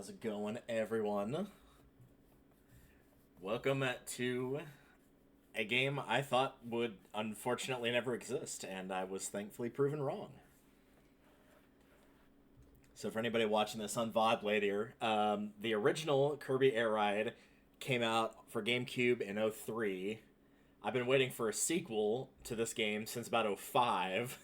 How's it going, everyone? Welcome to a game I thought would unfortunately never exist, and I was thankfully proven wrong. So for anybody watching this on VOD later, the original Kirby Air Ride came out for GameCube in '03. I've been waiting for a sequel to this game since about '05.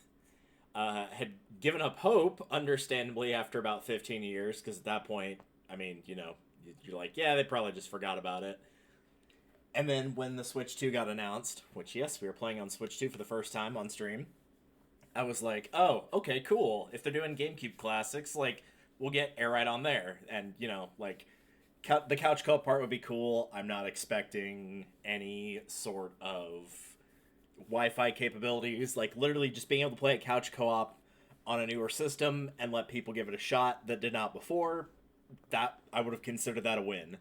Had given up hope, understandably, after about 15 years, because at that point, I mean, you're like, yeah, they probably just forgot about it. And then when the Switch 2 got announced, which, yes, we were playing on Switch 2 for the first time on stream, I was like, oh, okay, cool. If they're doing GameCube classics, we'll get Air Ride on there. And, the couch co-op part would be cool. I'm not expecting any sort of Wi-Fi capabilities, literally just being able to play a couch co-op on a newer system and let people give it a shot that did not before, that I would have considered that a win.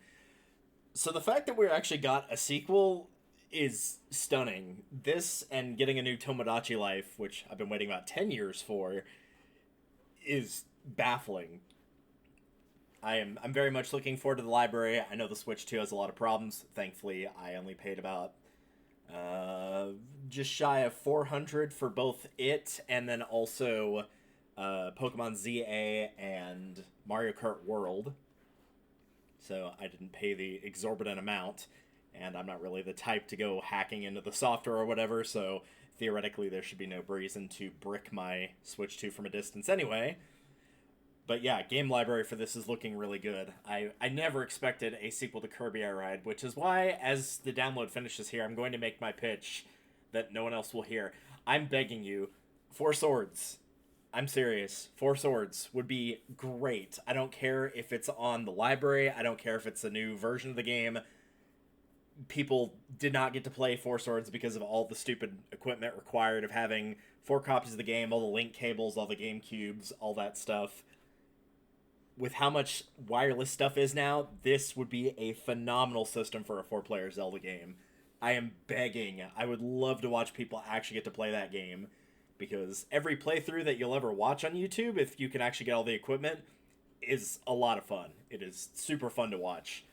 So the fact that we actually got a sequel is stunning. This and getting a new Tomodachi Life, which I've been waiting about 10 years for, is baffling. I'm very much looking forward to the library. I know the Switch 2 has a lot of problems. Thankfully, I only paid about just shy of 400 for both it and then also Pokemon ZA and Mario Kart World. So I didn't pay the exorbitant amount, and I'm not really the type to go hacking into the software or whatever, so theoretically there should be no reason to brick my Switch 2 from a distance anyway. But yeah, game library for this is looking really good. I never expected a sequel to Kirby Air Ride, which is why, as the download finishes here, I'm going to make my pitch that no one else will hear. I'm begging you, 4 Swords. I'm serious. 4 Swords would be great. I don't care if it's on the library. I don't care if it's a new version of the game. People did not get to play 4 Swords because of all the stupid equipment required of having 4 copies of the game, all the link cables, all the game cubes, all that stuff. With how much wireless stuff is now, this would be a phenomenal system for a 4-player Zelda game. I am begging. I would love to watch people actually get to play that game, because every playthrough that you'll ever watch on YouTube, if you can actually get all the equipment, is a lot of fun. It is super fun to watch.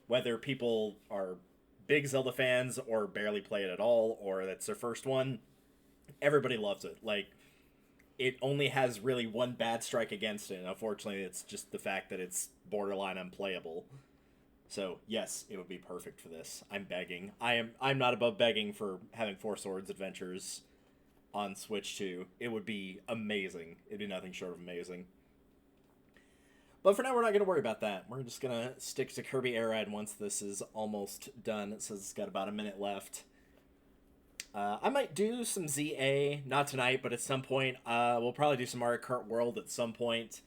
Whether people are big Zelda fans or barely play it at all, or that's their first one, everybody loves it. It only has really one bad strike against it, and unfortunately it's just the fact that it's borderline unplayable. So, yes, it would be perfect for this. I'm begging. I'm not above begging for having 4 Swords Adventures on Switch 2. It would be amazing. It'd be nothing short of amazing. But for now, we're not going to worry about that. We're just going to stick to Kirby Air Ride once this is almost done. It says it's got about a minute left. I might do some ZA, not tonight, but at some point. We'll probably do some Mario Kart World at some point.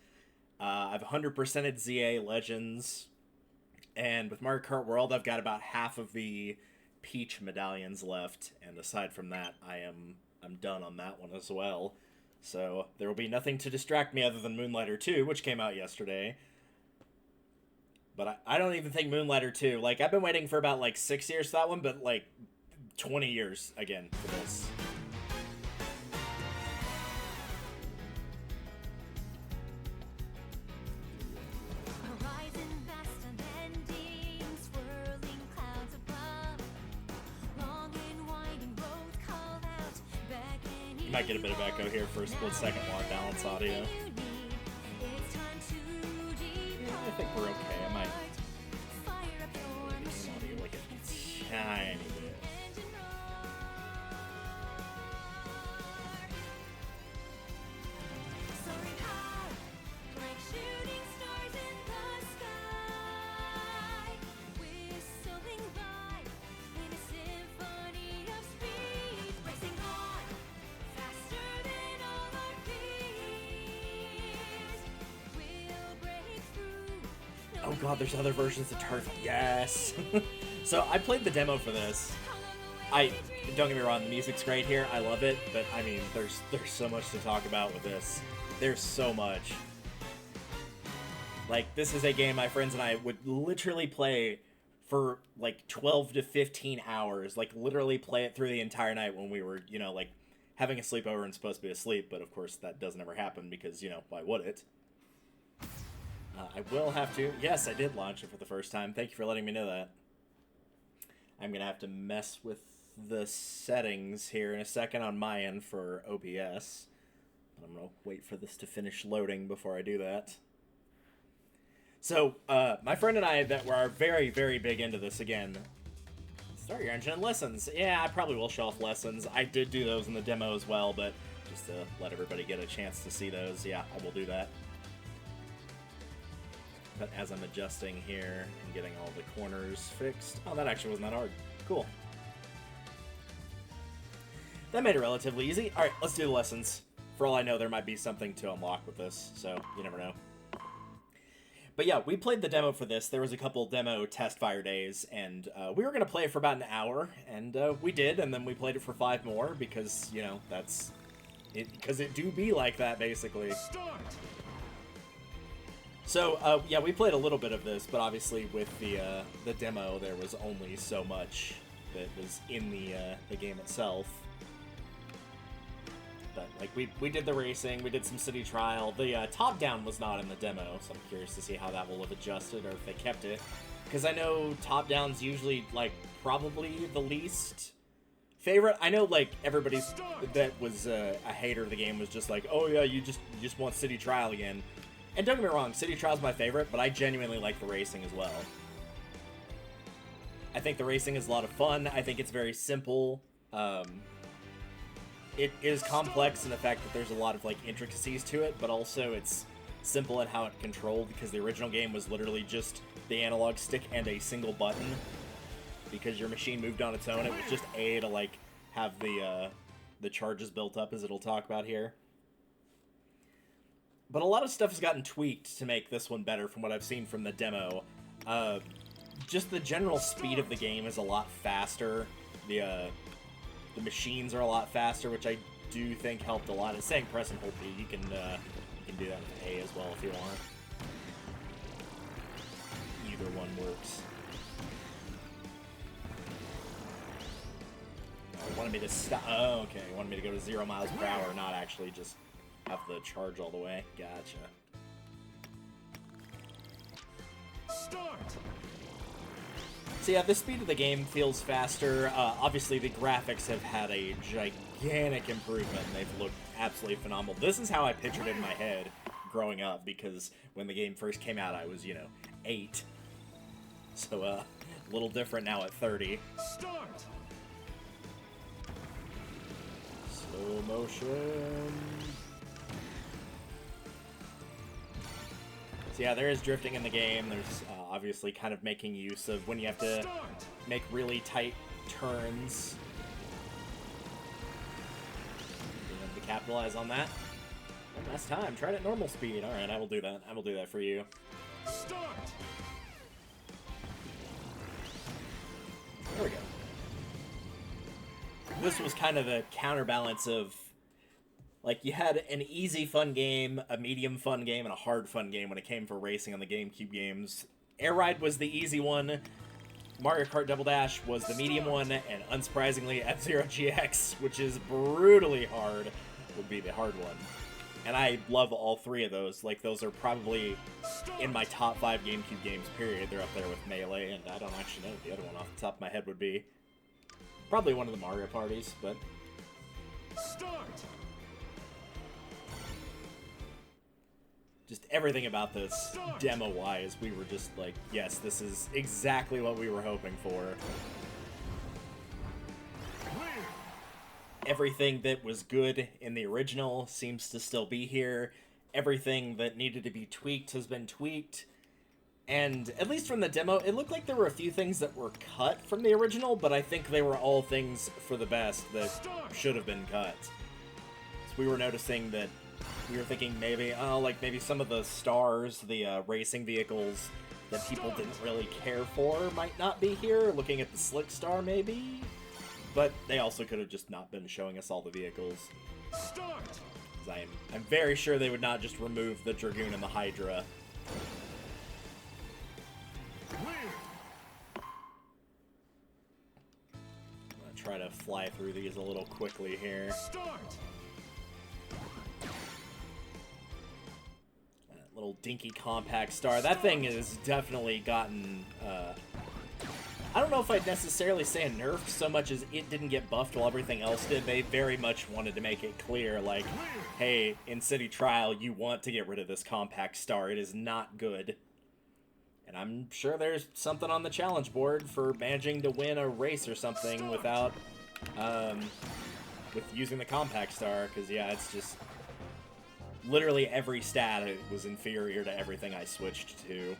I've 100%ed ZA Legends, and with Mario Kart World, I've got about half of the Peach medallions left, and aside from that, I'm done on that one as well. So there will be nothing to distract me other than Moonlighter 2, which came out yesterday. But I don't even think Moonlighter 2, I've been waiting for about 6 years for that one, but 20 years again for this. You might get a bit of echo here for a split second while I balance audio. Yeah, I think we're okay. I might audio a tiny bit. Oh god, there's other versions of Turf. Yes! So, I played the demo for this. Don't get me wrong, the music's great here. I love it, but, I mean, there's so much to talk about with this. There's so much. This is a game my friends and I would literally play for, 12 to 15 hours. Literally play it through the entire night when we were, having a sleepover and supposed to be asleep, but of course that doesn't ever happen because, why would it? I will have to... Yes, I did launch it for the first time. Thank you for letting me know that. I'm going to have to mess with the settings here in a second on my end for OBS. But I'm going to wait for this to finish loading before I do that. So, my friend and I that were very, very big into this again. Start your engine lessons. Yeah, I probably will show off lessons. I did do those in the demo as well, but just to let everybody get a chance to see those, yeah, I will do that. But as I'm adjusting here and getting all the corners fixed... Oh, that actually wasn't that hard. Cool. That made it relatively easy. Alright, let's do the lessons. For all I know, there might be something to unlock with this, so you never know. But yeah, we played the demo for this. There was a couple demo test fire days, and we were going to play it for about an hour, and we did, and then we played it for 5 more, because, you know, that's... Because it do be like that, basically. Start! So, yeah, we played a little bit of this, but obviously with the demo, there was only so much that was in the game itself. But, like, we did the racing, we did some city trial. The top-down was not in the demo, so I'm curious to see how that will have adjusted, or if they kept it. Because I know top-down's usually, like, probably the least favorite. I know, like, everybody that was a hater of the game was just like, oh yeah, you just want city trial again. And don't get me wrong, City Trial's my favorite, but I genuinely like the racing as well. I think the racing is a lot of fun. I think it's very simple. It is complex in the fact that there's a lot of, like, intricacies to it, but also it's simple in how it's controlled, because the original game was literally just the analog stick and a single button. Because your machine moved on its own, it was just A to, like, have the charges built up, as it'll talk about here. But a lot of stuff has gotten tweaked to make this one better from what I've seen from the demo. Just the general speed of the game is a lot faster. The machines are a lot faster, which I do think helped a lot. It's saying press and hold B. You can do that with A as well if you want. Either one works. It wanted me to stop. Oh, okay. It wanted me to go to 0 miles per hour, not actually just have the charge all the way. Gotcha. Start. So yeah, the speed of the game feels faster. Obviously, the graphics have had a gigantic improvement. They've looked absolutely phenomenal. This is how I pictured it in my head growing up, because when the game first came out, I was, 8. So, a little different now at 30. Start. Slow motion. So yeah, there is drifting in the game. There's obviously kind of making use of when you have to make really tight turns. You have to capitalize on that. One last time. Try it at normal speed. Alright, I will do that. I will do that for you. Start. There we go. This was kind of a counterbalance of, like, you had an easy fun game, a medium fun game, and a hard fun game when it came for racing on the GameCube games. Air Ride was the easy one, Mario Kart Double Dash was the medium one, and unsurprisingly, F-Zero GX, which is brutally hard, would be the hard one. And I love all 3 of those. Like, those are probably in my top 5 GameCube games, period. They're up there with Melee, and I don't actually know what the other one off the top of my head would be. Probably one of the Mario parties, but... Start! Just everything about this, demo-wise, we were just like, yes, this is exactly what we were hoping for. Everything that was good in the original seems to still be here. Everything that needed to be tweaked has been tweaked. And at least from the demo, it looked like there were a few things that were cut from the original, but I think they were all things for the best that should have been cut. So we were noticing that we were thinking maybe, maybe some of the stars, the racing vehicles that people didn't really care for might not be here. Looking at the Slick Star, maybe? But they also could have just not been showing us all the vehicles. Start! Because I'm very sure they would not just remove the Dragoon and the Hydra. I'm gonna try to fly through these a little quickly here. Start! Little Old dinky compact star. That thing has definitely gotten, I don't know if I'd necessarily say a nerf so much as it didn't get buffed while everything else did. They very much wanted to make it clear, like, hey, in City Trial, you want to get rid of this compact star. It is not good. And I'm sure there's something on the challenge board for managing to win a race or something without, with using the compact star, because, yeah, it's just... literally every stat was inferior to everything I switched to.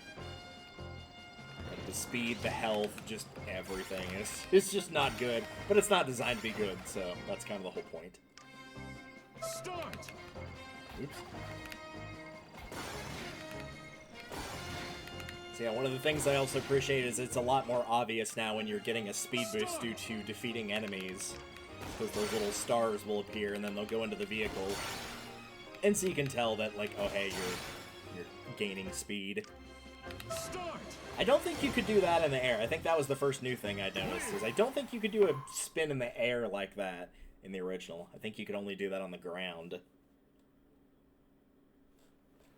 Like the speed, the health, just everything. It's just not good, but it's not designed to be good, so that's kind of the whole point. Start. Oops. So yeah, one of the things I also appreciate is it's a lot more obvious now when you're getting a speed boost due to defeating enemies. Because those little stars will appear and then they'll go into the vehicle. And so you can tell that, like, oh hey, you're gaining speed. Start. I don't think you could do that in the air. I think that was the first new thing I noticed, is I don't think you could do a spin in the air like that in the original. I think you could only do that on the ground.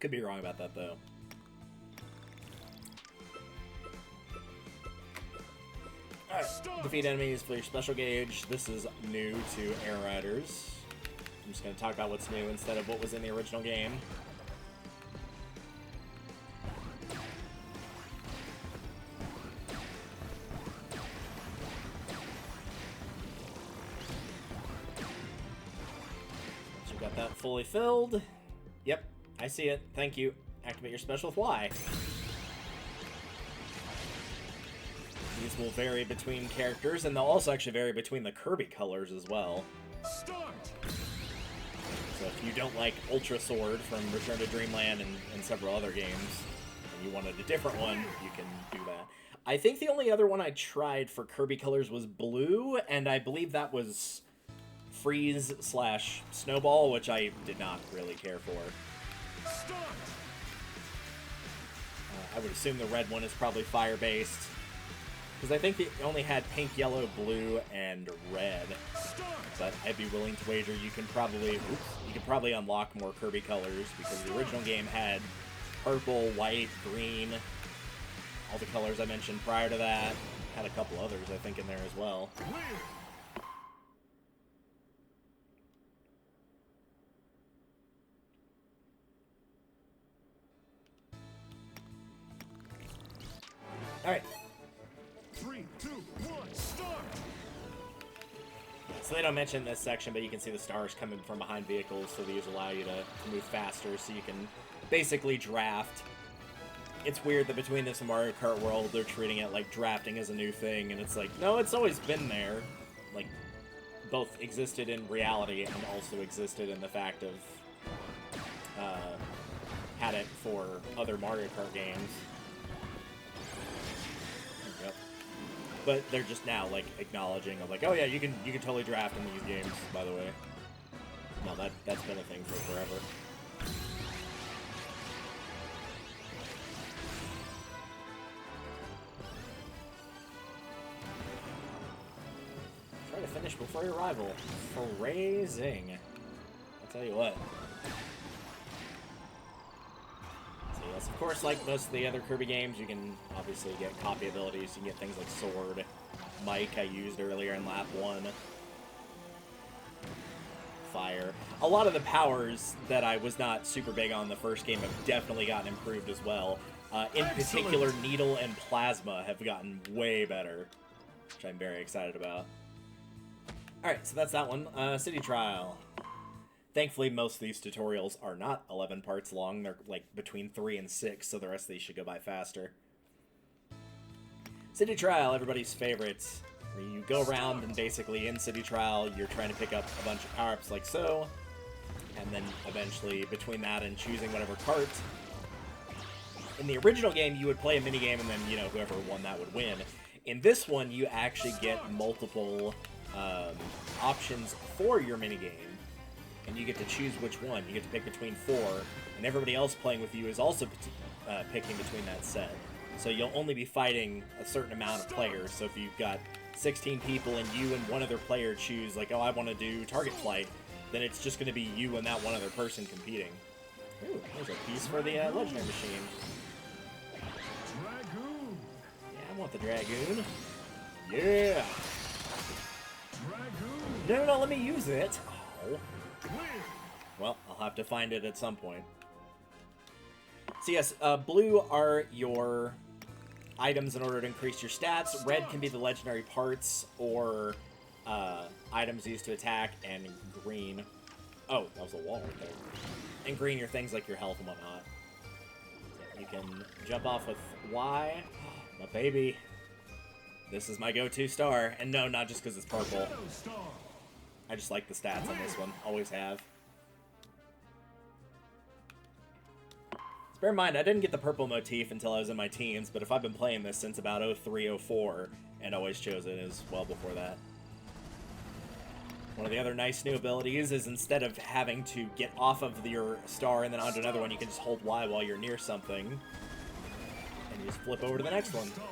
Could be wrong about that, though. Alright, defeat enemies for your special gauge. This is new to Air Riders. I'm just going to talk about what's new instead of what was in the original game. So you got that fully filled. Yep, I see it. Thank you. Activate your special with Y. These will vary between characters, and they'll also actually vary between the Kirby colors as well. Start. So if you don't like Ultra Sword from Return to Dreamland and several other games, and you wanted a different one, you can do that. I think the only other one I tried for Kirby colors was blue, and I believe that was Freeze/Snowball, which I did not really care for. Start. I would assume the red one is probably fire-based, because I think it only had pink, yellow, blue, and red. But I'd be willing to wager you can probably unlock more Kirby colors, because the original game had purple, white, green, all the colors I mentioned prior to that. Had a couple others, I think, in there as well. Alright. 3, 2, 1, start! So they don't mention this section, but you can see the stars coming from behind vehicles, so these allow you to move faster, so you can basically draft. It's weird that between this and Mario Kart World, they're treating it like drafting is a new thing, and it's like, no, it's always been there. Like, both existed in reality and also existed in the fact of, had it for other Mario Kart games. Yep. But they're just now, like, acknowledging of, like, oh yeah, you can totally draft in these games, by the way. No, that's been a thing for forever. Try to finish before your rival. Phrasing. I'll tell you what. So yes, of course, like most of the other Kirby games, you can obviously get copy abilities. You can get things like Sword, Mike I used earlier in lap 1. Fire. A lot of the powers that I was not super big on the first game have definitely gotten improved as well. In particular, Needle and Plasma have gotten way better, which I'm very excited about. Alright, so that's that one. City Trial. Thankfully, most of these tutorials are not 11 parts long. They're like between 3 and 6, so the rest of these should go by faster. City Trial, everybody's favorites. Where you go around and basically in City Trial, you're trying to pick up a bunch of power-ups like so. And then eventually, between that and choosing whatever cart. In the original game, you would play a minigame and then, you know, whoever won that would win. In this one, you actually get multiple options for your minigame. And you get to choose which one. You get to pick between 4, and everybody else playing with you is also picking between that set. So you'll only be fighting a certain amount of players. So if you've got 16 people and you and one other player choose, like, oh, I want to do target flight, then it's just going to be you and that one other person competing. Ooh, there's a piece for the legendary machine. Dragoon. Yeah, I want the Dragoon. Yeah! Dragoon. No, let me use it. Oh. Clear. Well, I'll have to find it at some point. So yes, blue are your items in order to increase your stats. Red can be the legendary parts or items used to attack, and green... Oh, that was a wall right there. And green are things like your health and whatnot. So you can jump off with Y. My baby. This is my go-to star. And no, not just because it's purple. Shadow Star. I just like the stats on this one. Always have. Bear in mind, I didn't get the purple motif until I was in my teens, but if I've been playing this since about 03, 04, and always chose it as well before that. One of the other nice new abilities is instead of having to get off of your star and then onto another one, you can just hold Y while you're near something, and you just flip over to the next one. Star.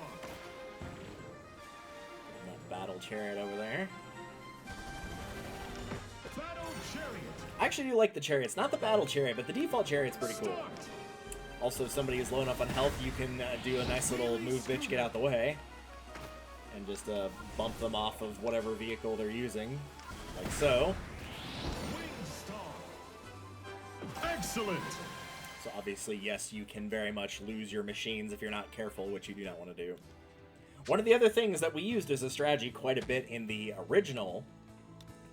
And that battle chariot over there. Battle Chariot. I actually do like the chariots. Not the battle chariot, but the default chariot's pretty cool. Start. Also, if somebody is low enough on health, you can do a nice little move, bitch, get out the way. And just bump them off of whatever vehicle they're using. Like so. Winged Star. Excellent. So obviously, yes, you can very much lose your machines if you're not careful, which you do not want to do. One of the other things that we used as a strategy quite a bit in the original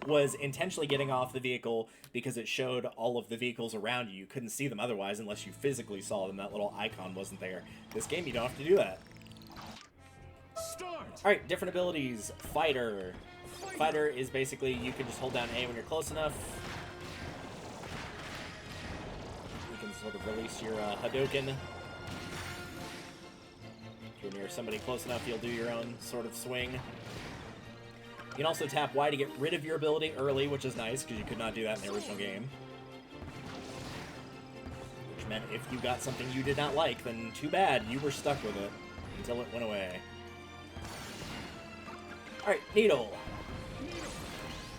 was intentionally getting off the vehicle because it showed all of the vehicles around you. You couldn't see them otherwise unless you physically saw them. That little icon wasn't there. This game, you don't have to do that. Start. Alright, different abilities. Fighter. Fighter is basically, you can just hold down A when you're close enough. You can sort of release your Hadouken. If you're near somebody close enough, you'll do your own sort of swing. You can also tap Y to get rid of your ability early, which is nice, because you could not do that in the original game. Which meant if you got something you did not like, then too bad, you were stuck with it until it went away. Alright, Needle.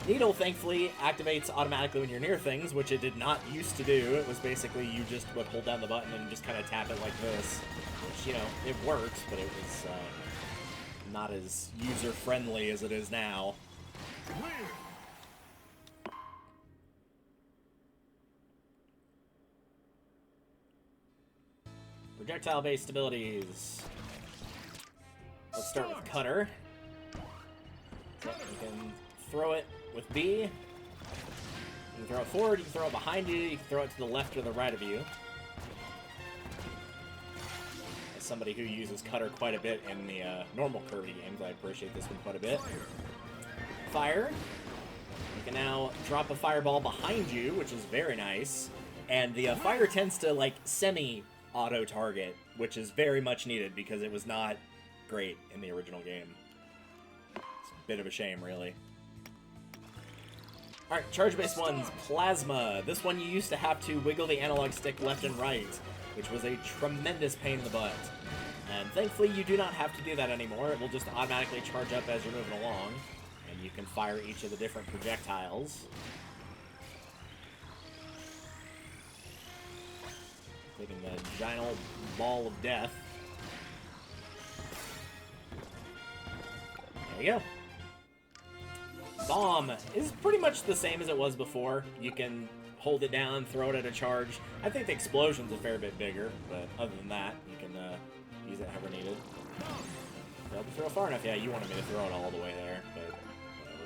Needle, thankfully, activates automatically when you're near things, which it did not used to do. It was basically you just would hold down the button and just kind of tap it like this. Which, you know, it works, but it was not as user-friendly as it is now. Clear. Projectile-based abilities. Let's start with Cutter. So you can throw it with B. You can throw it forward, you can throw it behind you, you can throw it to the left or the right of you. As somebody who uses Cutter quite a bit in the normal Kirby games, I appreciate this one quite a bit. Fire. You can now drop a fireball behind you, which is very nice. And the fire tends to, like, semi-auto-target, which is very much needed because it was not great in the original game. It's a bit of a shame, really. Alright, charge-based ones. Plasma. This one you used to have to wiggle the analog stick left and right, which was a tremendous pain in the butt. And thankfully, you do not have to do that anymore. It will just automatically charge up as you're moving along. And you can fire each of the different projectiles. Including the giant old ball of death. There you go. Bomb is pretty much the same as it was before. You can hold it down, throw it at a charge. I think the explosion's a fair bit bigger, but other than that, you can use it however needed. Failed to throw far enough. Yeah, you wanted me to throw it all the way there, but whatever.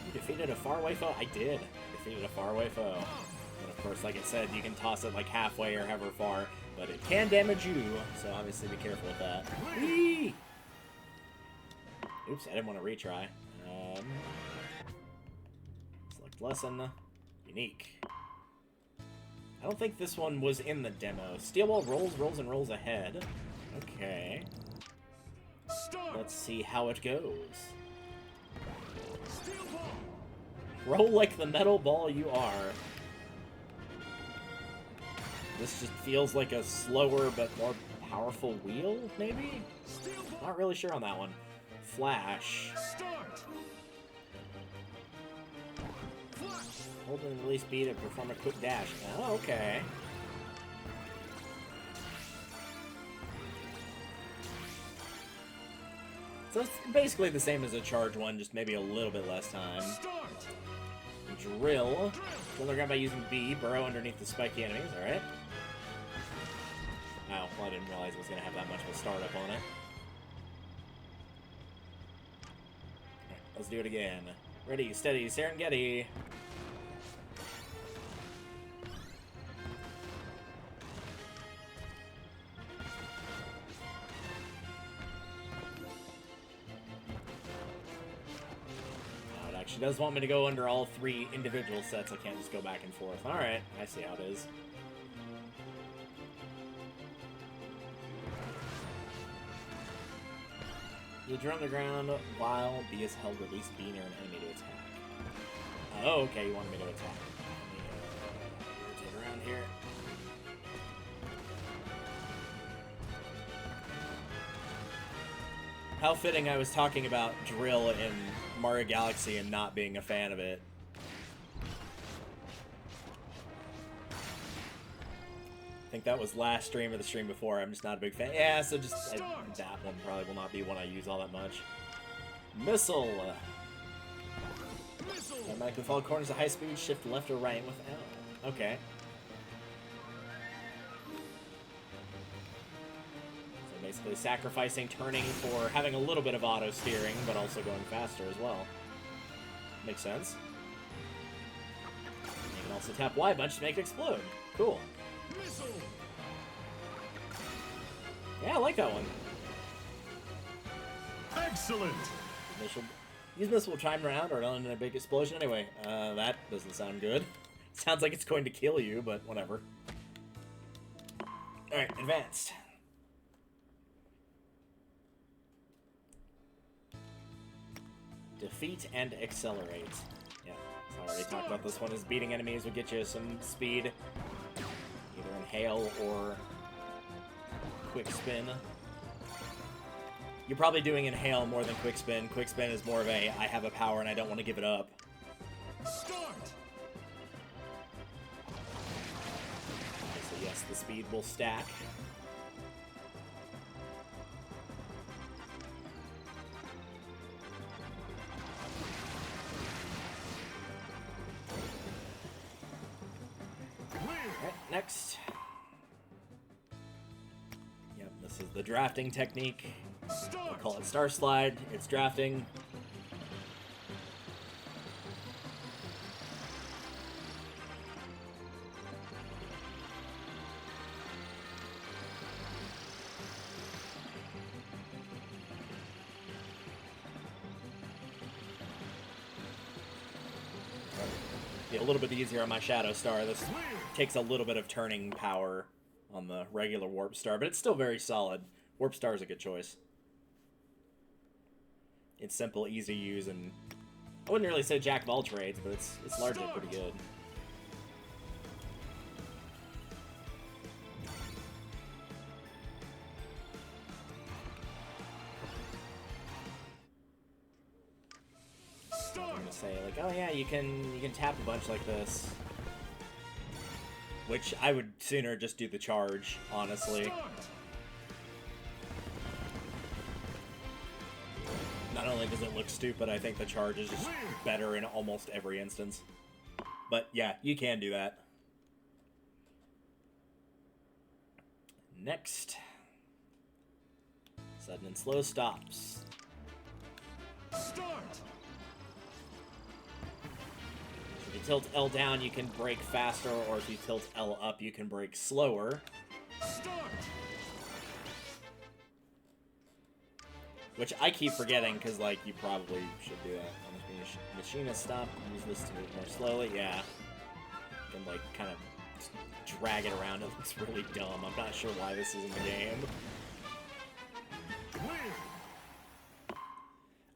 You defeated a faraway foe? I did. Defeated a faraway foe. And of course, like it said, you can toss it like halfway or however far, but it can damage you, so obviously be careful with that. Whee! Oops, I didn't want to retry. Select lesson. Unique. I don't think this one was in the demo. Steel ball rolls, and rolls ahead. Okay. Start. Let's see how it goes. Steel ball. Roll like the metal ball you are. This just feels like a slower but more powerful wheel, maybe? Steel ball. Not really sure on that one. Flash. Start. Flash. Hold and release B to perform a quick dash. Oh, okay. So it's basically the same as a charge one, just maybe a little bit less time. Start. Drill. Drill the ground by using B. Burrow underneath the spiky enemies, alright. Oh, well, I didn't realize it was going to have that much of a startup on it. Alright, let's do it again. Ready, steady, Serengeti. She does want me to go under all 3 individual sets. I can't just go back and forth. Alright, I see how it is. You drill on the ground while B is held, release B near an enemy to attack. Oh, okay, you wanted me to attack. Let me rotate around here. How fitting I was talking about drill in Mario Galaxy and not being a fan of it. I think that was last stream or the stream before. I'm just not a big fan. Yeah, so just that one probably will not be one I use all that much. Missile. Automatically follow corners at high speed. Shift left or right with L. Okay. So basically sacrificing turning for having a little bit of auto steering, but also going faster as well. Makes sense. You can also tap Y bunch to make it explode. Cool. Missile. Yeah, I like that one. Excellent. Use missile time round or in a big explosion. Anyway, that doesn't sound good. Sounds like it's going to kill you, but whatever. Alright, advanced. Defeat and accelerate. Yeah, so I already talked about this one. Is beating enemies will get you some speed. Either inhale or quick spin. You're probably doing inhale more than quick spin. Quick spin is more of a, I have a power and I don't want to give it up. Start. Okay, so yes, the speed will stack. Alright, next. Yep, this is the drafting technique. We'll call it Star Slide. It's drafting. Be a little bit easier on my Shadow Star. This takes a little bit of turning power on the regular Warp Star, but it's still very solid. Warp Star is a good choice. It's simple, easy to use, and I wouldn't really say jack of all trades, but it's largely pretty good. I'm gonna say like, oh yeah, you can tap a bunch like this, which I would sooner just do the charge, honestly. Not only does it look stupid, I think the charge is just better in almost every instance. But yeah, you can do that. Next. Sudden and slow stops. Start. If you tilt L down, you can brake faster, or if you tilt L up, you can brake slower. Start. Which I keep forgetting, because, like, you probably should do that. On the machinist stop, use this to move more slowly. Yeah. You can, like, kind of drag it around. It looks really dumb. I'm not sure why this is in the game.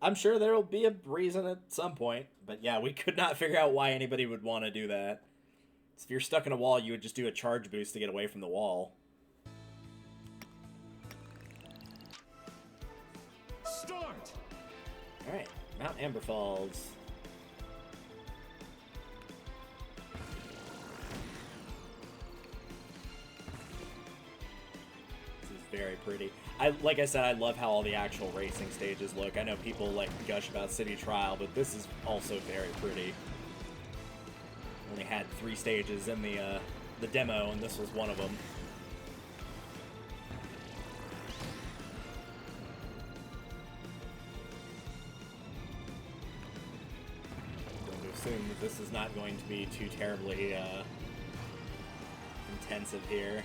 I'm sure there will be a reason at some point. But yeah, we could not figure out why anybody would want to do that. So if you're stuck in a wall, you would just do a charge boost to get away from the wall. Start. Alright, Mount Amber Falls. very pretty. Like I said, I love how all the actual racing stages look. I know people like gush about City Trial, but this is also very pretty. Only had 3 stages in the demo, and this was one of them. Assume that this is not going to be too terribly intensive here.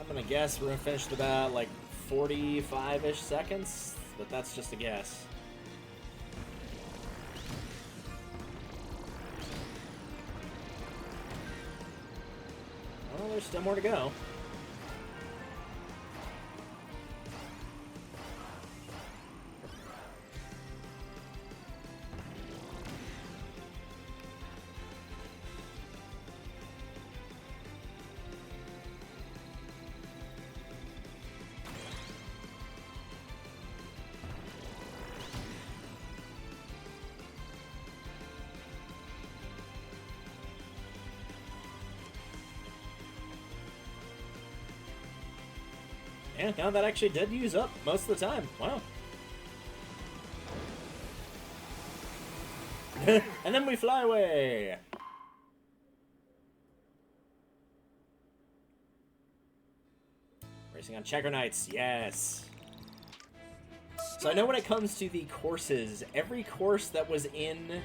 I'm gonna guess we're gonna finish in about like 45-ish seconds, but that's just a guess. Well, there's still more to go. Yeah, no, that actually did use up most of the time. Wow. And then we fly away. Racing on Checker Nights, yes. So I know when it comes to the courses, every course that was in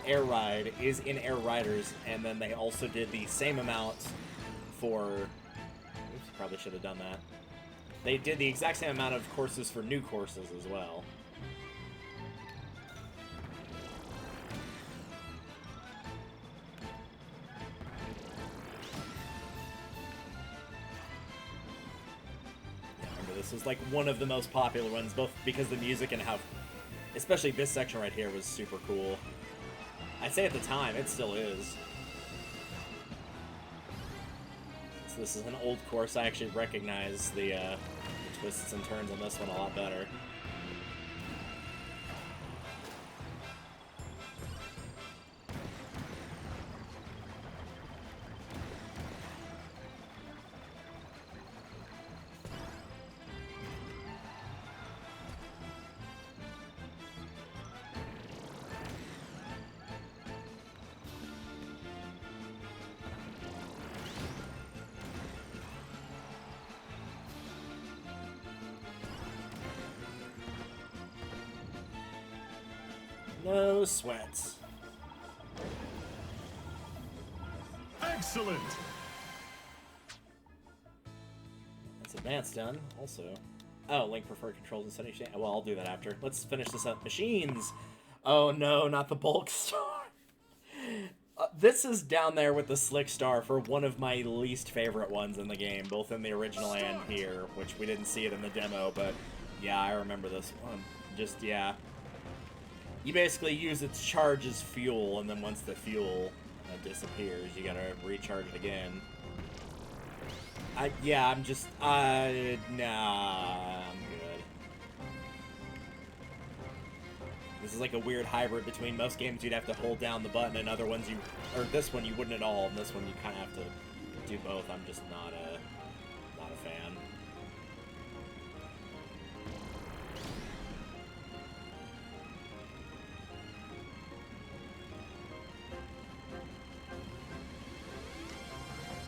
Air Ride is in Air Riders, and then they also did the same amount for... Oops, probably should have done that. They did the exact same amount of courses for new courses as well. Yeah, remember, this was like one of the most popular ones, both because the music and how... Especially this section right here was super cool. I'd say at the time, it still is. So this is an old course. I actually recognize the twists and turns on this one a lot better. No sweats. Excellent. That's advanced done, also. Oh, link preferred controls and setting. Well, I'll do that after. Let's finish this up. Machines! Oh no, not the bulk star. This is down there with the slick star for one of my least favorite ones in the game, both in the original and here, which we didn't see it in the demo, but yeah, I remember this one. Just, yeah. You basically use its charge as fuel, and then once the fuel disappears, you gotta recharge it again. Yeah, I'm just, nah, I'm good. This is like a weird hybrid between most games you'd have to hold down the button, and other ones or this one you wouldn't at all, and this one you kind of have to do both. I'm just not a fan.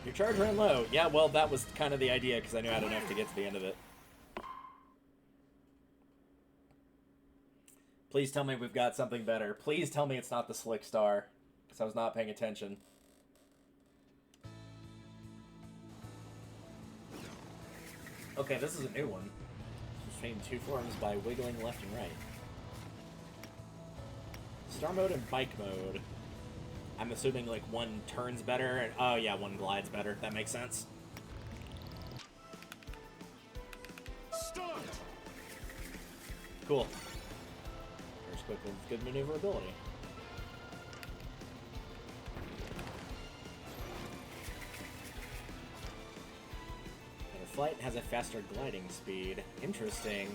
Your charge ran low. Yeah, well, that was kind of the idea, because I knew I had enough to get to the end of it. Please tell me we've got something better. Please tell me it's not the Slick Star, because I was not paying attention. Okay, this is a new one. Change 2 forms by wiggling left and right. Star mode and bike mode. I'm assuming, like, one turns better, and oh yeah, one glides better. That makes sense. Start. Cool. First quick one's good maneuverability. Better flight has a faster gliding speed. Interesting.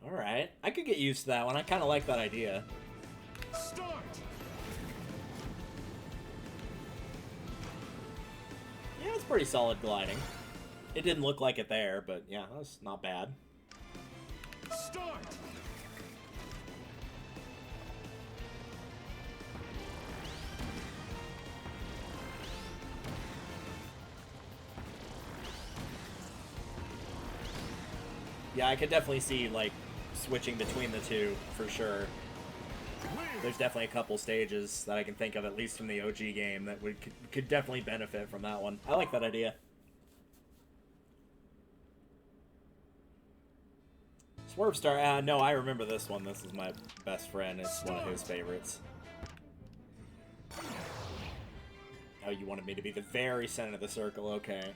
Alright. I could get used to that one. I kind of like that idea. pretty solid gliding. It didn't look like it there, but yeah, that's not bad. Start. Yeah, I could definitely see, like, switching between the two, for sure. There's definitely a couple stages that I can think of, at least from the OG game, that could definitely benefit from that one. I like that idea. Swerve Star, no, I remember this one. This is my best friend. It's one of his favorites. Oh, you wanted me to be the very center of the circle, okay.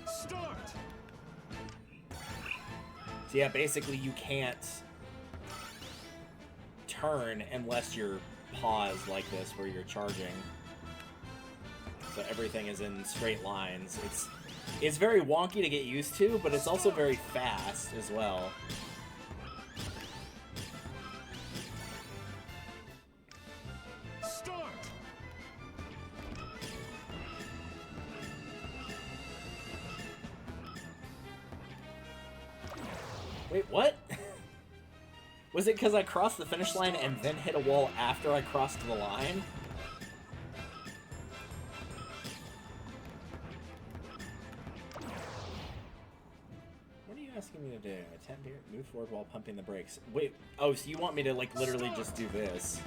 Start. So yeah, basically you can't turn unless you're paused like this, where you're charging. So everything is in straight lines. It's very wonky to get used to, but it's also very fast as well. Start. Wait, what? Was it because I crossed the finish line and then hit a wall after I crossed the line? What are you asking me to do? Attempt to move forward while pumping the brakes. Wait, oh, so you want me to, like, literally just do this?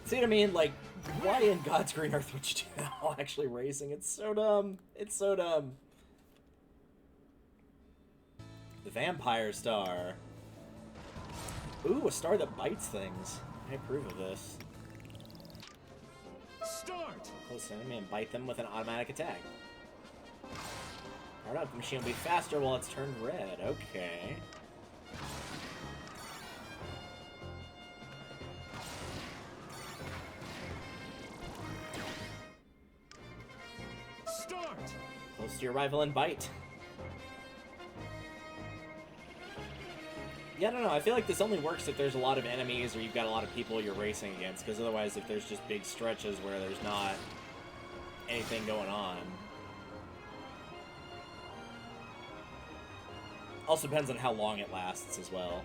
See what I mean? Like, why in God's green earth would you do that while actually racing? It's so dumb. It's so dumb. The Vampire Star. Ooh, a star that bites things. I approve of this. Start. Close to enemy and bite them with an automatic attack. Powered up, the machine will be faster while it's turned red. Okay. Start. Close to your rival and bite. Yeah, I don't know. I feel like this only works if there's a lot of enemies or you've got a lot of people you're racing against, because otherwise if there's just big stretches where there's not anything going on. Also depends on how long it lasts as well.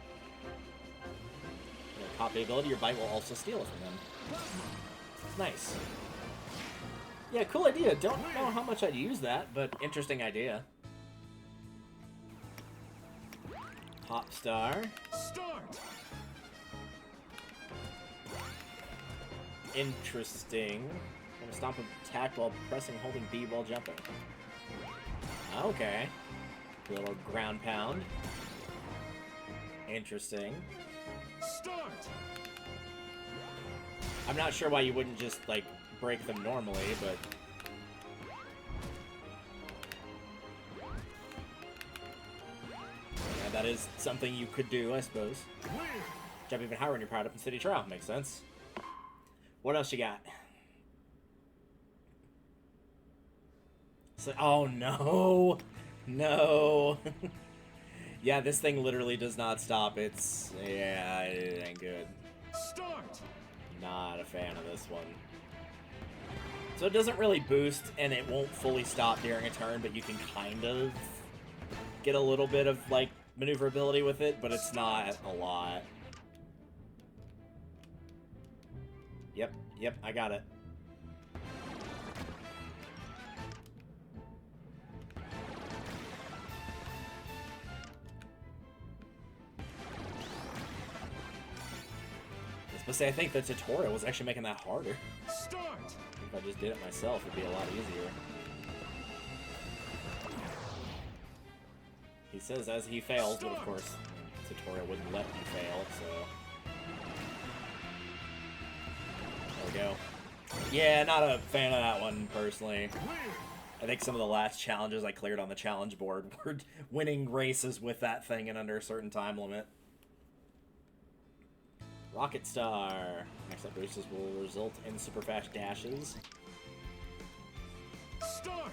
Your copy ability, your bite will also steal it from them. Nice. Yeah, cool idea. Don't know how much I'd use that, but interesting idea. Pop Star. Start. Interesting. I'm gonna stop an attack while pressing and holding B while jumping. Okay. A little ground pound. Interesting. Start. I'm not sure why you wouldn't just, like, break them normally, but... yeah, that is something you could do, I suppose. Jump even higher when you're powered up in City Trial. Makes sense. What else you got? So, oh, no! No! Yeah, this thing literally does not stop. It's... yeah, it ain't good. Start. Not a fan of this one. So it doesn't really boost, and it won't fully stop during a turn, but you can kind of get a little bit of, like, maneuverability with it, but it's not a lot. Yep, I got it. But say, I think the tutorial was actually making that harder. Start. If I just did it myself, it'd be a lot easier. He says as he fails, but of course, the tutorial wouldn't let you fail, so... there we go. Yeah, not a fan of that one, personally. I think some of the last challenges I cleared on the challenge board were winning races with that thing in under a certain time limit. Rocket Star. Next up boosters will result in super fast dashes. Start.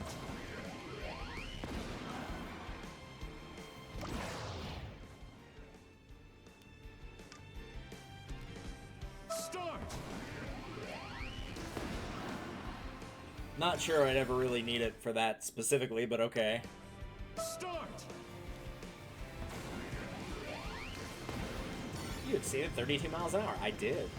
Not sure I'd ever really need it for that specifically, but okay. Start! You exceeded 32 miles an hour. I did.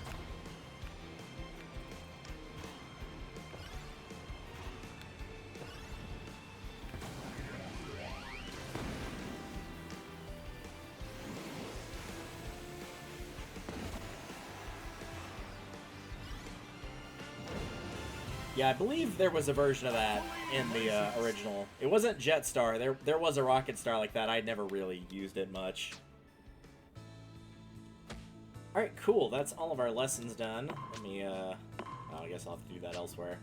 Yeah, I believe there was a version of that in the original. It wasn't Jetstar. There was a Rocket Star like that. I'd never really used it much. Alright, cool. That's all of our lessons done. Let me, oh, I guess I'll have to do that elsewhere.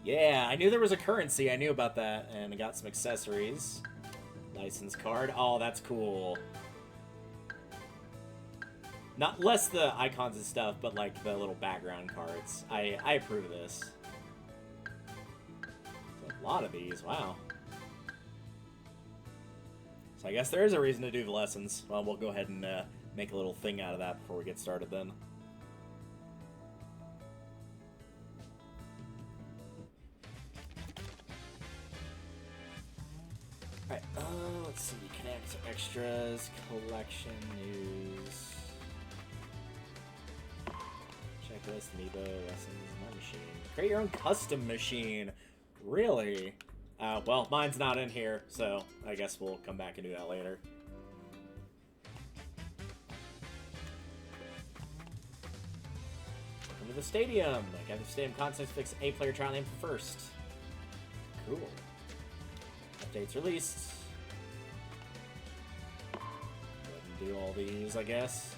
Yeah, I knew there was a currency. I knew about that. And I got some accessories. License card. Oh, that's cool. Not less the icons and stuff, but like the little background cards. I approve of this. There's a lot of these, wow. So I guess there is a reason to do the lessons. Well, we'll go ahead and make a little thing out of that before we get started then. Alright, let's see. Connect, extras, collection, news. Checklist, Amiibo, lessons, my machine. Create your own custom machine. Really? Well, mine's not in here, so I guess we'll come back and do that later. Welcome to the stadium. I got the stadium contest fix a player trial name for first. Cool. Updates released. Go ahead and do all these, I guess.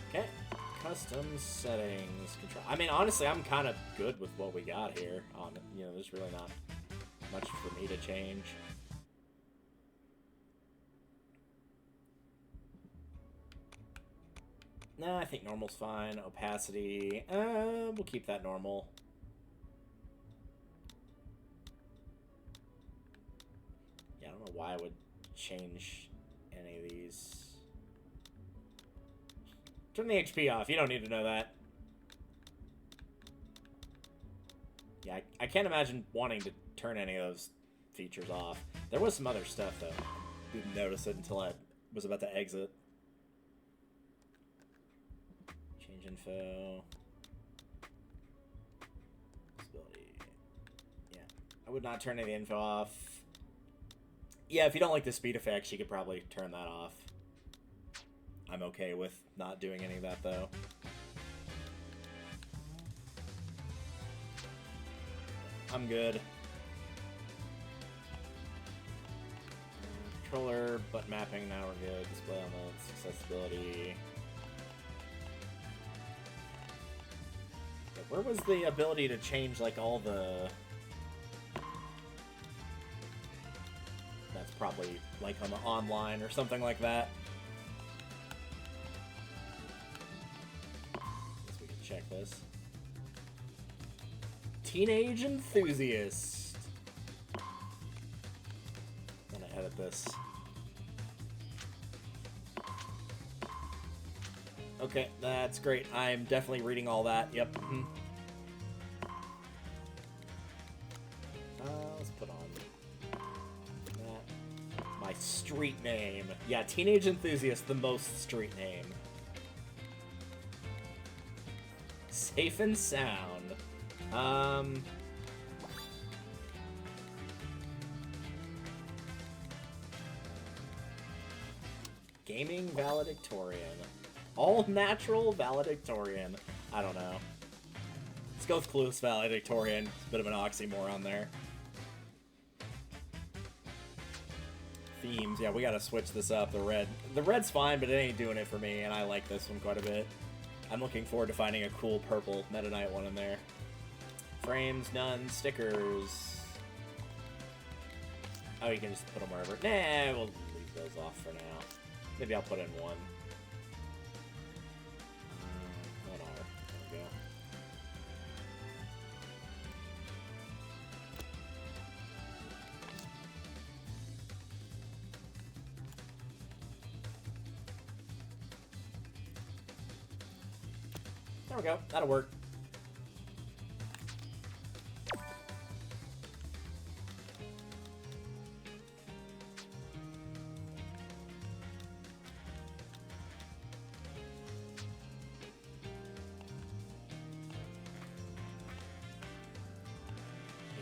Okay, custom settings, control. I mean, honestly, I'm kind of good with what we got here. You know, there's really not much for me to change. No, I think normal's fine. Opacity, we'll keep that normal. Yeah, I don't know why I would change any of these. Turn the HP off. You don't need to know that. Yeah, I can't imagine wanting to turn any of those features off. There was some other stuff, though. I didn't notice it until I was about to exit. Change info. Visibility. Yeah. I would not turn any info off. Yeah, if you don't like the speed effects, you could probably turn that off. I'm okay with not doing any of that, though. I'm good. Controller, button mapping, now we're good. Display elements, accessibility. Yeah, where was the ability to change, like, all the... That's probably, like, on the online or something like that. Check this. Teenage Enthusiast. I'm gonna edit this. Okay, that's great. I'm definitely reading all that. Yep. Let's put on that. My street name. Yeah, Teenage Enthusiast, the most street name. Safe and sound. Gaming valedictorian. All natural valedictorian. I don't know. Let's go with Clueless valedictorian. It's a bit of an oxymoron there. Themes. Yeah, we gotta switch this up. The red. The red's fine, but it ain't doing it for me, and I like this one quite a bit. I'm looking forward to finding a cool purple Meta Knight one in there. Frames, none, stickers. Oh, you can just put them wherever. Nah, we'll leave those off for now. Maybe I'll put in one. What are? There we go. There we go. That'll work.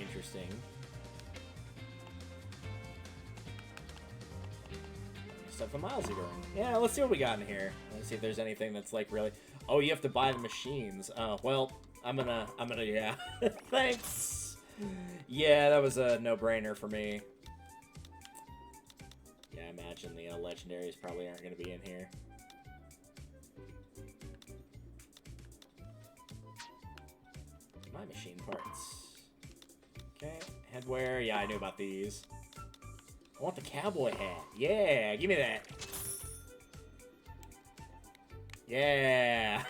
Interesting. Stuff the miles you burn. Yeah, let's see what we got in here. Let's see if there's anything that's like really. Oh, you have to buy the machines. Oh, well, I'm gonna, yeah. Thanks. Yeah, that was a no-brainer for me. Yeah, I imagine the legendaries probably aren't gonna be in here. My machine parts. Okay, headwear. Yeah, I knew about these. I want the cowboy hat. Yeah, give me that. Yeah.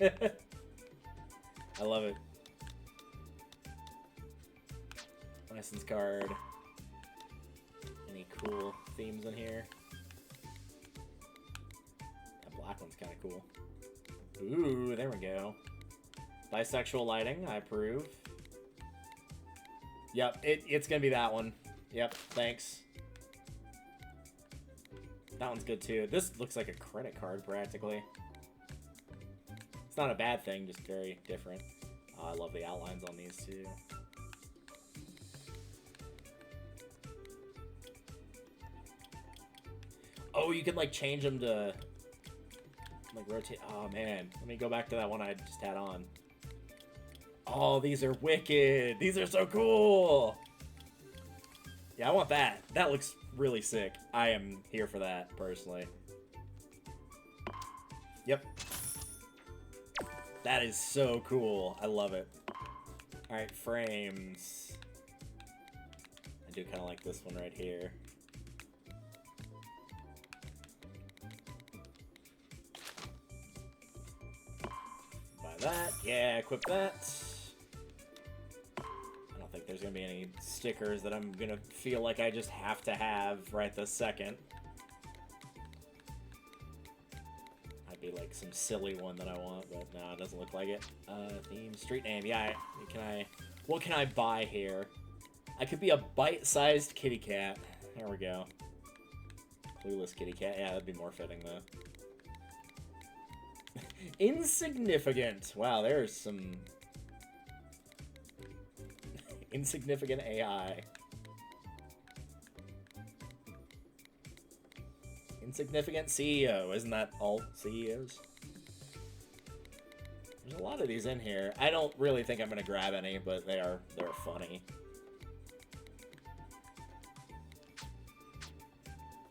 I love it. License card. Any cool themes in here? That black one's kind of cool. Ooh, there we go. Bisexual lighting, I approve. Yep, it's gonna be that one. Yep, thanks. That one's good too. This looks like a credit card practically. It's not a bad thing, just very different. Oh, I love the outlines on these too. Oh, you can like change them to like rotate. Oh man, let me go back to that one I just had on. Oh, these are wicked. These are so cool. Yeah, I want that. That looks really sick. I am here for that, personally. Yep. That is so cool. I love it. Alright, frames. I do kind of like this one right here. Buy that. Yeah, equip that. I don't think there's gonna be any stickers that I'm gonna feel like I just have to have right this second. Might be like some silly one that I want, but no, it doesn't look like it. Theme, street name, yeah. What can I buy here? I could be a bite-sized kitty cat. There we go. Clueless kitty cat. Yeah, that'd be more fitting though. Insignificant. Wow, there's some insignificant AI. Insignificant CEO. Isn't that all CEOs? There's a lot of these in here. I don't really think I'm gonna grab any, but they're funny.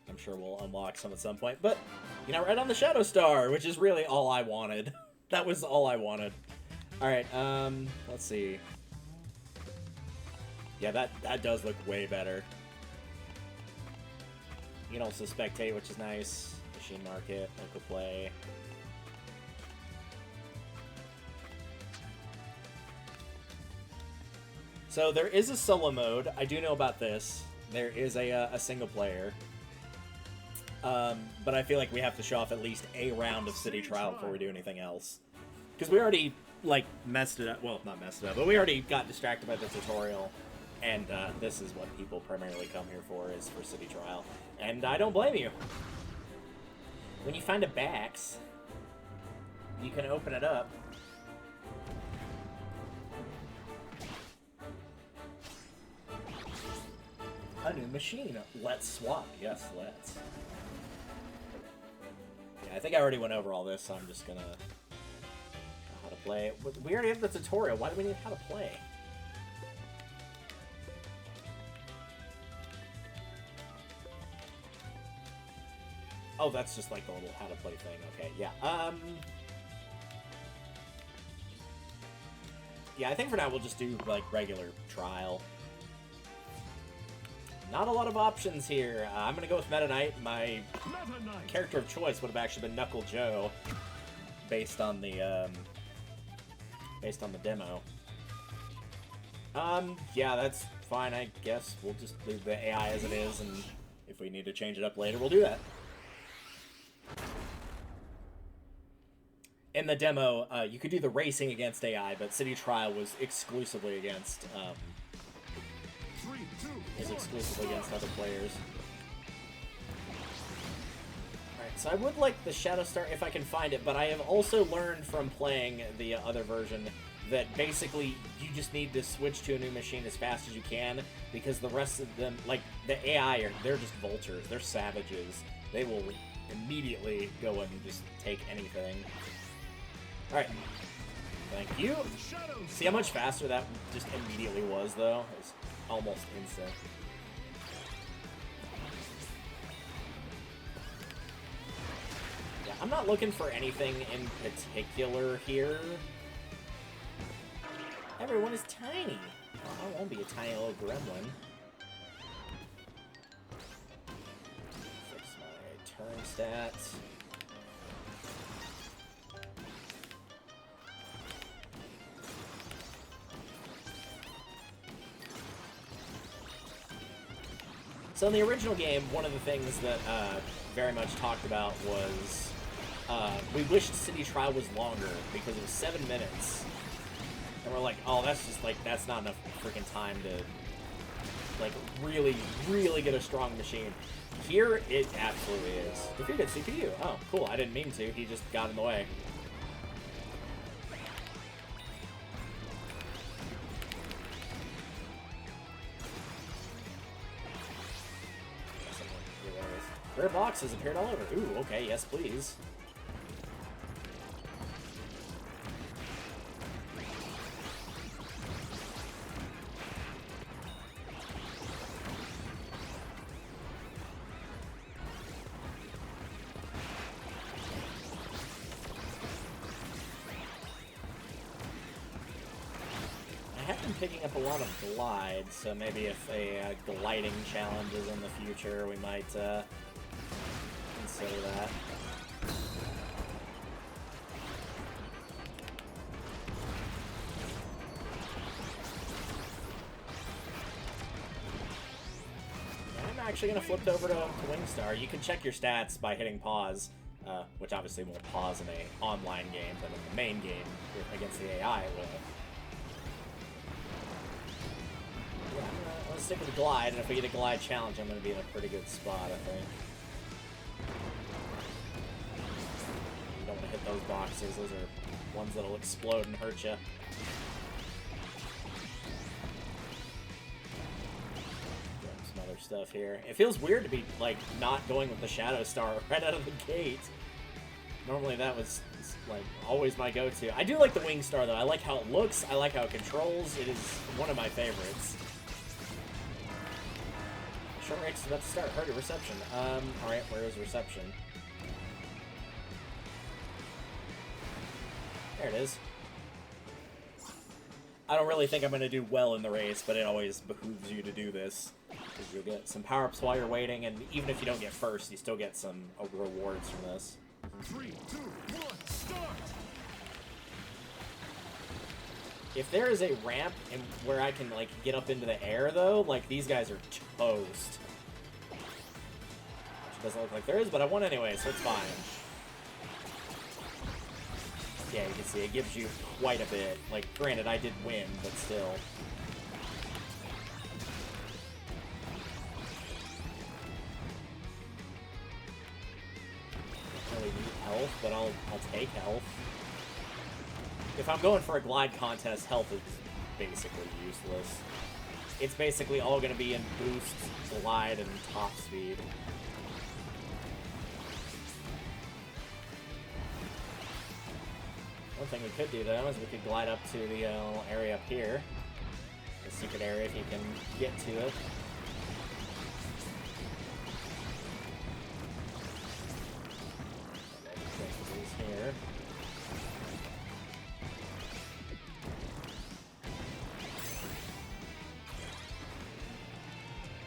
I'm sure we'll unlock some at some point, but you know, right on the Shadow Star, which is really all I wanted. That was all I wanted. All right, let's see. Yeah, that does look way better. You can also spectate, which is nice. Machine market, local play. So there is a solo mode. I do know about this. There is a single player. But I feel like we have to show off at least a round of City Trial before we do anything else. Because we already, like, messed it up. Well, not messed it up, but we already got distracted by the tutorial. And this is what people primarily come here for, is for City Trial. And I don't blame you. When you find a Bax, you can open it up. A new machine. Let's swap. Yes, let's. Yeah, I think I already went over all this, so I'm just gonna know how to play. We already have the tutorial. Why do we need how to play? Oh, that's just like the little how to play thing. Okay, yeah. Yeah, I think for now we'll just do like regular trial. Not a lot of options here. I'm gonna go with Meta Knight. My character of choice would have actually been Knuckle Joe, based on the demo. Yeah, that's fine. I guess we'll just leave the AI as it is, and if we need to change it up later, we'll do that. in the demo, you could do the racing against AI, but City Trial was exclusively against other players. Alright, so I would like the Shadow Star if I can find it, but I have also learned from playing the other version that basically you just need to switch to a new machine as fast as you can, because the rest of them, like the AI, they're just vultures. They're savages. They will immediately go and just take anything. Alright. Thank you. See how much faster that just immediately was, though? It's almost instant. Yeah, I'm not looking for anything in particular here. Everyone is tiny. Oh, I won't be a tiny little gremlin. Fix my turn stats. So in the original game, one of the things that very much talked about was we wished City Trial was longer because it was 7 minutes. And we're like, oh, that's just like, that's not enough freaking time to like really, really get a strong machine. Here, it absolutely is. Defeated CPU. Oh, cool. I didn't mean to. He just got in the way. Rare boxes appeared all over. Ooh, okay, yes, please. I have been picking up a lot of glides, so maybe if a gliding challenge is in the future, we might consider that. I'm actually going to flip over to Wingstar. You can check your stats by hitting pause, which obviously won't pause in an online game, but in the main game against the AI it will. Yeah, I'm going to stick with the glide, and if we get a glide challenge, I'm going to be in a pretty good spot, I think. You don't want to hit those boxes. Those are ones that'll explode and hurt you. Some other stuff here. It feels weird to be, like, not going with the Shadow Star right out of the gate. Normally that was, like, always my go-to. I do like the Wing Star, though. I like how it looks. I like how it controls. It is one of my favorites. Short race is about to start. Hurry, reception. Alright, where is reception? There it is. I don't really think I'm going to do well in the race, but it always behooves you to do this. Because you'll get some power-ups while you're waiting, and even if you don't get first, you still get some rewards from this. 3, 2, 1, start! If there is a ramp where I can, like, get up into the air, though, like, these guys are toast. Which doesn't look like there is, but I won anyway, so it's fine. Yeah, you can see it gives you quite a bit. Like, granted, I did win, but still. Don't really need health, but I'll take health. If I'm going for a glide contest, health is basically useless. It's basically all going to be in boost, glide, and top speed. One thing we could do, though, is we could glide up to the little area up here. The secret area, if you can get to it. Here.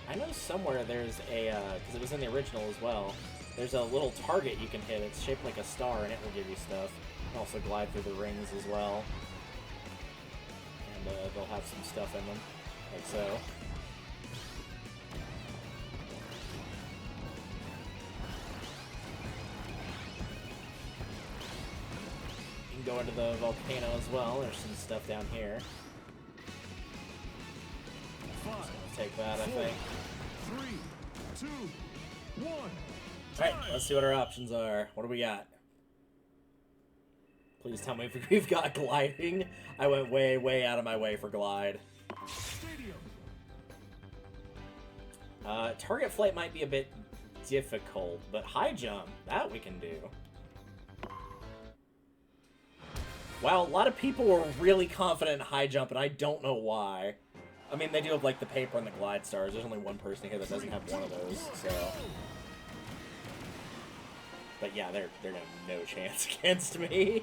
I know somewhere there's a, because it was in the original as well, there's a little target you can hit. It's shaped like a star, and it will give you stuff. You can also glide through the rings as well. And they'll have some stuff in them, like so. go into the volcano as well. There's some stuff down here. 5, Take that, I 4, think. 3, 2, 1. Alright, let's see what our options are. What do we got? Please tell me if we've got gliding. I went way, way out of my way for glide. Stadium. Target flight might be a bit difficult, but high jump, that we can do. Wow, a lot of people were really confident in high jump, and I don't know why. I mean, they do have, like, the paper and the glide stars. There's only one person here that doesn't have one of those, so... But yeah, they're gonna have no chance against me.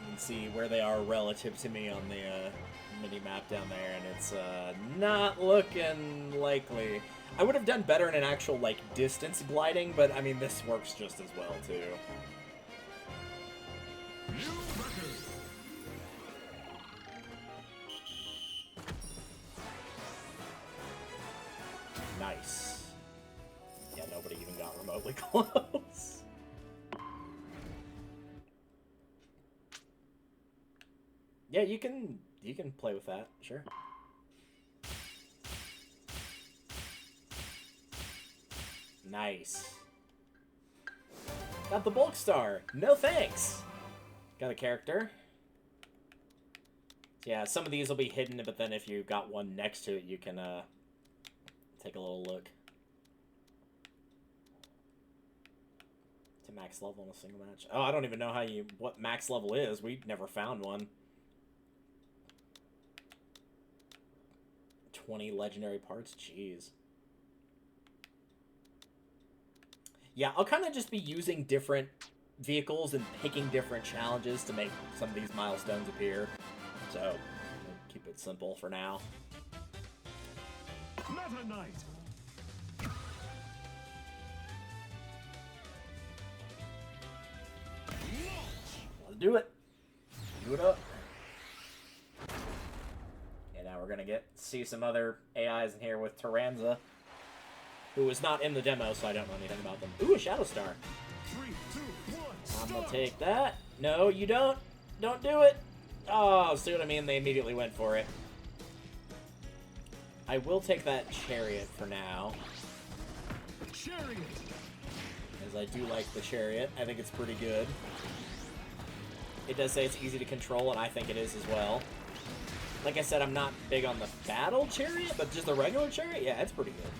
You can see where they are relative to me on the mini-map down there, and it's not looking likely. I would have done better in an actual, like, distance gliding, but, I mean, this works just as well, too. New record. Nice. Yeah, nobody even got remotely close. Yeah, you can play with that, sure. Nice. Got the bulk star. No thanks. Got a character. Yeah, some of these will be hidden, but then if you got one next to it, you can take a little look. To max level in a single match. Oh, I don't even know what max level is. We never found one. 20 legendary parts? Jeez. Yeah, I'll kind of just be using different vehicles and picking different challenges to make some of these milestones appear. So, we'll keep it simple for now. Meta Knight. Let's do it. Do it up. And now we're gonna see some other AIs in here with Tyranza, who is not in the demo, so I don't know anything about them. Ooh, a Shadow Star. 3, 2, 1. I'm gonna take that. No, you don't. Don't do it. Oh, see what I mean? They immediately went for it. I will take that Chariot for now, Chariot. as I do like the Chariot. I think it's pretty good. It does say it's easy to control, and I think it is as well. Like I said, I'm not big on the Battle Chariot, but just the regular Chariot, yeah, it's pretty good.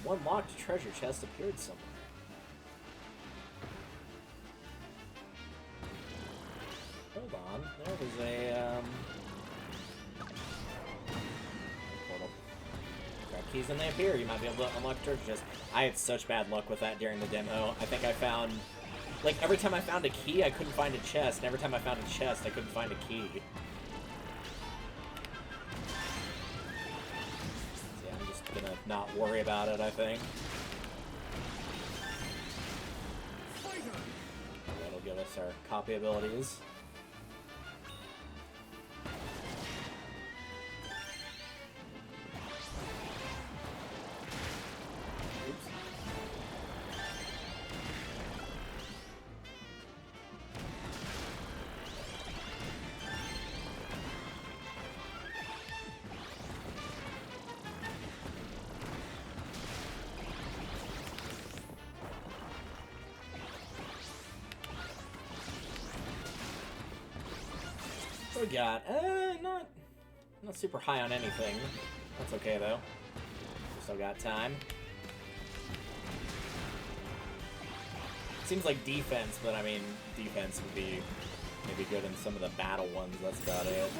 One locked treasure chest appeared somewhere. Hold on. There was a, portal. Grab keys and they appear. You might be able to unlock a treasure chest. I had such bad luck with that during the demo. I think I found... Like, every time I found a key, I couldn't find a chest. And every time I found a chest, I couldn't find a key. Gonna not worry about it, I think. That'll give us our copy abilities. Oops. What we got? Not super high on anything. That's okay though. Still got time. Seems like defense, but I mean, defense would be maybe good in some of the battle ones. That's about it.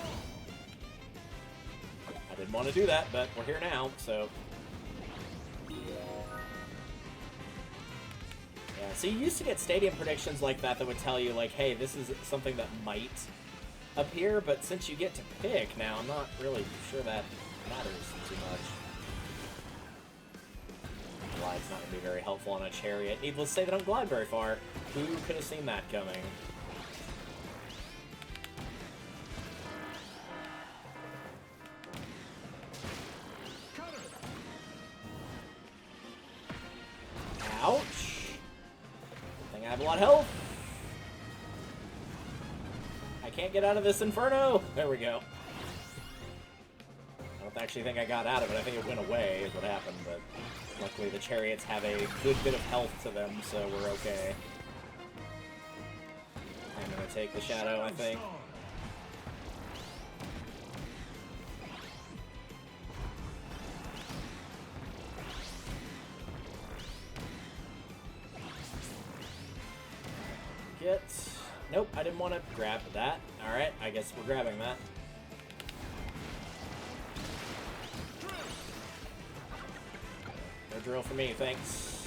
I didn't want to do that, but we're here now, so. Yeah, so you used to get stadium predictions like that would tell you, like, hey, this is something that might appear, but since you get to pick now, I'm not really sure that matters too much. Glide's not going to be very helpful on a Chariot. Needless to say, they don't glide very far. Who could have seen that coming? have a lot of health. I can't get out of this inferno. There we go. I don't actually think I got out of it. I think it went away is what happened, but luckily the chariots have a good bit of health to them, so we're okay. I'm gonna take the shadow, I think. Nope, I didn't want to grab that. Alright, I guess we're grabbing that. No drill for me, thanks.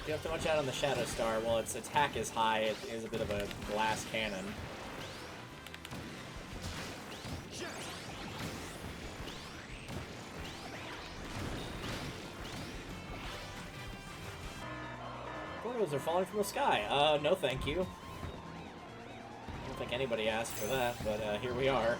You have to watch out on the Shadow Star. Well, its attack is high. It is a bit of a glass cannon. Clothes are falling from the sky. No thank you. I don't think anybody asked for that, but here we are.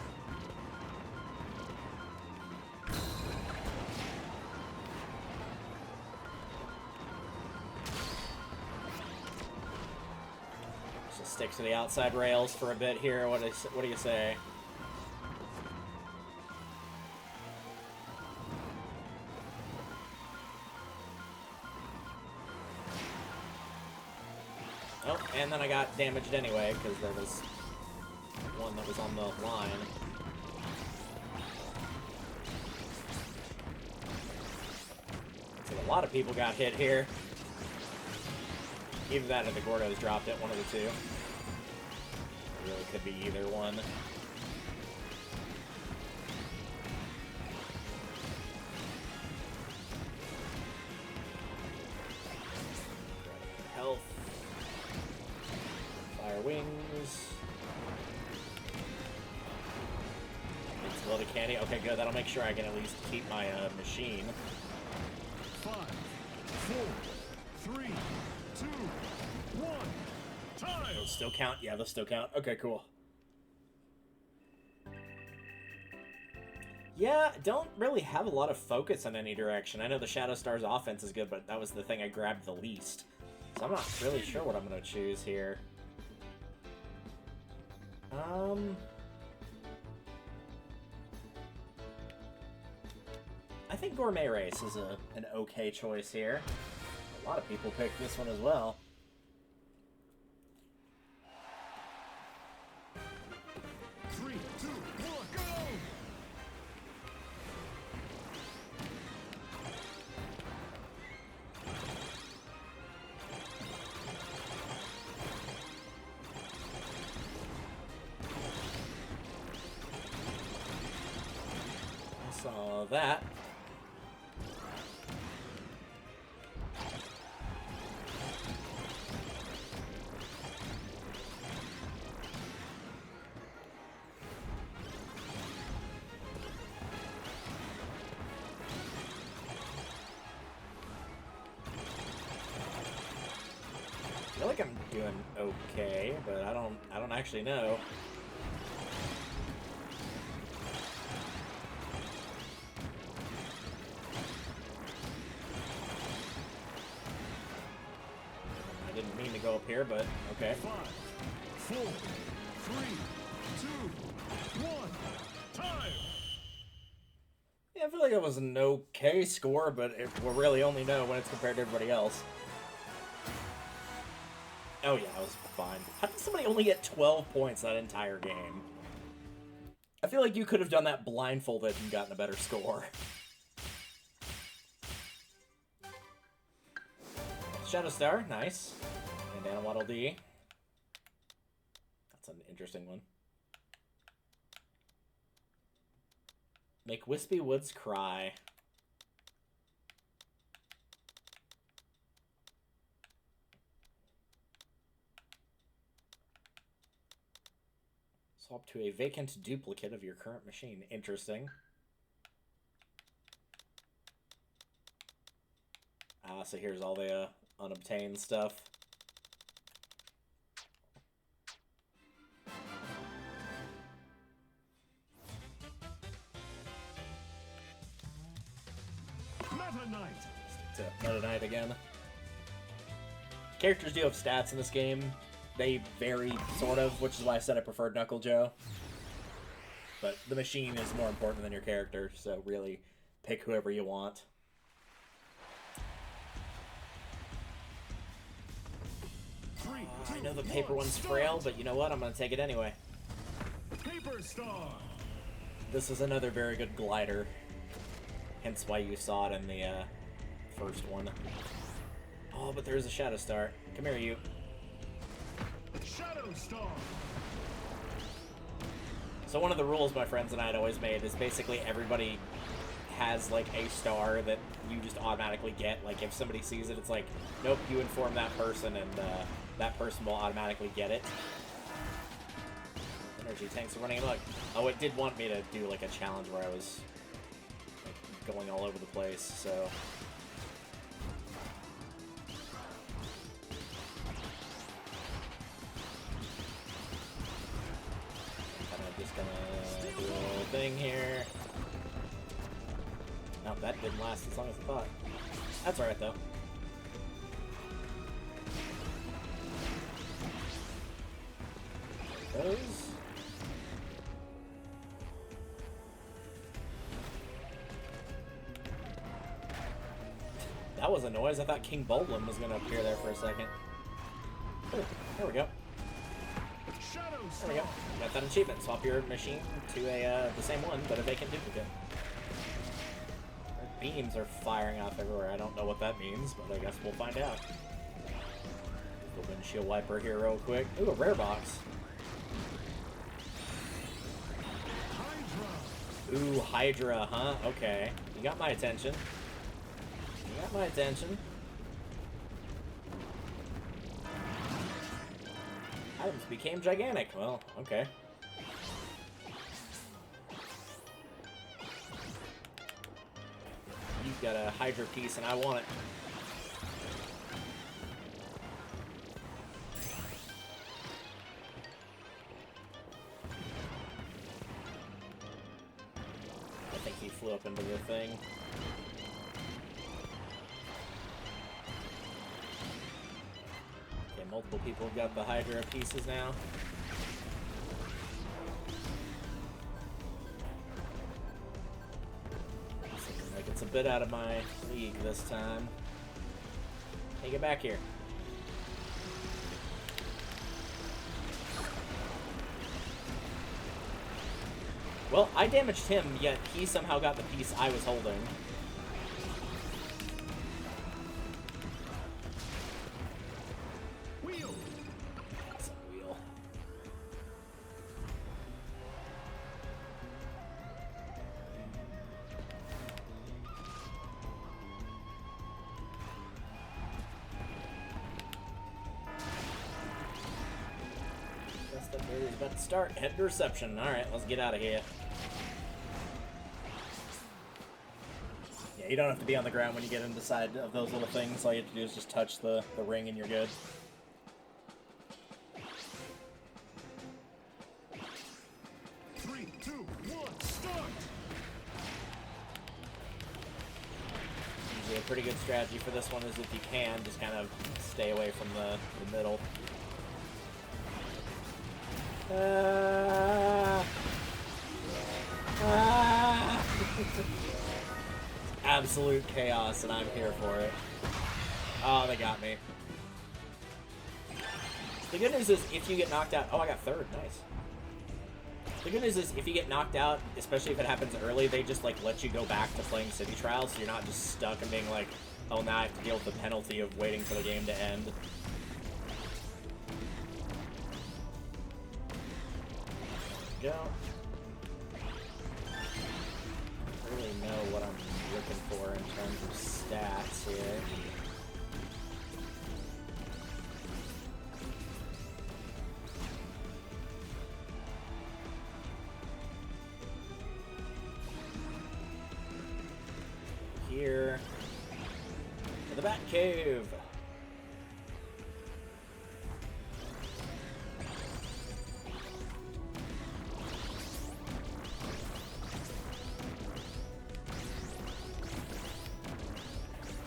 Just stick to the outside rails for a bit here. What do you say? Oh, and then I got damaged anyway, because there was one that was on the line. So a lot of people got hit here. Either that or the Gordos dropped it, one of the two. It really could be either one. Health. Fire wings. It's loaded candy. Okay, good. That'll make sure I can at least keep my machine. 5, 4, 3, 2, 1. Time. Those still count? Yeah, those still count. Okay, cool. Yeah, don't really have a lot of focus in any direction. I know the Shadow Star's offense is good, but that was the thing I grabbed the least. So I'm not really sure what I'm going to choose here. I think Gourmet Race is an okay choice here. A lot of people picked this one as well. Three, two, one, go! I saw that. I feel like I'm doing okay, but I don't actually know. I didn't mean to go up here, but okay. 5, 4, 3, 2, 1. Time. Yeah, I feel like it was an okay score, but we'll really only know when it's compared to everybody else. Oh yeah, I was fine. How did somebody only get 12 points that entire game? I feel like you could have done that blindfolded and gotten a better score. Shadow Star, nice. And Waddle D. That's an interesting one. Make Wispy Woods cry. Swap to a vacant duplicate of your current machine. Interesting. Ah, so here's all the unobtained stuff. Meta Knight. To Meta Knight again. Characters do have stats in this game. They vary, sort of, which is why I said I preferred Knuckle Joe. But the machine is more important than your character, so really pick whoever you want. I know the paper one's frail, but you know what? I'm going to take it anyway. Paper Star. This is another very good glider. Hence why you saw it in the first one. Oh, but there's a Shadow Star. Come here, you. Shadow Star. So one of the rules my friends and I had always made is basically everybody has like a star that you just automatically get. Like if somebody sees it, it's like, nope, you inform that person and that person will automatically get it. Energy tanks are running amok. Oh, it did want me to do like a challenge where I was like going all over the place, so... Just gonna do a little thing here. No, that didn't last as long as I thought. That's alright though. Those. That was a noise. I thought King Bolin was gonna appear there for a second. Oh, there we go. There we go. Got that achievement. Swap your machine to the same one, but a vacant duplicate. Our beams are firing off everywhere. I don't know what that means, but I guess we'll find out. The windshield wiper here real quick. Ooh, a rare box. Ooh, Hydra, huh? Okay. You got my attention. You got my attention. Items became gigantic. Well, okay. You've got a Hydra piece and I want it. I think he flew up into the thing. Multiple people have got the Hydra pieces now. It's looking like it's a bit out of my league this time. Hey, get back here. Well, I damaged him, yet he somehow got the piece I was holding. About to start. Head to reception. Alright, let's get out of here. Yeah, you don't have to be on the ground when you get inside of those little things. All you have to do is just touch the ring and you're good. Three, two, one, start! Usually a pretty good strategy for this one is if you can, just kind of stay away from the middle. Absolute chaos, and I'm here for it. Oh, they got me. The good news is if you get knocked out... Oh, I got third. Nice. The good news is if you get knocked out, especially if it happens early, they just, like, let you go back to playing City Trials, so you're not just stuck and being like, oh, now I have to deal with the penalty of waiting for the game to end. Go. I really know what I'm looking for in terms of stats here. Here to the Bat Cave.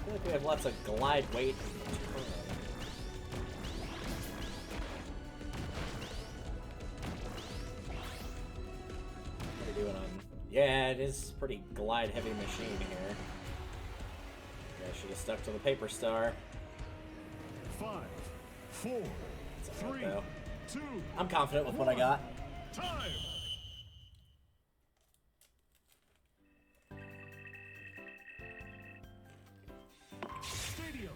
feel like we have lots of glide weight and turn. What are we doing on... Yeah, it is a pretty glide-heavy machine here. I should have stuck to the paper star. 5, 4, 3, 2. I'm confident with what I got. Time. Stadium.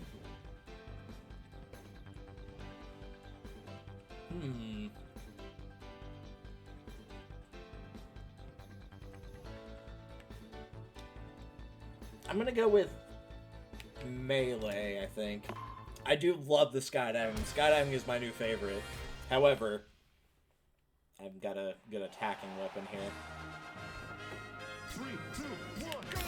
I'm gonna go with melee, I think. I do love the skydiving. Skydiving is my new favorite. However, I've got a good attacking weapon here. 3, 2, 1, go!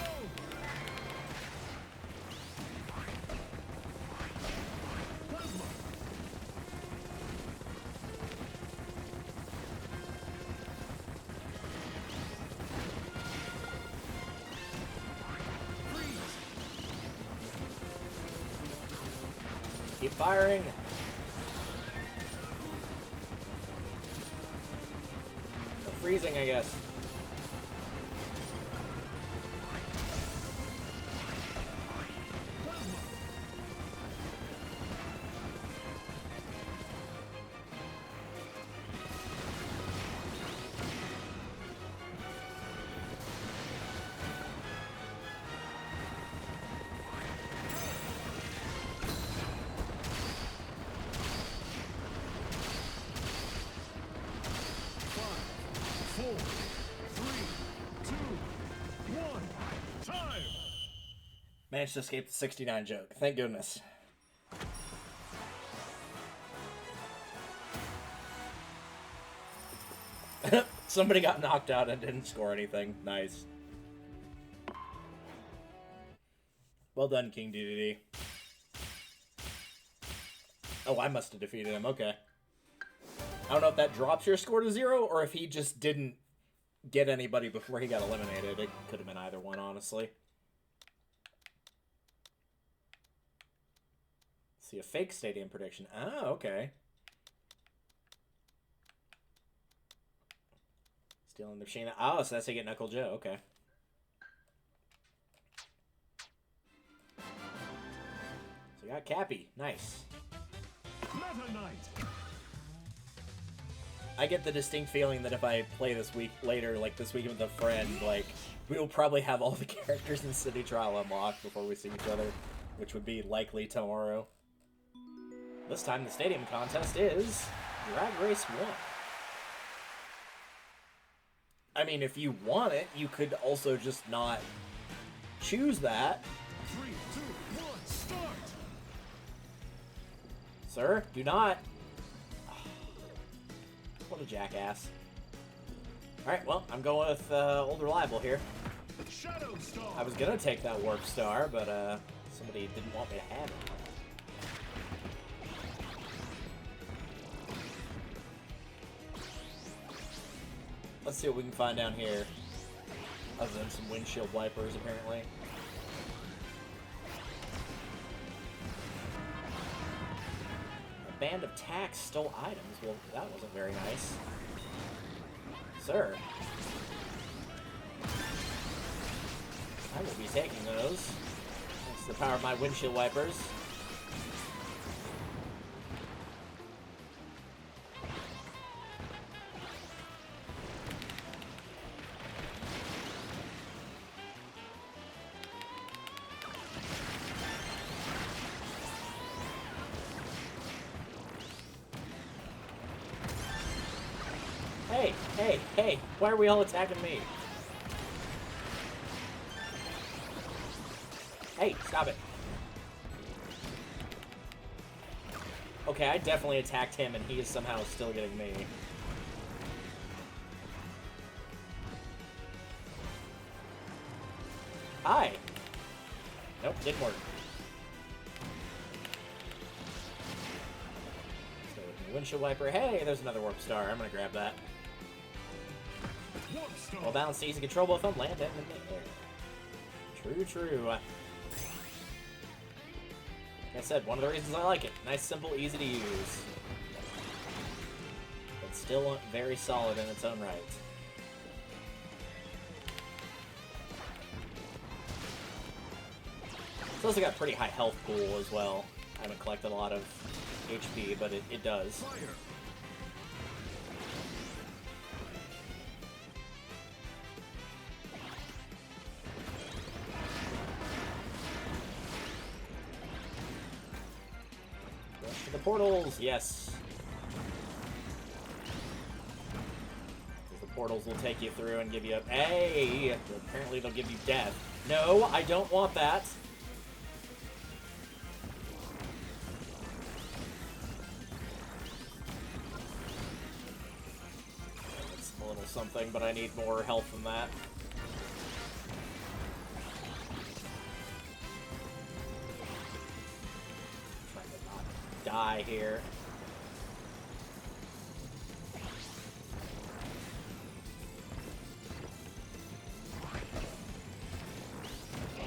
Plasma. Freeze. Keep firing. Or freezing, I guess. Managed to escape the 69 joke. Thank goodness. Somebody got knocked out and didn't score anything. Nice. Well done, King DDD. Oh, I must have defeated him. Okay. I don't know if that drops your score to 0 or if he just didn't get anybody before he got eliminated. It could have been either one, honestly. See a fake stadium prediction. Oh, okay. Stealing the machine. Oh, so that's how you get Knuckle Joe. Okay. So you got Cappy. Nice. Meta Knight. I get the distinct feeling that if I play this week later, like this weekend with a friend, like we will probably have all the characters in City Trial unlocked before we see each other, which would be likely tomorrow. This time the stadium contest is Drag Race 1. I mean, if you want it, you could also just not choose that. 3, 2, 1, start! Sir, do not. What a jackass. Alright, well, I'm going with Old Reliable here. Shadow Star. I was gonna take that Warp Star, but somebody didn't want me to have it. Let's see what we can find down here. Other than some windshield wipers, apparently. A band of tax stole items. Well, that wasn't very nice. Sir. I will be taking those. That's the power of my windshield wipers. Hey, why are we all attacking me? Hey, stop it. Okay, I definitely attacked him and he is somehow still getting me. Hi. Nope, didn't work. So, windshield wiper. Hey, there's another warp star. I'm gonna grab that. Well balanced, easy control, both of them land in the air. True. Like I said, one of the reasons I like it. Nice, simple, easy to use. But still very solid in its own right. It's also got pretty high health pool as well. I haven't collected a lot of HP, but it does. Fire. Rush to the portals, yes. The portals will take you through and give you a... Hey! Apparently they'll give you death. No, I don't want that. That's a little something, but I need more health than that. Trying to not die here.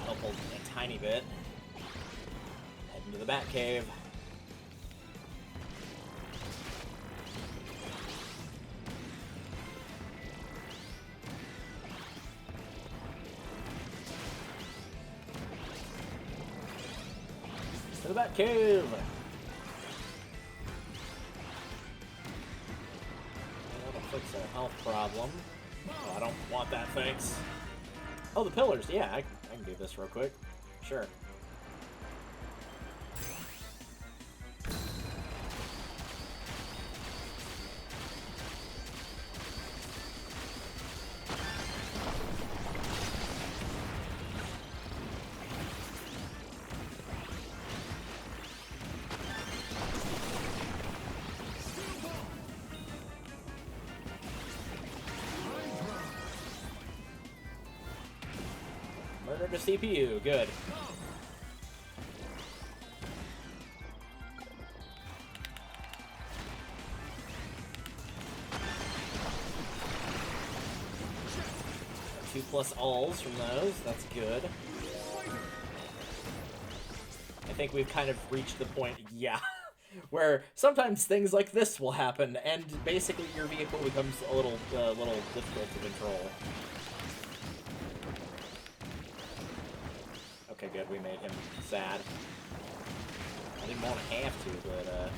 Help a tiny bit. Head into the Batcave. To the Batcave. That'll fix our health problem. Oh, I don't want that, thanks. Oh, the pillars. Yeah, I can do this real quick. Sure. Murder the CPU. Good. Two plus alls from those. That's good. I think we've kind of reached the point, yeah, where sometimes things like this will happen, and basically your vehicle becomes a little difficult to control. Okay, good. We made him sad. I didn't want to have to, but the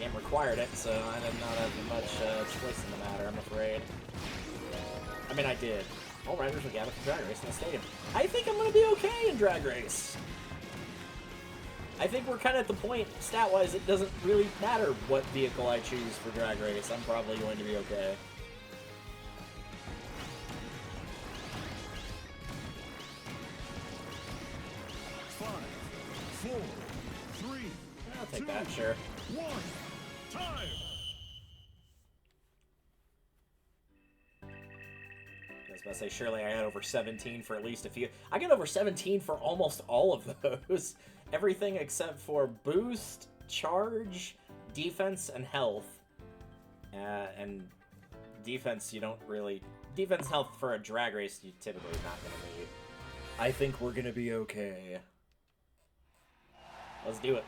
game required it, so I did not have much choice in the matter, I'm afraid. I mean, I did. All riders will gather for Drag Race in the stadium. I think I'm going to be okay in Drag Race. I think we're kind of at the point, stat-wise, it doesn't really matter what vehicle I choose for Drag Race. I'm probably going to be okay. I'll take that, sure. 1. Time. I was about to say, surely I got over 17 for at least a few. I got over 17 for almost all of those. Everything except for boost, charge, defense, and health. And defense, you don't really... Defense and health for a drag race, you typically not going to need. I think we're going to be okay. Let's do it.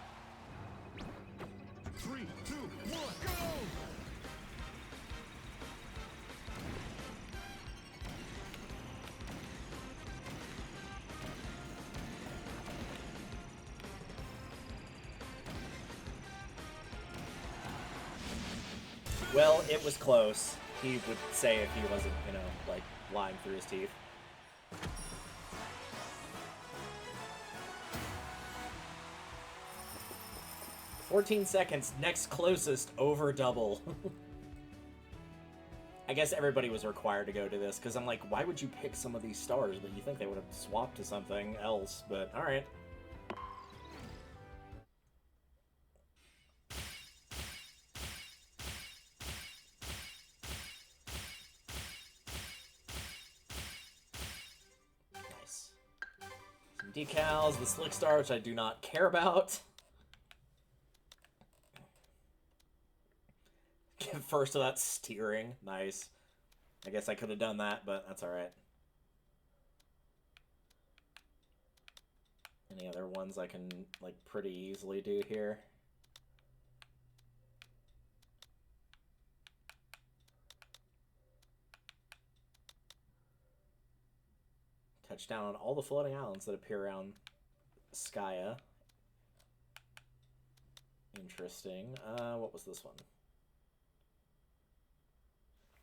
3, 2, 1, go! Well, it was close. He would say if he wasn't, you know, like, lying through his teeth. "14 seconds, next closest, over double." I guess everybody was required to go to this, because I'm like, why would you pick some of these stars? But you think they would have swapped to something else, but alright. Nice. Some decals, the Slick Star, which I do not care about. Get first to that steering. Nice. I guess I could have done that, but that's alright. Any other ones I can, like, pretty easily do here? Touch down on all the floating islands that appear around Skya. Interesting. What was this one?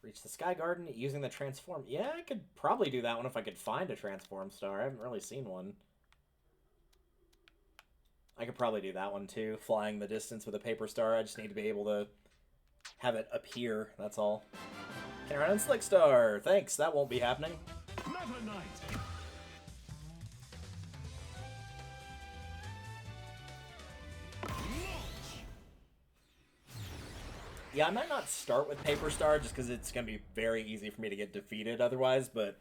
Reach the Sky Garden using the transform. Yeah, I could probably do that one if I could find a transform star. I haven't really seen one. I could probably do that one too. Flying the distance with a paper star. I just need to be able to have it appear. That's all. Can I run on Slick Star? Thanks. That won't be happening. Meta Knight. Yeah, I might not start with Paper Star just because it's going to be very easy for me to get defeated otherwise, but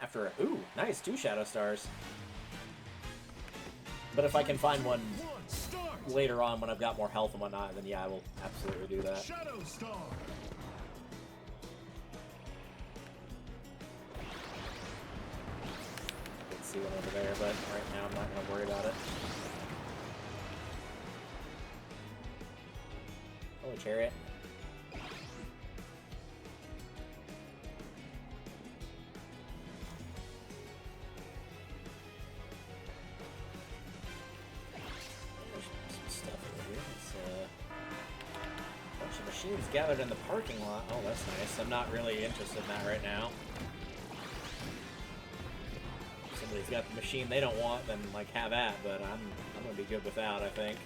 after a... Ooh, nice, 2 Shadow Stars. But if I can find one later on when I've got more health and whatnot, then yeah, I will absolutely do that. Shadow Star. I can see one over there, but right now I'm not going to worry about it. Hello, Chariot. There's some stuff over here. It's a bunch of machines gathered in the parking lot. Oh, that's nice. I'm not really interested in that right now. If somebody's got the machine they don't want, then like have at, but I'm gonna be good without, I think.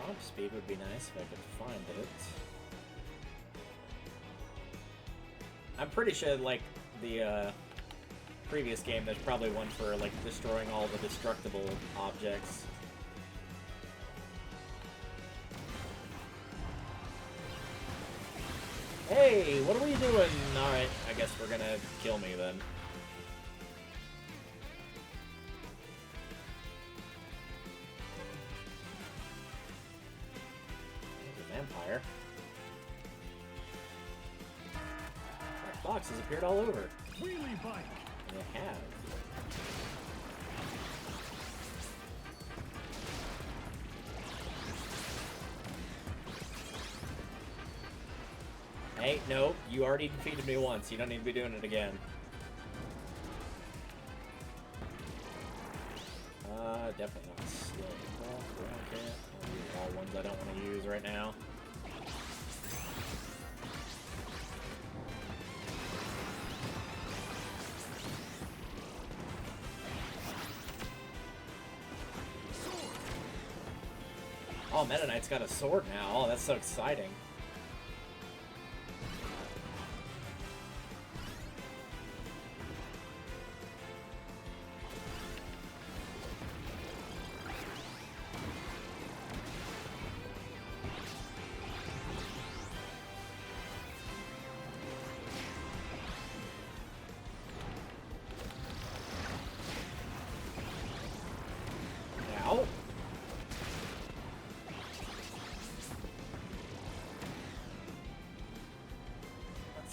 Top speed would be nice if I could find it. I'm pretty sure, like, the previous game, there's probably one for, like, destroying all the destructible objects. Hey, what are we doing? Alright, I guess we're gonna kill me then. Vampire. Black boxes appeared all over. Wheelie Bike. They have. Hey, no, you already defeated me once. You don't need to be doing it again. Definitely not slow. Okay. I'll use all ones I don't want to use right now. Oh, Meta Knight's got a sword now. Oh, that's so exciting.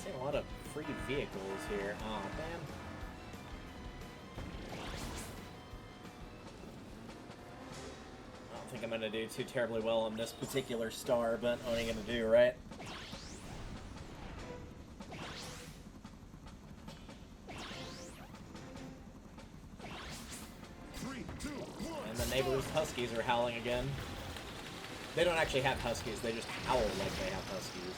A lot of free vehicles here. Oh, man. I don't think I'm going to do too terribly well on this particular star, but what are you going to do, right? And the neighbor's huskies are howling again. They don't actually have huskies, they just howl like they have huskies.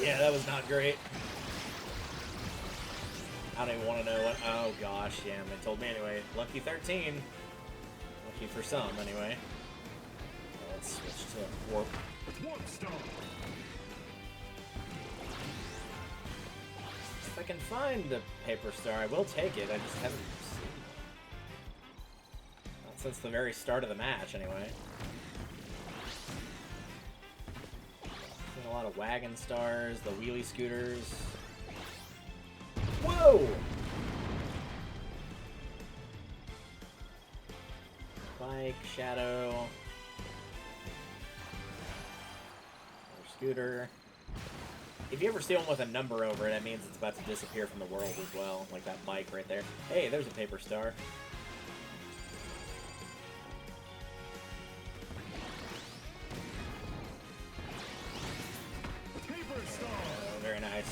Yeah, that was not great. I don't even want to know what... Oh, gosh, yeah, they told me anyway. Lucky 13. Lucky for some, anyway. Well, let's switch to Warp. Warp Star. If I can find the paper star, I will take it. I just haven't seen it. Not since the very start of the match, anyway. Seen a lot of wagon stars, the wheelie scooters. Whoa! Bike, shadow. Another scooter. If you ever see one with a number over it, that means it's about to disappear from the world as well. Like that bike right there. Hey, there's a paper star. Paper star. Oh, very nice.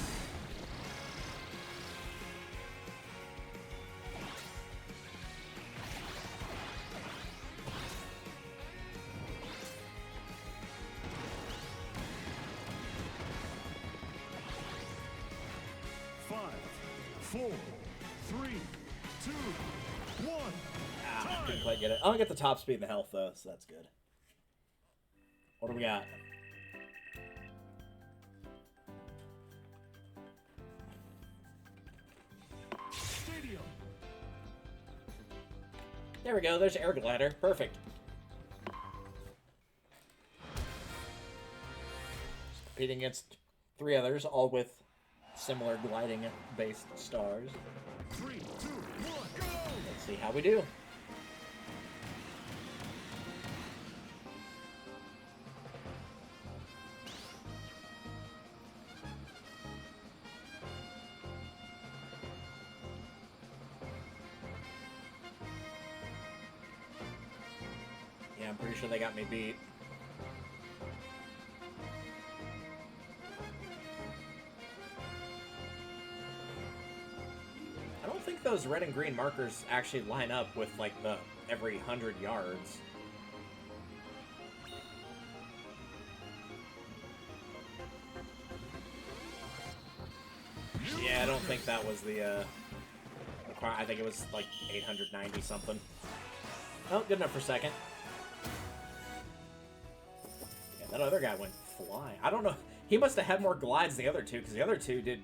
Four, three, two, one. Ah, didn't quite get it. I'll get the top speed and the health, though, so that's good. What do we got? Stadium. There we go. There's Air Glider. Perfect. Competing against 3 others, all with similar gliding-based stars. 3, 2, 1, go! Let's see how we do. Yeah, I'm pretty sure they got me beat. I don't think those red and green markers actually line up with, like, the every 100 yards. Yeah, I don't think that was the, I think it was, like, 890 something. Oh, good enough for second. Yeah, that other guy went flying. I don't know. He must have had more glides than the other two, because the other two did...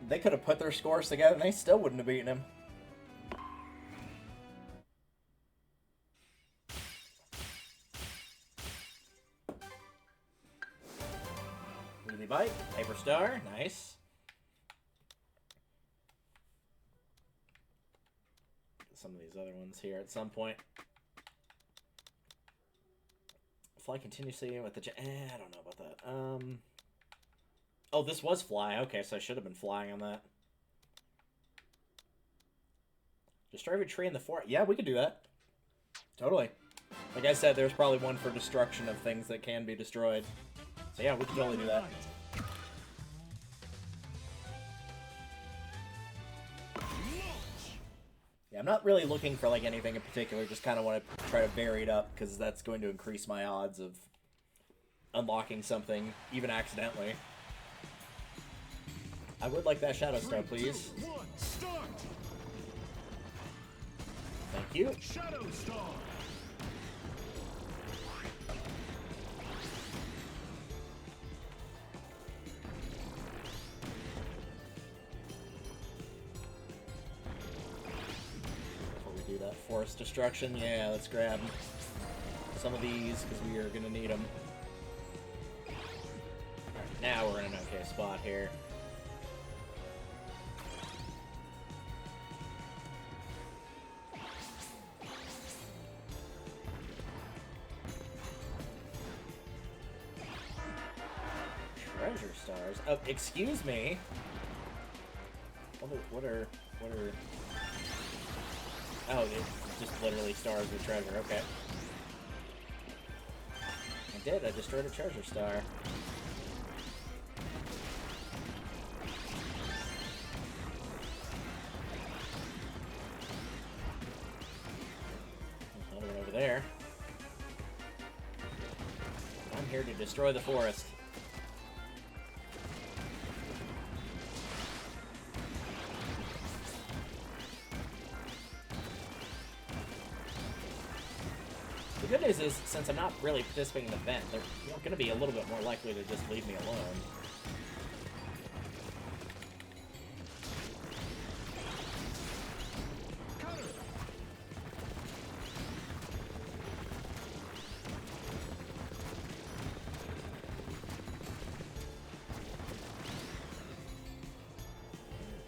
They could have put their scores together and they still wouldn't have beaten him. Wheelie bike, paper star, nice. Get some of these other ones here at some point. Fly continuously with the I don't know about that. Oh, this was fly. Okay, so I should have been flying on that. Destroy every tree in the forest. Yeah, we could do that. Totally. Like I said, there's probably one for destruction of things that can be destroyed. So yeah, we could totally do that. Yeah, I'm not really looking for like anything in particular. Just kind of want to try to vary it up because that's going to increase my odds of unlocking something, even accidentally. I would like that Shadow Star, please. 3, 2, 1, start. Thank you. Shadow Star. Before we do that forest destruction, yeah, let's grab some of these because we are going to need them. Alright, now we're in an okay spot here. Treasure stars. Oh, excuse me. What are? Oh, it's just literally stars with treasure. Okay. I did. I destroyed a treasure star. There's another one over there. I'm here to destroy the forest. The good news is, since I'm not really participating in the event, they're going to be a little bit more likely to just leave me alone.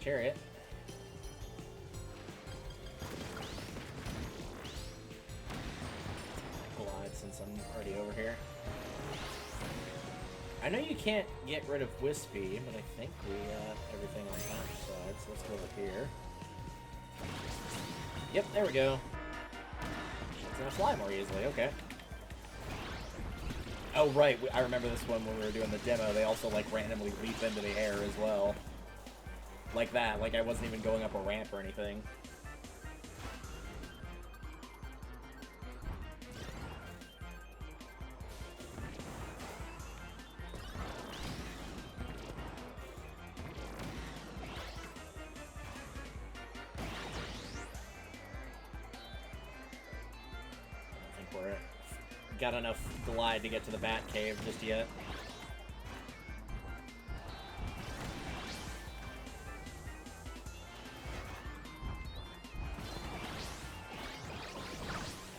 chariot. Glide since I'm already over here. I know you can't get rid of Wispy, but I think we got everything on that side, so let's go over here. Yep, there we go. It's gonna fly more easily, okay. Oh, right, I remember this one when we were doing the demo. They also, like, randomly leap into the air as well. Like that, like I wasn't even going up a ramp or anything. Got enough glide to get to the Bat Cave just yet.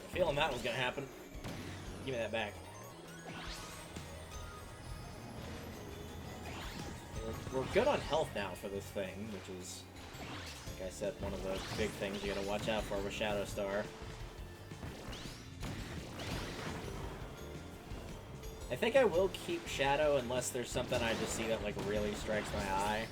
Feeling that was gonna happen. Give me that back. We're good on health now for this thing, which is, like I said, one of the big things you gotta watch out for with Shadow Star. I think I will keep Shadow unless there's something I just see that like really strikes my eye.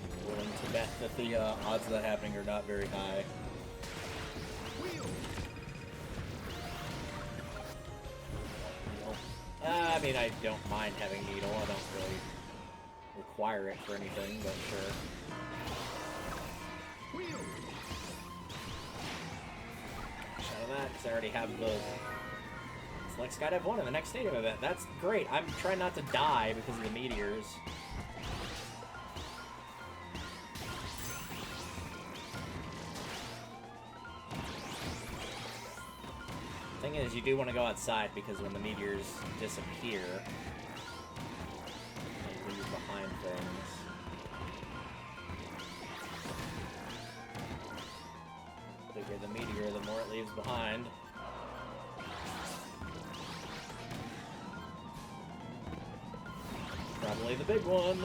I'm willing to bet that the odds of that happening are not very high. I mean, I don't mind having Needle. I don't really require it for anything, but sure. Shadow that, because I already have the Select Skydive 1 in the next stadium event. That's great. I'm trying not to die because of the meteors. Thing is, you do want to go outside because when the meteors disappear, they leave behind things. The bigger the meteor, the more it leaves behind. Probably the big one.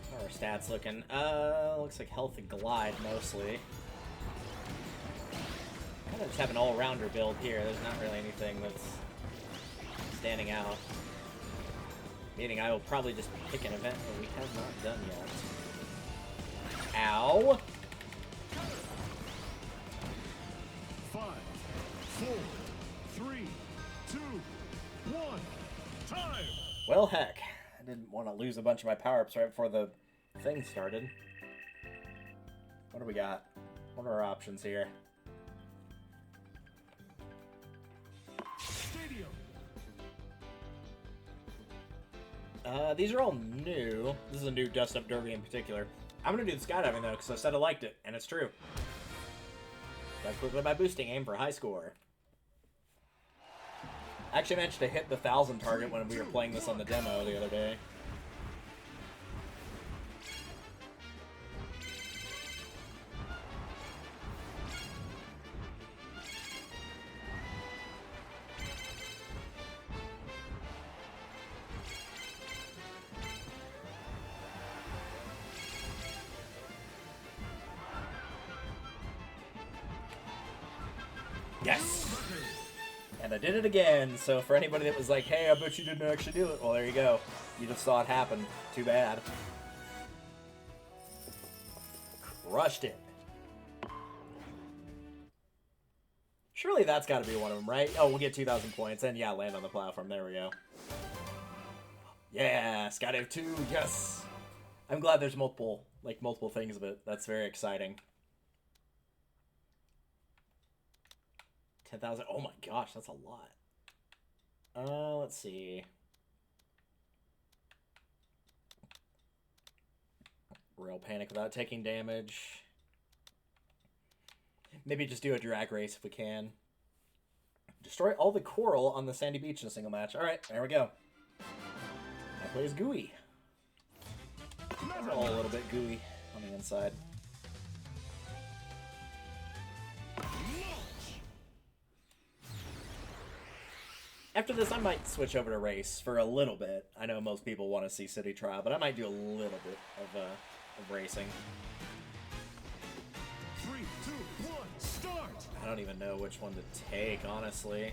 How are our stats looking? Looks like health and glide mostly. Kind of just have an all-rounder build here. There's not really anything that's standing out. Meaning I will probably just pick an event that we have not done yet. Ow! 5, 4, 3, 2, 1. Time! Well, heck. I didn't want to lose a bunch of my power-ups right before the thing started. What do we got? What are our options here? Stadium. These are all new. This is a new dust-up derby in particular. I'm going to do the skydiving, though, because I said I liked it, and it's true. Got quickly by boosting, aim for a high score. I actually managed to hit the 1,000 target when we were playing this on the demo the other day. Yes! And I did it again, so for anybody that was like, hey, I bet you didn't actually do it, well, there you go. You just saw it happen. Too bad. Crushed it. Surely that's got to be one of them, right? Oh, we'll get 2,000 points, and yeah, land on the platform. There we go. Yeah, Skydive 2, yes! I'm glad there's multiple things of it. That's very exciting. 10,000. Oh my gosh, that's a lot. Let's see. Real panic without taking damage. Maybe just do a drag race if we can. Destroy all the coral on the sandy beach in a single match. Alright, there we go. I play as Gooey. They're all a little bit gooey on the inside. After this, I might switch over to race for a little bit. I know most people want to see City Trial, but I might do a little bit of racing. 3, 2, 1, start! I don't even know which one to take, honestly.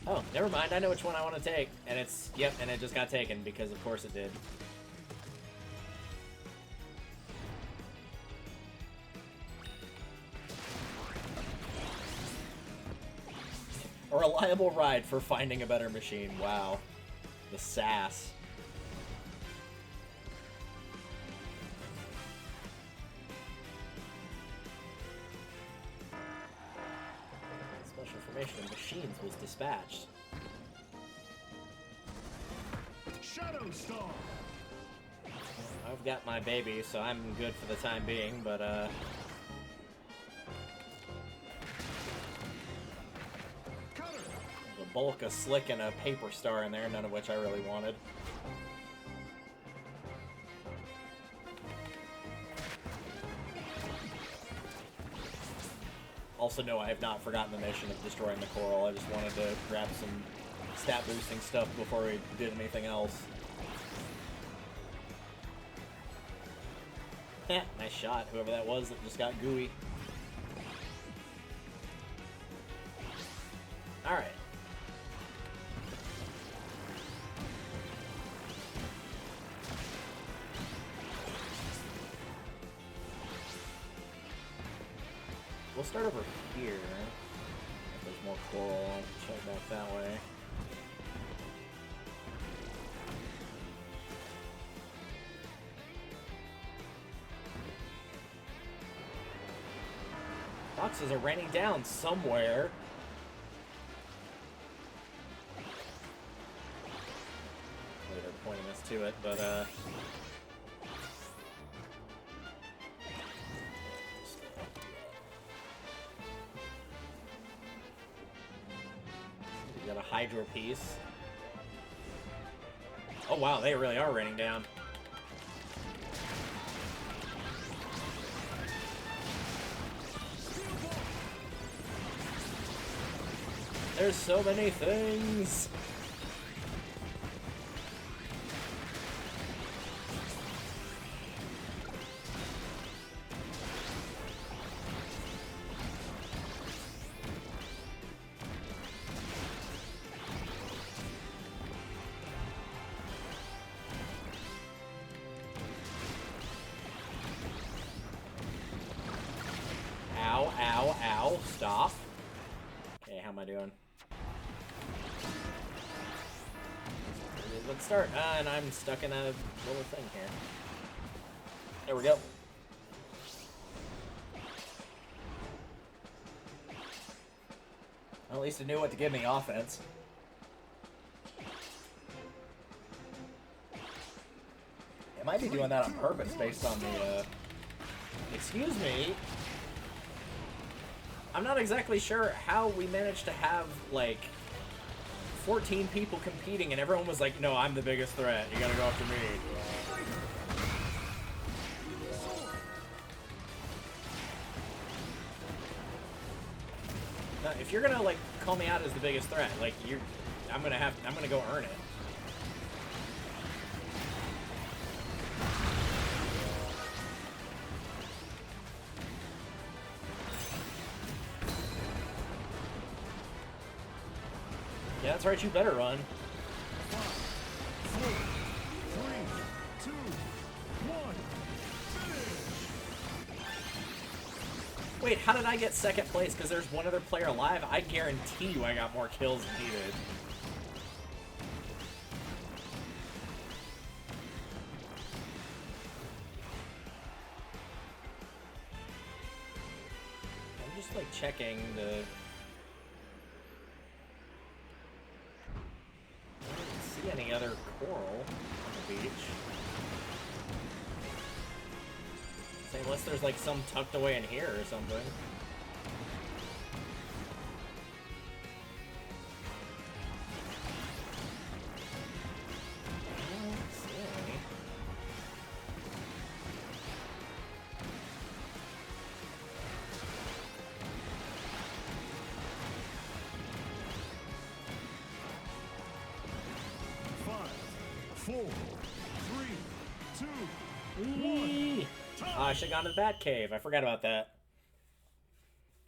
Oh, never mind. I know which one I want to take. And it's, yep, and it just got taken because of course it did. A reliable ride for finding a better machine. Wow. The sass. Special information of machines was dispatched. Shadow Star! I've got my baby, so I'm good for the time being, but the bulk of Slick and a Paper Star in there, none of which I really wanted. Also, no, I have not forgotten the mission of destroying the coral. I just wanted to grab some stat boosting stuff before we did anything else. Heh, nice shot, whoever that was that just got gooey. Alright. We'll start over here. If there's more coral, I'll check back that way. Boxes are raining down somewhere. They're pointing us to it, but we got a hydro piece. Oh wow, they really are raining down. There's so many things. Ow, ow, ow. Stop. Okay, how am I doing? Let's start. And I'm stuck in a little thing here. There we go. Well, at least it knew what to give me offense. It might be doing that on purpose based on the, excuse me. I'm not exactly sure how we managed to have, like, 14 people competing and everyone was like, no, I'm the biggest threat. You gotta go after me. Now, if you're gonna, like, call me out as the biggest threat, like, I'm gonna go earn it. Yeah, that's right, you better run. 5, 4, 3, 2, 1, finish! Wait, how did I get second place? Because there's one other player alive? I guarantee you I got more kills than he did. I'm just, like, checking the... any other coral on the beach. Unless there's like some tucked away in here or something. I should have gone to the Batcave. I forgot about that.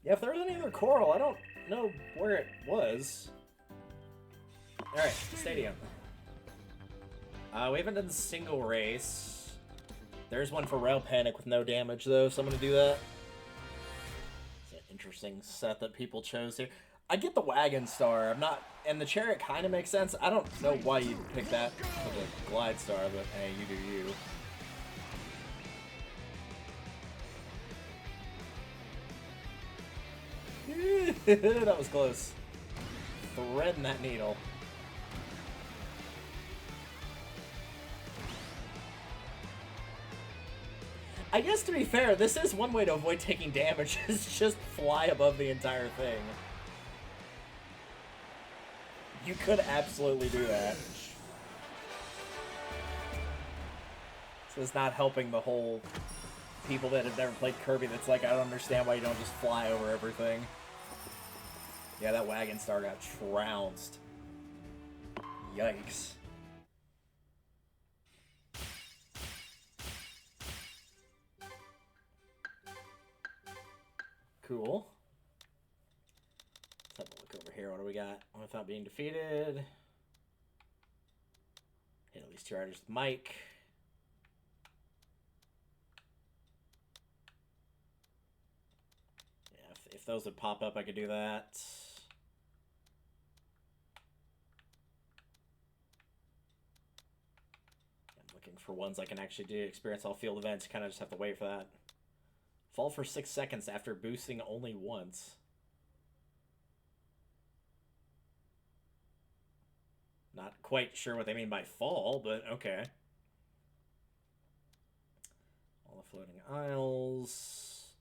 Yeah, if there was any other coral, I don't know where it was. Alright, stadium. We haven't done a single race. There's one for Rail Panic with no damage, though, so I'm going to do that. It's an interesting set that people chose here. I get the Wagon Star. I'm not... And the Chariot kind of makes sense. I don't know why you'd pick that for the Glide Star, but hey, you do you. That was close. Threading that needle. I guess to be fair, this is one way to avoid taking damage, is just fly above the entire thing. You could absolutely do that. So it's not helping the whole people that have never played Kirby that's like, I don't understand why you don't just fly over everything. Yeah, that Wagon Star got trounced. Yikes. Cool. Let's have a look over here. What do we got? Without being defeated. Hit at least 2 riders with Mike. Yeah, if those would pop up, I could do that. I'm looking for ones I can actually do. Experience all field events. Kind of just have to wait for that. Fall for 6 seconds after boosting only once. Not quite sure what they mean by fall, but okay. All the floating aisles.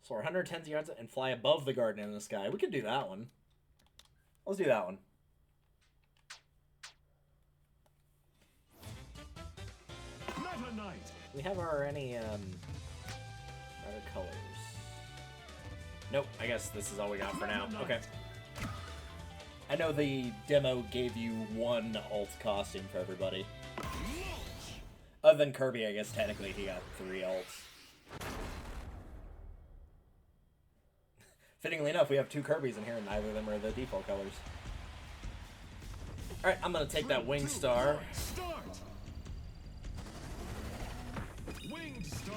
Soar 110 yards and fly above the garden in the sky. We could do that one. Let's do that one. Meta Knight. We have any other colors? Nope, I guess this is all we got for now. Okay. I know the demo gave you 1 alt costume for everybody. Other than Kirby, I guess technically he got 3 alts. Fittingly enough, we have 2 Kirbys in here, and neither of them are the default colors. Alright, I'm gonna take that Wing Star.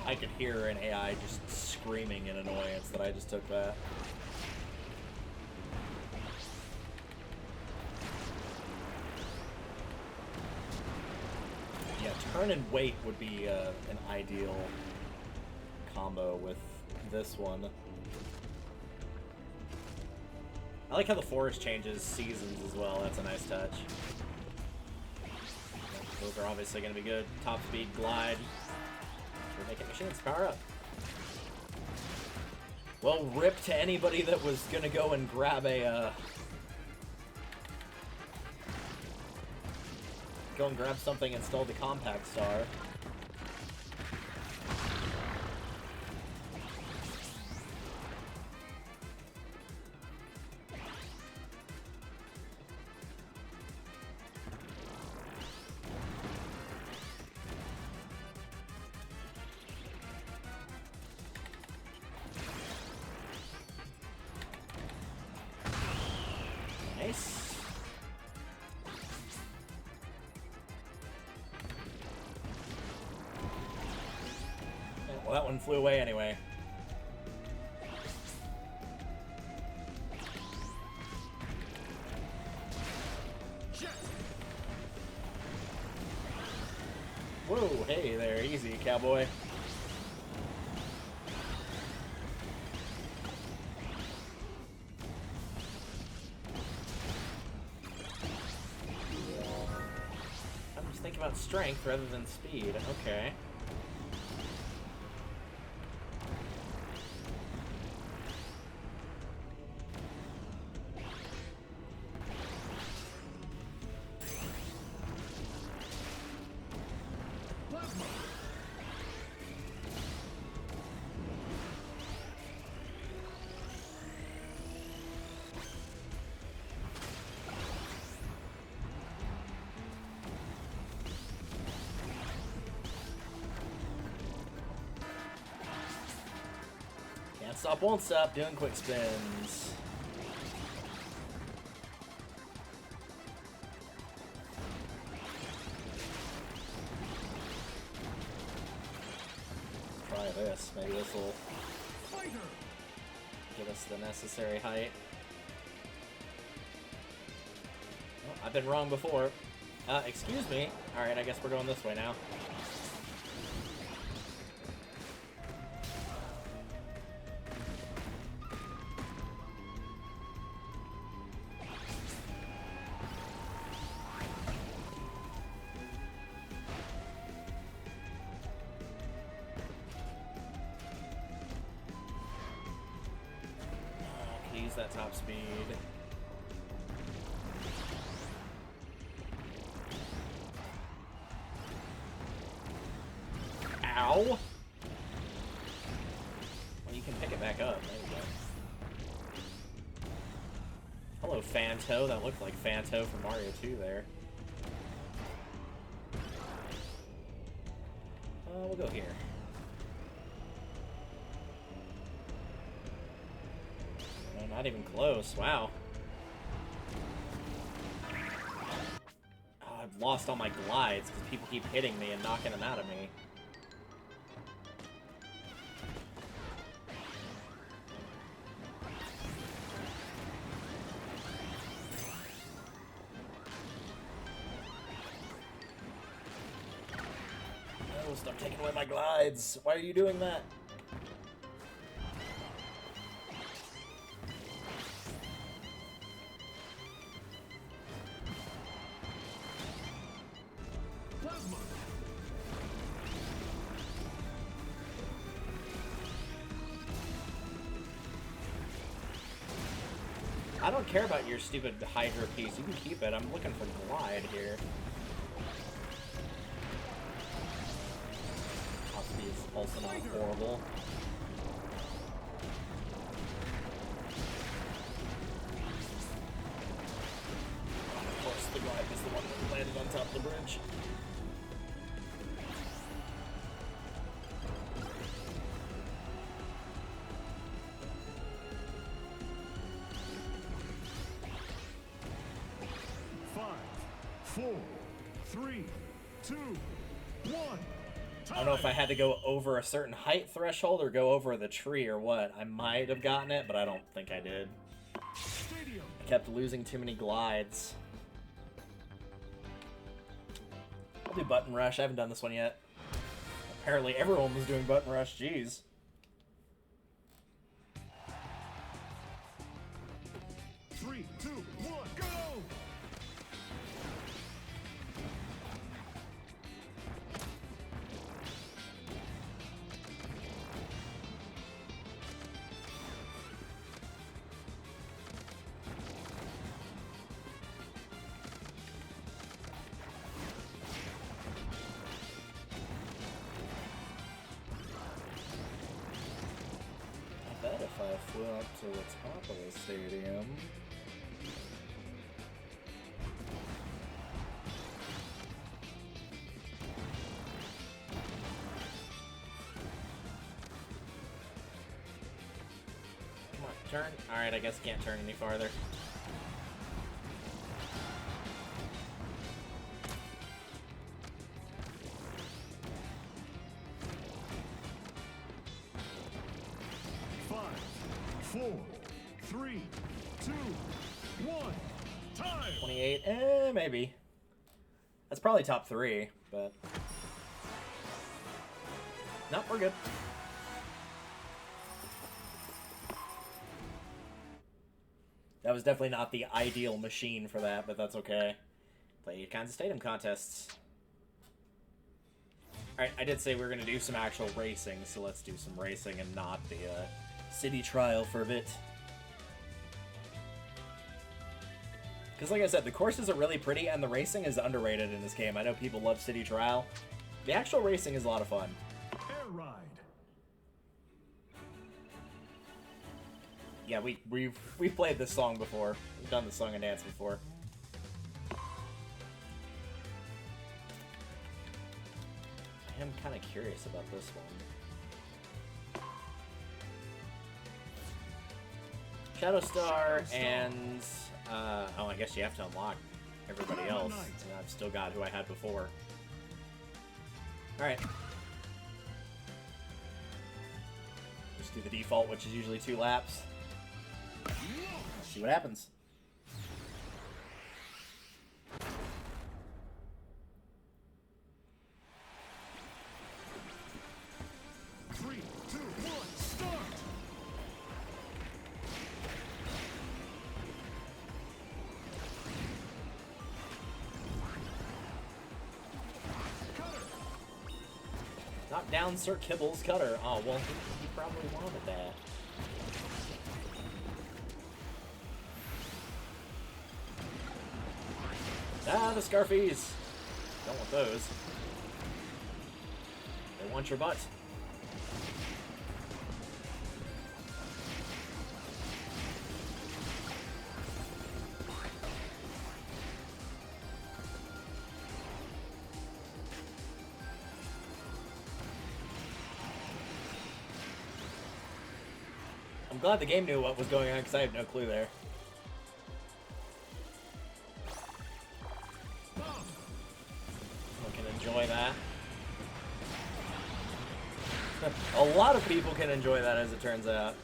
I could hear an AI just screaming in annoyance that I just took that. Yeah, turn and wait would be an ideal combo with this one. I like how the forest changes seasons as well. That's a nice touch. Those are obviously going to be good. Top speed, glide. We're making machines power up. Well, rip to anybody that was going to go and grab a... Go and grab something installed the Compact Star. Nice. Well, that one flew away anyway. Whoa, hey there, easy, cowboy. I'm just thinking about strength rather than speed. Okay. Pop won't stop doing quick spins. Try this. Maybe this will give us the necessary height. Oh, I've been wrong before. Excuse me. Alright, I guess we're going this way now. That top speed. Ow! Well, you can pick it back up. There you go. Hello, Fanto. That looked like Fanto from Mario 2 there. We'll go here. Not even close. Wow. Oh, I've lost all my glides because people keep hitting me and knocking them out of me. No, stop taking away my glides. Why are you doing that? I don't care about your stupid Hydra piece. You can keep it. I'm looking for glide here. Top speed is also not horrible. Of course, the glide is the one that landed on top of the bridge. I don't know if I had to go over a certain height threshold or go over the tree or what. I might have gotten it, but I don't think I did. I kept losing too many glides. I'll do Button Rush. I haven't done this one yet. Apparently everyone was doing Button Rush. Jeez. Three, two, one, go! If I flew up to the top of the stadium. Come on, turn. Alright, I guess can't turn any farther. Four, three, two, one, time! 28, maybe. That's probably top 3, but... Nope, we're good. That was definitely not the ideal machine for that, but that's okay. Play 8 kinds of stadium contests. Alright, I did say we were going to do some actual racing, so let's do some racing and not the, city trial for a bit. Because like I said, the courses are really pretty and the racing is underrated in this game. I know people love city trial. The actual racing is a lot of fun. Air Ride. Yeah, we've played this song before. We've done this song and dance before. I am kind of curious about this one. Shadow Star, and oh, I guess you have to unlock everybody else. And I've still got who I had before. All right. Just do the default, which is usually 2 laps. See what happens. Knock down Sir Kibble's cutter. Oh, well, he probably wanted that. Ah, the Scarfies! Don't want those. They want your butt. I'm glad the game knew what was going on because I had no clue there. I can enjoy that. A lot of people can enjoy that, as it turns out.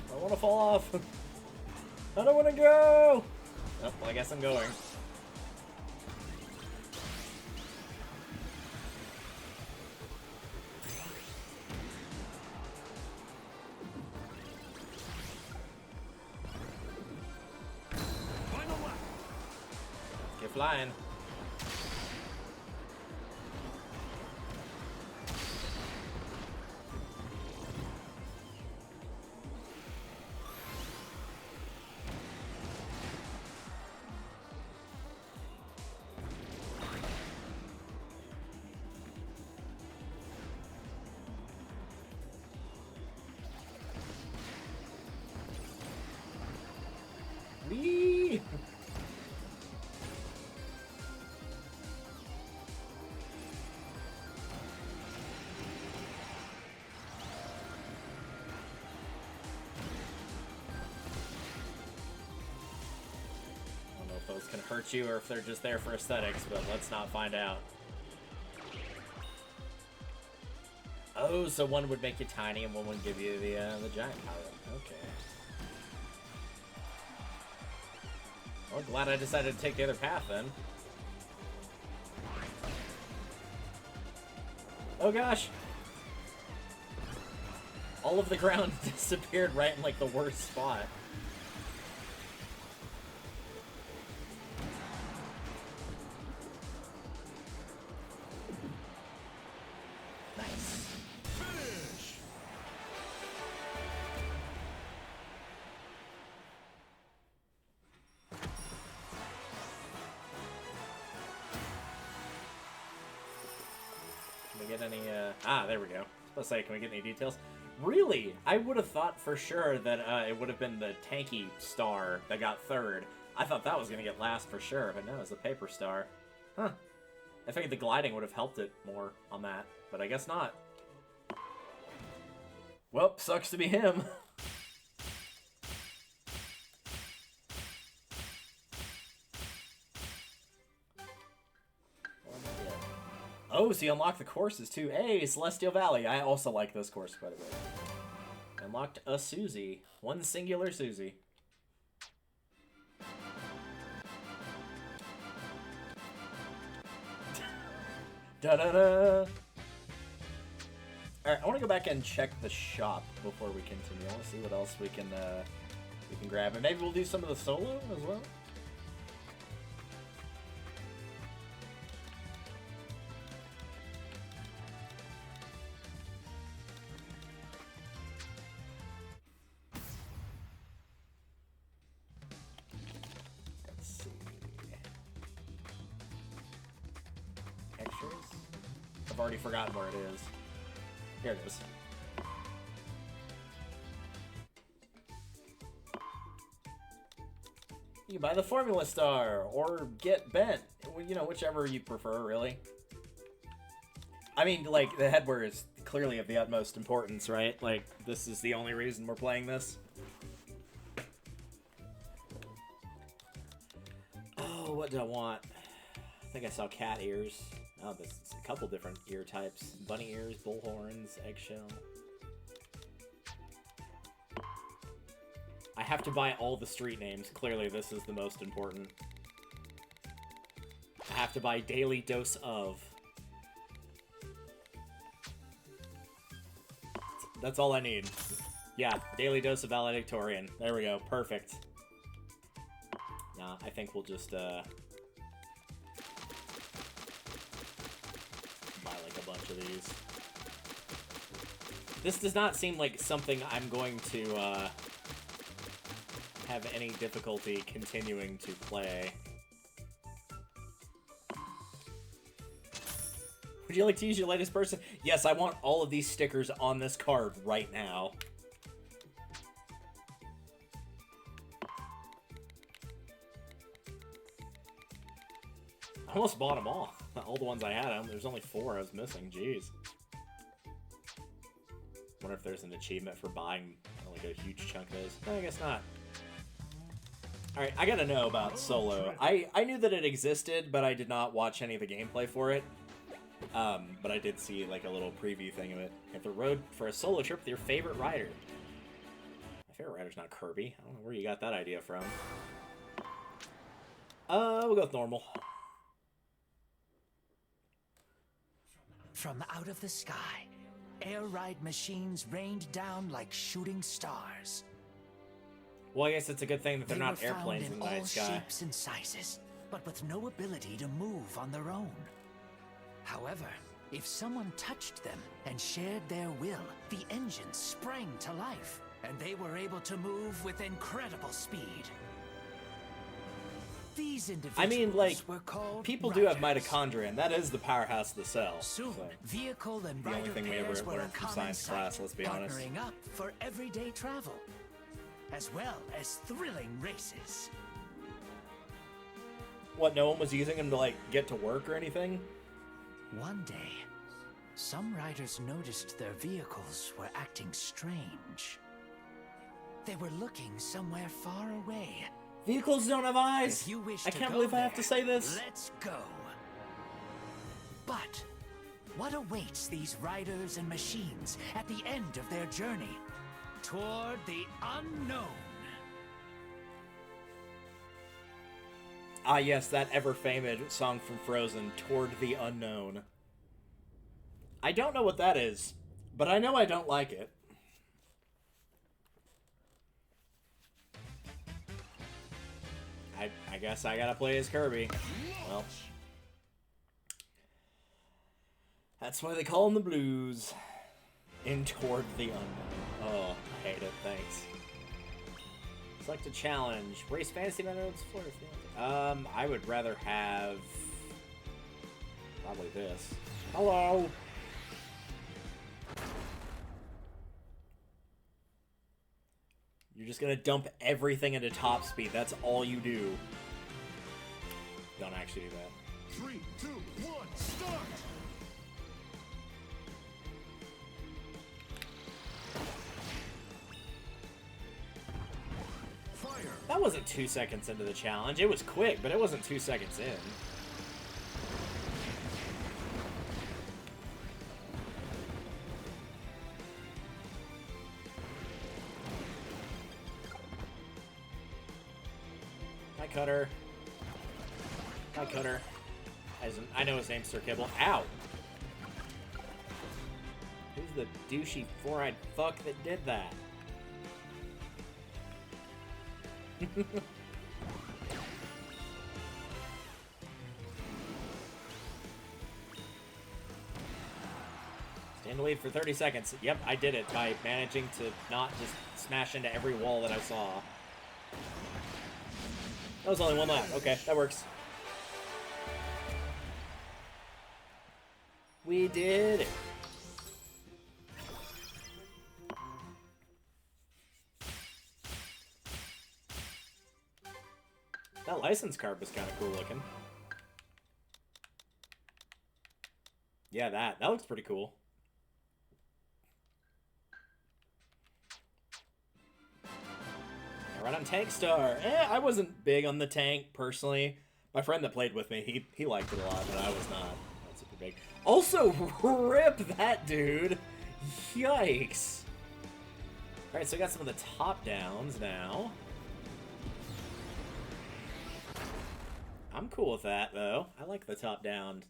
I want to fall off. I don't want to go. Oh, well, I guess I'm going. Get flying. Whee! I don't know if those can hurt you or if they're just there for aesthetics, but let's not find out. Oh, so one would make you tiny and one would give you the giant power. Okay. Well, glad I decided to take the other path then. Oh gosh! All of the ground disappeared right in like the worst spot. Nice. Finish. Can we get any, ah, there we go. I was supposed to say, can we get any details? Really? I would have thought for sure that it would have been the tanky star that got third. I thought that was going to get last for sure, but no, it's the paper star. Huh. I figured the gliding would have helped it more on that, but I guess not. Well, sucks to be him. Oh, so you unlock the courses too. Hey, Celestial Valley. I also like this course, by the way. Unlocked a Susie. One singular Susie. Da-da-da! Alright, I want to go back and check the shop before we continue. I want to see what else we can grab. And maybe we'll do some of the solo as well. I've already forgotten where it is. Here it is. You can buy the Formula Star, or get bent. You know, whichever you prefer, really. I mean, like, the headwear is clearly of the utmost importance, right? Like, this is the only reason we're playing this. Oh, what do I want? I think I saw cat ears. Oh, there's a couple different ear types. Bunny ears, bull horns, eggshell. I have to buy all the street names. Clearly, this is the most important. I have to buy daily dose of. That's all I need. Yeah, daily dose of valedictorian. There we go. Perfect. Nah, I think we'll just, buy, like, a bunch of these. This does not seem like something I'm going to, have any difficulty continuing to play. Would you like to use your latest person? Yes, I want all of these stickers on this card right now. I almost bought them all. All the ones I had. There's only 4 I was missing. Jeez. Wonder if there's an achievement for buying like a huge chunk of those. No, I guess not. Alright, I gotta know about Solo. I knew that it existed, but I did not watch any of the gameplay for it. But I did see like a little preview thing of it. Hit the road for a solo trip with your favorite rider. My favorite rider's not Kirby. I don't know where you got that idea from. We'll go with normal. From out of the sky, air ride machines rained down like shooting stars. Well, I guess it's a good thing that they're not airplanes in the night sky. They were found in all shapes and sizes, but with no ability to move on their own. However, if someone touched them and shared their will, the engines sprang to life, and they were able to move with incredible speed. These individuals I mean, like, were called people do have riders. mitochondria, and that is the powerhouse of the cell. Soon, So, vehicle and the only rider thing we ever pairs were a learned from common science sight, class, let's be honest. partnering up for everyday travel, as well as thrilling races. what, no one was using them to, like, get to work or anything? One day, some riders noticed their vehicles were acting strange. They were looking somewhere far away. Vehicles don't have eyes! If you wish I to can't go believe I have there, to say this. Let's go. But what awaits these riders and machines at the end of their journey toward the unknown? Ah, yes, that ever-famous song from Frozen, Toward the Unknown. I don't know what that is, but I know I don't like it. I guess I gotta play as Kirby. Well, that's why they call him the Blues. In Toward the Unknown. Oh, I hate it, thanks. Select a challenge. Race fantasy methods. I would rather have probably this. Hello. You're just gonna dump everything into top speed. That's all you do. Don't actually do that. 3, 2, 1, start! Fire! That wasn't 2 seconds into the challenge. It was quick, but it wasn't 2 seconds in. Hi, Cutter. Hi, Cutter. I know his name's Sir Kibble. Ow! Who's the douchey four-eyed fuck that did that? Stand to lead for 30 seconds. Yep, I did it by managing to not just smash into every wall that I saw. That was only one lap. Okay, that works. We did it. That license card was kind of cool looking. Yeah, that looks pretty cool. Right on Tank Star. I wasn't big on the tank, personally. My friend that played with me, he liked it a lot, but I was not super big. Also, rip that dude. Yikes. Alright, so we got some of the top downs now. I'm cool with that, though. I like the top down.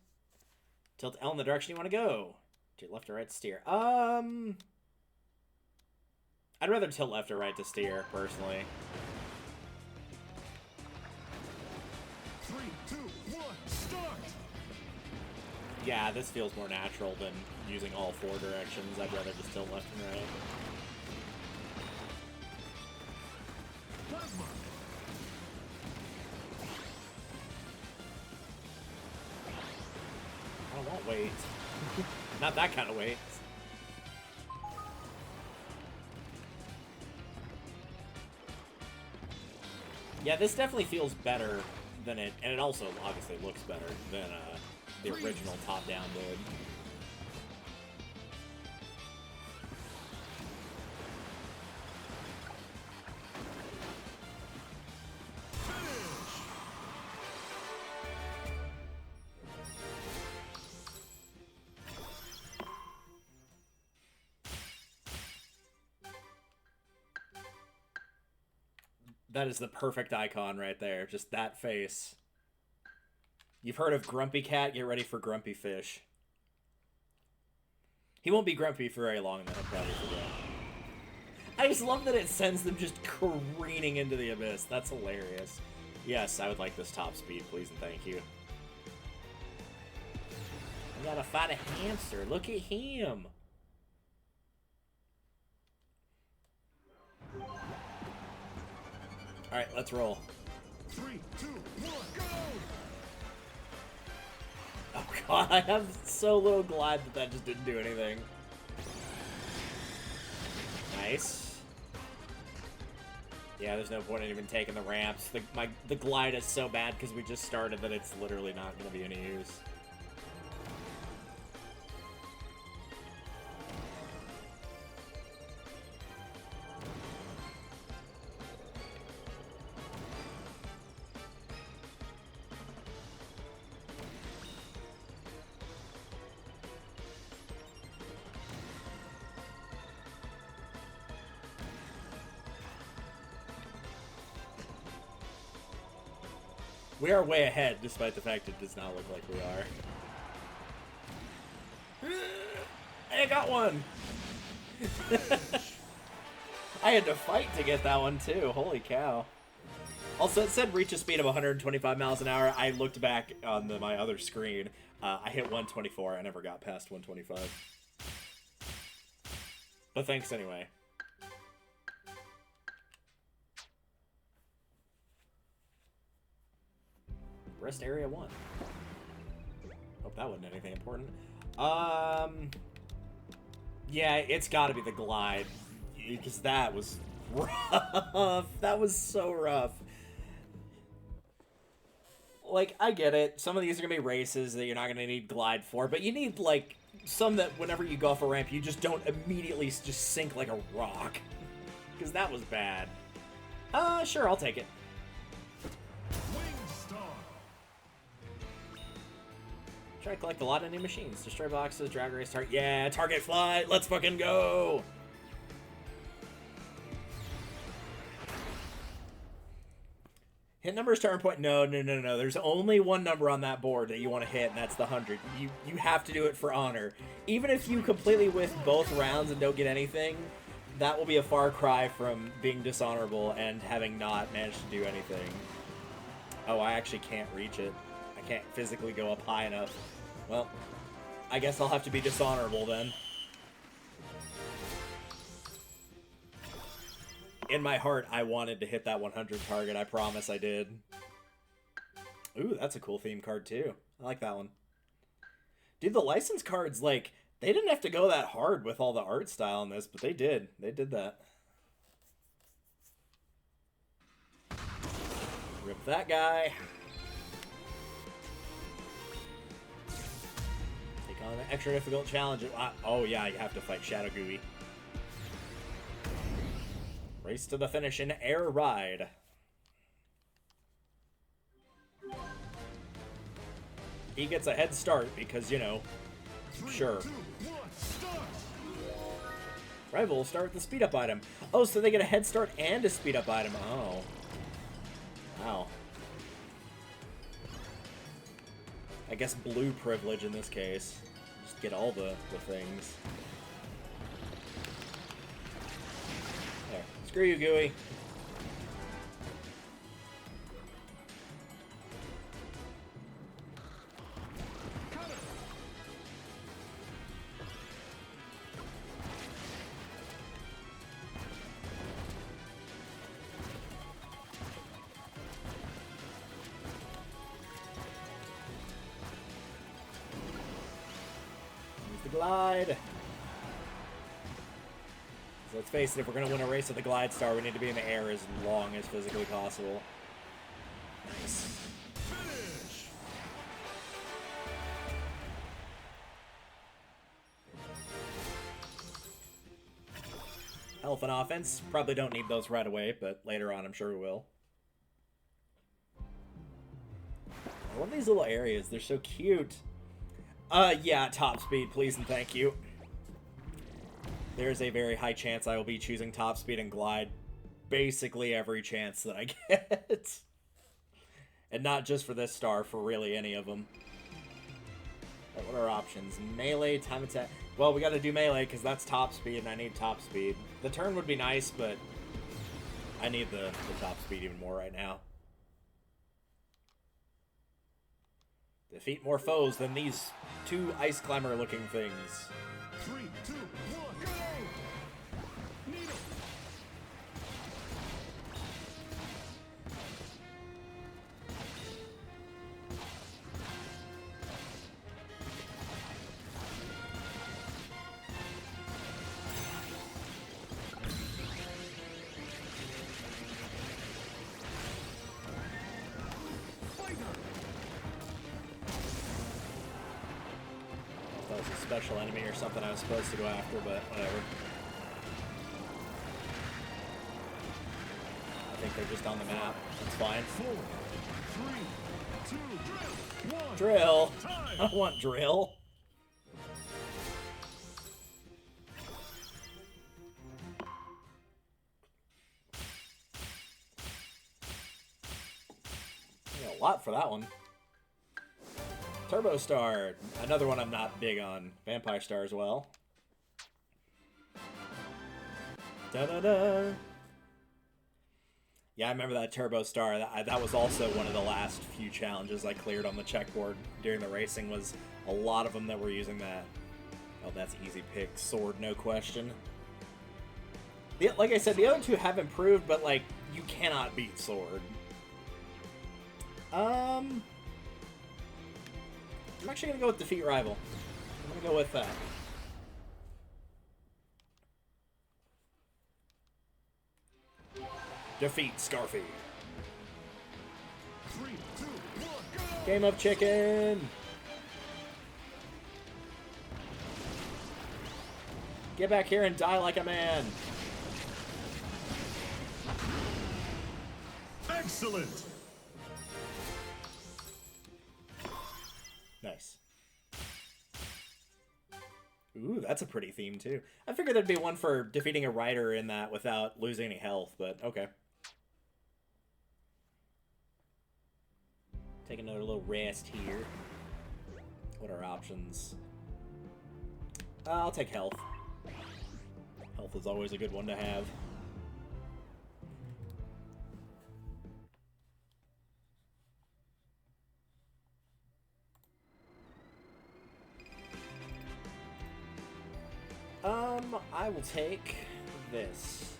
Tilt L in the direction you want to go. To left or right to steer. I'd rather tilt left or right to steer, personally. 3, 2, 1, start! Yeah, this feels more natural than using all 4 directions. I'd rather just tilt left and right. Plasma! I don't want weight. Not that kind of weight. Yeah, this definitely feels better than it, and it also obviously looks better than the original top-down did. That is the perfect icon right there. Just that face. You've heard of Grumpy Cat? Get ready for Grumpy Fish. He won't be grumpy for very long, though. He'll probably forget. I just love that it sends them just careening into the abyss. That's hilarious. Yes, I would like this top speed, please and thank you. I gotta fight a hamster. Look at him. Alright, let's roll. 3, 2, 1, go! Oh god, I have so little glide that just didn't do anything. Nice. Yeah, there's no point in even taking the ramps. The glide is so bad because we just started that it's literally not going to be any use. We are way ahead, despite the fact it does not look like we are. I got one! I had to fight to get that one, too. Holy cow. Also, it said reach a speed of 125 miles an hour. I looked back on my other screen. I hit 124. I never got past 125. But thanks anyway. Rest area 1. Hope that wasn't anything important. Yeah, it's gotta be the glide. Because that was rough. That was so rough. Like, I get it. Some of these are gonna be races that you're not gonna need glide for, but you need, like, some that whenever you go off a ramp, you just don't immediately just sink like a rock. Because that was bad. Sure, I'll take it. Try to collect a lot of new machines. Destroy boxes, drag race, target. Yeah, target flight. Let's fucking go. Hit number starting point. No. There's only one number on that board that you want to hit, and that's the 100. You have to do it for honor. Even if you completely whiff both rounds and don't get anything, that will be a far cry from being dishonorable and having not managed to do anything. Oh, I actually can't reach it. I can't physically go up high enough. Well, I guess I'll have to be dishonorable then. In my heart, I wanted to hit that 100 target. I promise I did. Ooh, that's a cool theme card too. I like that one. Dude, the license cards, like, they didn't have to go that hard with all the art style in this, but they did. They did that. Rip that guy. Take on an extra difficult challenge. Oh yeah, you have to fight Shadow Gooey. Race to the finish in Air Ride. He gets a head start because, you know, sure. Rival will start with the speed up item. Oh, so they get a head start and a speed up item. Oh. Wow. I guess blue privilege in this case. Just get all the things. There. Screw you, Gooey. Glide. So let's face it, if we're going to win a race with the Glide Star, we need to be in the air as long as physically possible. Nice. Finish. Health and offense. Probably don't need those right away, but later on I'm sure we will. I love these little areas. They're so cute. Yeah, top speed, please and thank you. There's a very high chance I will be choosing top speed and glide basically every chance that I get. And not just for this star, for really any of them. Right, what are our options? Melee, time attack. Well, we gotta do melee because that's top speed and I need top speed. The turn would be nice, but I need the top speed even more right now. Defeat more foes than these two ice climber looking things. 3, 2, 1, go! Needle. That was a special enemy or something I was supposed to go after, but whatever. I think they're just on the map. That's fine. 4, 3, 2, 1. Drill! Time. I don't want drill. Yeah, a lot for that one. Turbo Star, another one I'm not big on. Vampire Star as well. Da-da-da. Yeah, I remember that Turbo Star. That was also one of the last few challenges I cleared on the checkboard during the racing, was a lot of them that were using that. Oh, that's easy pick. Sword, no question. Like I said, the other two have improved, but, like, you cannot beat Sword. I'm actually going to go with Defeat Rival. I'm going to go with that. Defeat Scarfy. 3, 2, 1, go! Game of Chicken. Get back here and die like a man. Excellent! Nice. Ooh, that's a pretty theme, too. I figured there'd be one for defeating a rider in that without losing any health, but okay. Take another little rest here. What are options? I'll take health. Health is always a good one to have. I will take this.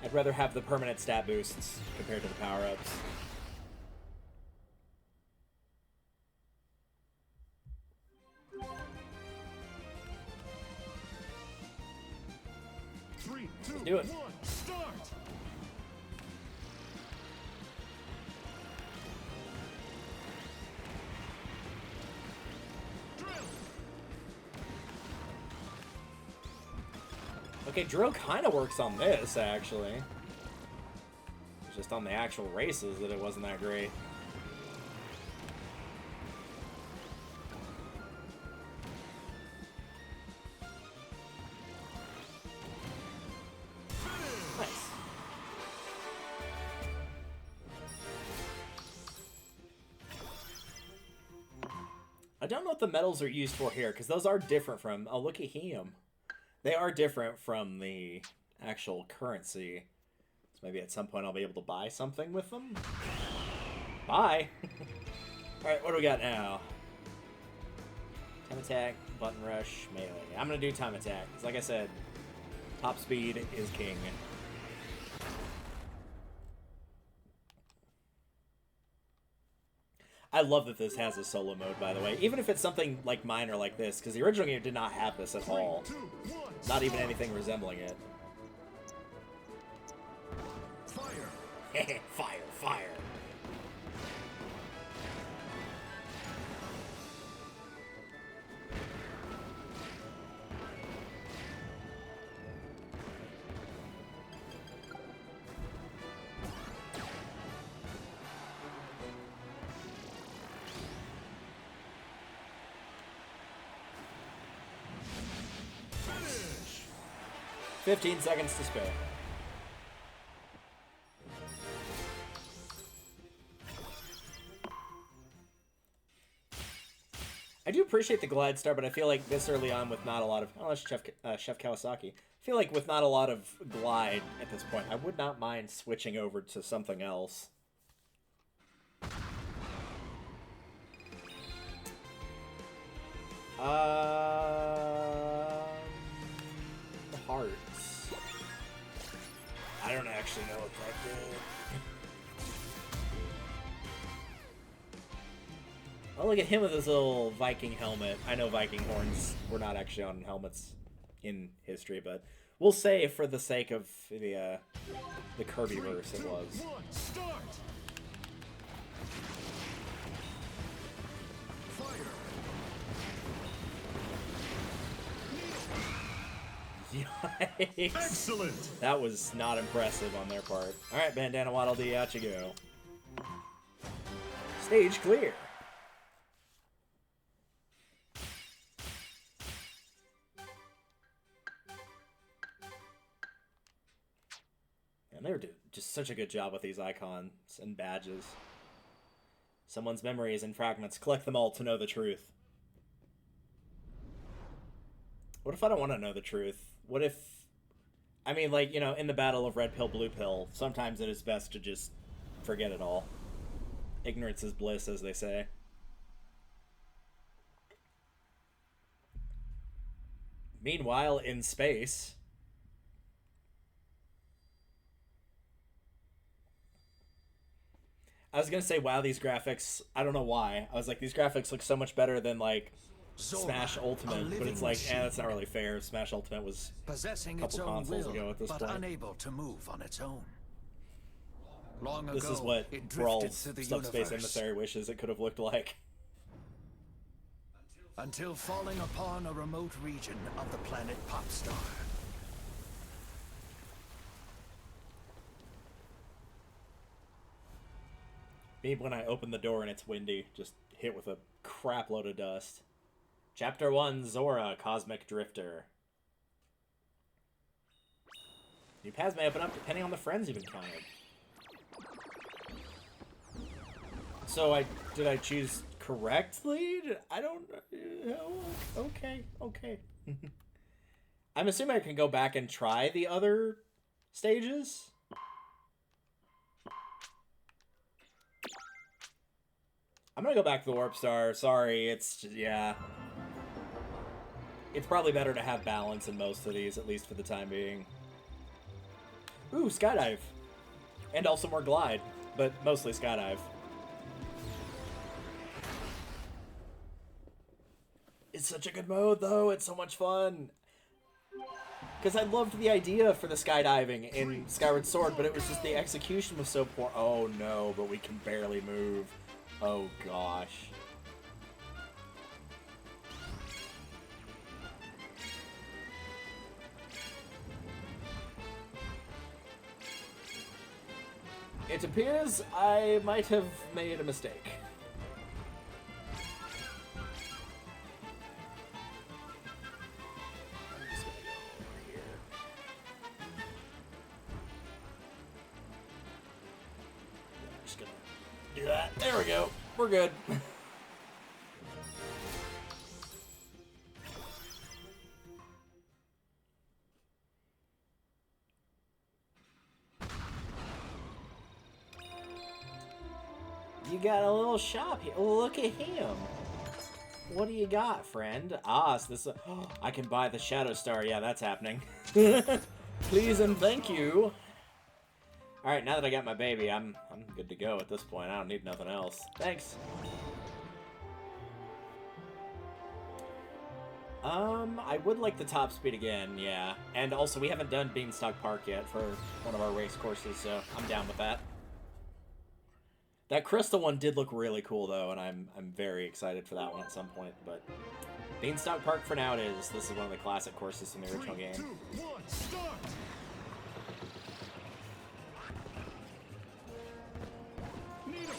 I'd rather have the permanent stat boosts compared to the power-ups. Three, two, do it. 1, start! Okay, drill kind of works on this, actually. It's just on the actual races that it wasn't that great. Nice. I don't know what the medals are used for here, because those are different from... Oh, look at him. They are different from the actual currency. So maybe at some point I'll be able to buy something with them. Bye! Alright, what do we got now? Time attack, button rush, melee. I'm going to do time attack, because like I said, top speed is king. I love that this has a solo mode, by the way. Even if it's something like minor like this, because the original game did not have this at all. 3, 2, 1, Not even anything resembling it. fire. Fire, fire. Finish. 15 seconds to spare. I do appreciate the glide star, but I feel like this early on with not a lot of... Oh, that's Chef Kawasaki. I feel like with not a lot of glide at this point, I would not mind switching over to something else. Hearts. I don't actually know what that did. Oh, look at him with his little Viking helmet. I know Viking horns were not actually on helmets in history, but we'll say for the sake of the Kirby verse, it was. 1, start. Fire. Yikes. Excellent. That was not impressive on their part. All right, Bandana Waddle Dee, out you go. Stage clear. And they were doing just such a good job with these icons and badges. Someone's memory is in fragments. Collect them all to know the truth. What if I don't want to know the truth? What if... I mean, like, you know, in the battle of red pill, blue pill, sometimes it is best to just forget it all. Ignorance is bliss, as they say. Meanwhile, in space... I was gonna say, wow, these graphics, I don't know why. I was like, these graphics look so much better than, like, Smash Ultimate, but it's like, that's not really fair. Smash Ultimate was possessing a couple its own consoles will, ago at this but point. unable to move on its own. Long This ago, is what it drifted Brawl's through the Subspace universe Emissary wishes it could have looked like. until falling upon a remote region of the planet Popstar. Maybe when I open the door and it's windy, just hit with a crap load of dust. Chapter 1, Zora, Cosmic Drifter. New paths may open up depending on the friends you've encountered. So did I choose correctly? I don't know. Okay. I'm assuming I can go back and try the other stages. I'm gonna go back to the Warp Star. Sorry, it's just, yeah. It's probably better to have balance in most of these, at least for the time being. Ooh, Skydive. And also more Glide, but mostly Skydive. It's such a good mode, though. It's so much fun. Because I loved the idea for the skydiving in Skyward Sword, but it was just the execution was so poor. Oh, no, but we can barely move. Oh, gosh. It appears I might have made a mistake. I'm just gonna go over here. I'm just gonna do that. There we go. We're good. You got a little shop here. Look at him. What do you got, friend? Ah, so this I can buy the Shadow Star. Yeah, that's happening. Please and thank you. All right, now that I got my baby, I'm good to go at this point. I don't need nothing else. Thanks. I would like the top speed again, yeah. And also, we haven't done Beanstalk Park yet for one of our race courses, so I'm down with that. That Crystal one did look really cool, though, and I'm very excited for that one at some point. But Beanstalk Park for now it is. This is one of the classic courses from the original game. 3, 2, 1, start! Needle!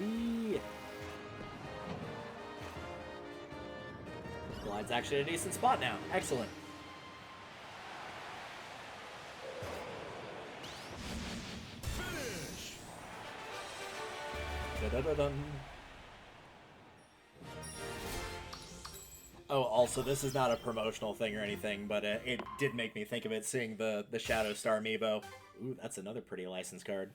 Whee! Glide's actually a decent spot now. Excellent. Finish! Da-da-da-dum. Oh, also, this is not a promotional thing or anything, but it did make me think of it seeing the Shadow Star amiibo. Ooh, that's another pretty license card.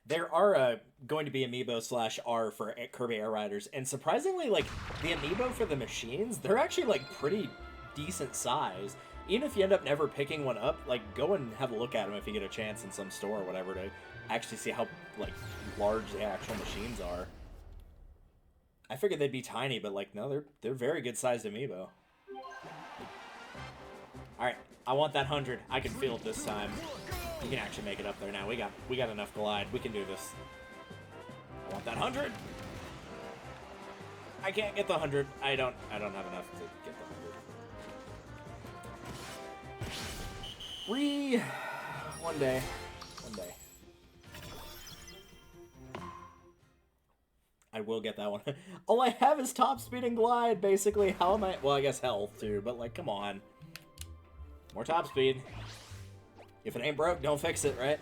There are going to be amiibo/R for Kirby Air Riders, and surprisingly, like, the amiibo for the machines, they're actually, like, pretty decent size. Even if you end up never picking one up, like, go and have a look at them if you get a chance in some store or whatever to actually see how, like, large the actual machines are. I figured they'd be tiny, but, like, no, they're very good-sized amiibo. Alright, I want that 100. I can feel it this time. You can actually make it up there now. We got enough glide. We can do this. I want that 100. I can't get the 100. I don't have enough to get the 100. One day. I will get that one. All I have is top speed and glide, basically. How am I? Well, I guess health too, but like, come on. More top speed. If it ain't broke, don't fix it, right?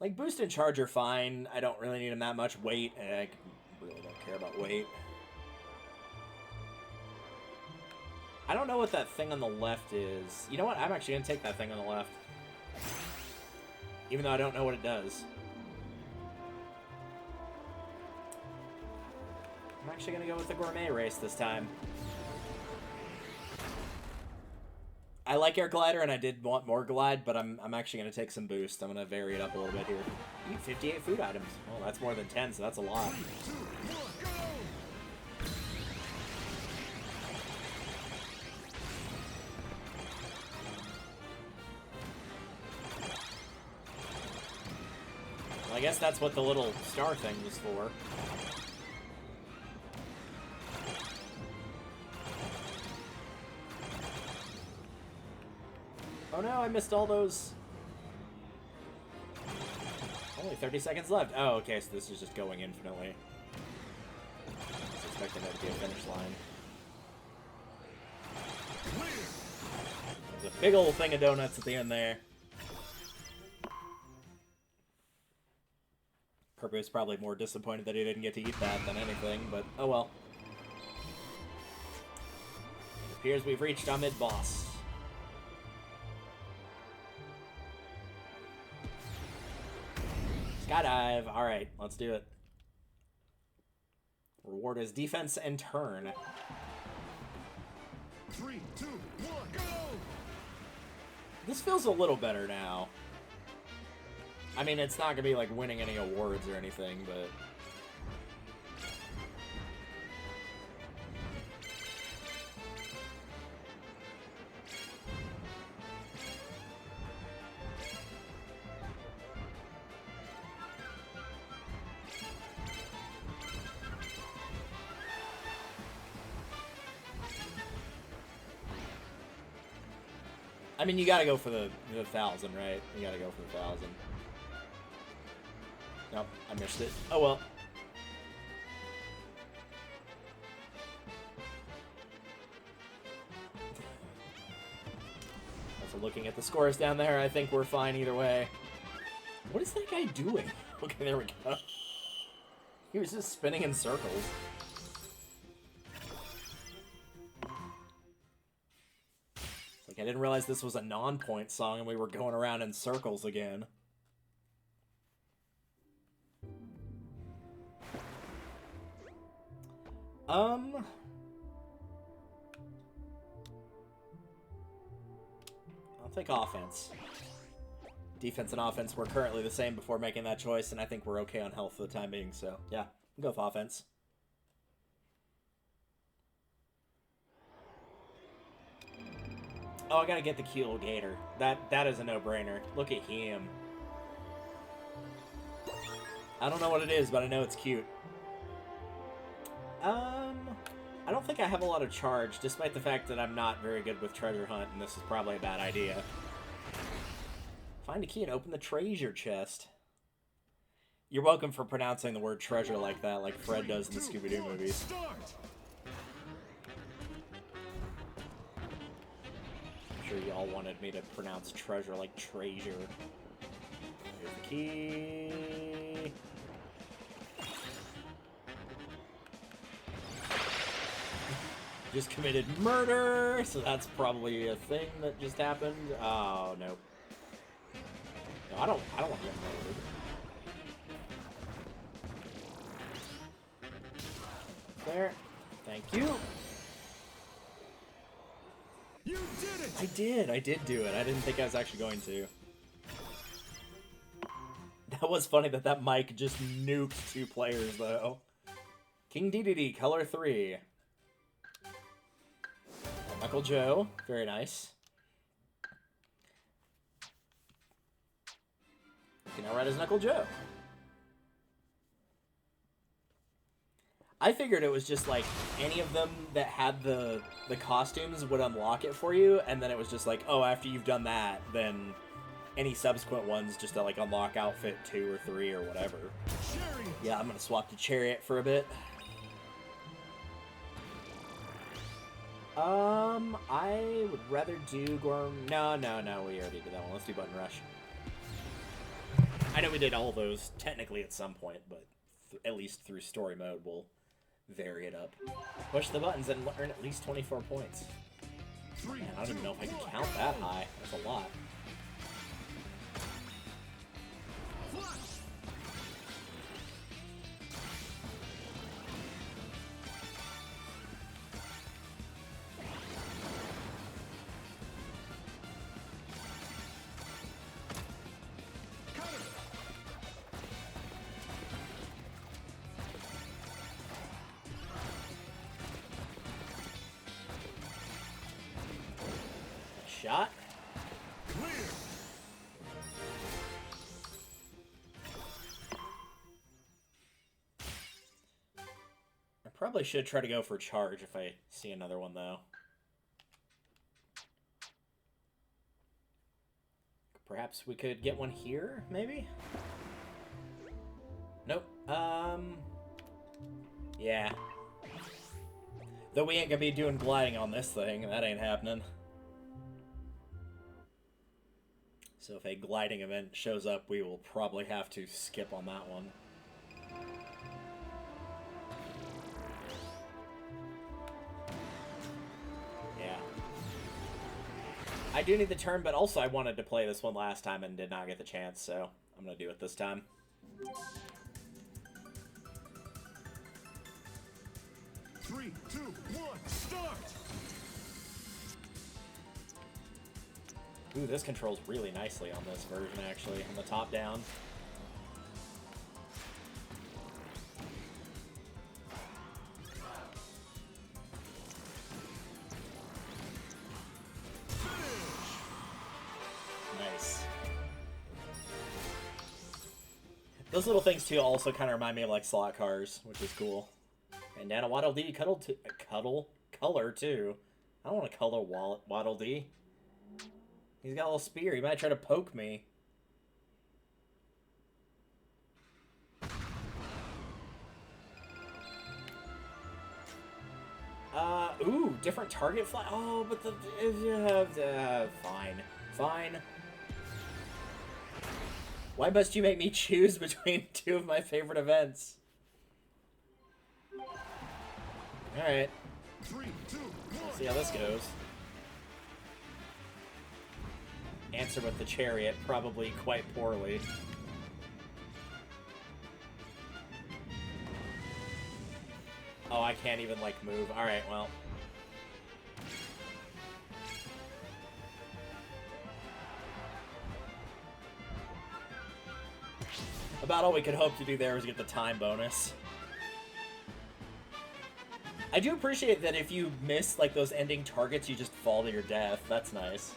Like, boost and charge are fine. I don't really need them that much. Weight, I really don't care about weight. I don't know what that thing on the left is. You know what? I'm actually going to take that thing on the left. Even though I don't know what it does. I'm actually going to go with the gourmet race this time. I like Air Glider, and I did want more glide, but I'm actually going to take some boost. I'm going to vary it up a little bit here. Eat 58 food items. Well, that's more than 10, so that's a lot. 3, 2, 1, go! Well, I guess that's what the little star thing was for. Oh no, I missed all those. Only 30 seconds left. Oh, okay, so this is just going infinitely. I was expecting that to be a finish line. There's a big old thing of donuts at the end there. Kirby was probably more disappointed that he didn't get to eat that than anything, but oh well. It appears we've reached our mid-boss. Skydive. Alright, let's do it. Reward is defense and turn. 3, 2, 1, go! This feels a little better now. I mean, it's not going to be like winning any awards or anything, but... mean, you gotta go for the 1,000, right? You gotta go for the 1,000. Nope, I missed it. Oh well. Also looking at the scores down there, I think we're fine either way. What is that guy doing? Okay, there we go. He was just spinning in circles. Like, I didn't realize this was a non-point song and we were going around in circles again. I'll take offense. Defense and offense were currently the same before making that choice, and I think we're okay on health for the time being, so yeah, we'll go with offense. Oh, I gotta get the Keel Gator. That is a no-brainer. Look at him. I don't know what it is, but I know it's cute. I don't think I have a lot of charge, despite the fact that I'm not very good with treasure hunt, and this is probably a bad idea. Find a key and open the treasure chest. You're welcome for pronouncing the word treasure like that, like Fred does in the Scooby-Doo movies. Start. I'm sure y'all wanted me to pronounce treasure like treasure. Here's the key. Just committed murder, so that's probably a thing that just happened. Oh, no. No, I don't want to get murdered. There. Thank you. You did it! I did do it. I didn't think I was actually going to. That was funny that mic just nuked 2 players, though. King Dedede, color 3. Knuckle Joe, very nice. You can now ride as Knuckle Joe. I figured it was just like any of them that had the costumes would unlock it for you, and then it was just like, oh, after you've done that, then any subsequent ones just to like unlock outfit 2 or 3 or whatever. Chariot. Yeah, I'm gonna swap to Chariot for a bit. I would rather do No, we already did that one. Let's do Button Rush. I know we did all those technically at some point, but at least through story mode, we'll vary it up. Push the buttons and earn at least 24 points. Man, I don't even know if I can count that high. That's a lot. Shot. Clear. I probably should try to go for charge if I see another one, though. Perhaps we could get one here, maybe? Nope. Yeah. Though we ain't gonna be doing gliding on this thing. That ain't happening. So if a gliding event shows up, we will probably have to skip on that one. Yeah. I do need the turn, but also I wanted to play this one last time and did not get the chance, so I'm going to do it this time. Three, two, one, start! Ooh, this controls really nicely on this version, actually, on the top down. Nice. Those little things, too, also kind of remind me of, like, slot cars, which is cool. And Nana Waddle Dee color, too. I don't want to color Waddle Dee. He's got a little spear. He might try to poke me. Ooh, different target fly. Oh, but the fine, fine. Why must you make me choose between two of my favorite events? All right. 3, 2, 1. See how this goes. Answer with the chariot, probably quite poorly. Oh, I can't even, like, move. Alright, well. About all we could hope to do there was get the time bonus. I do appreciate that if you miss, like, those ending targets, you just fall to your death. That's nice.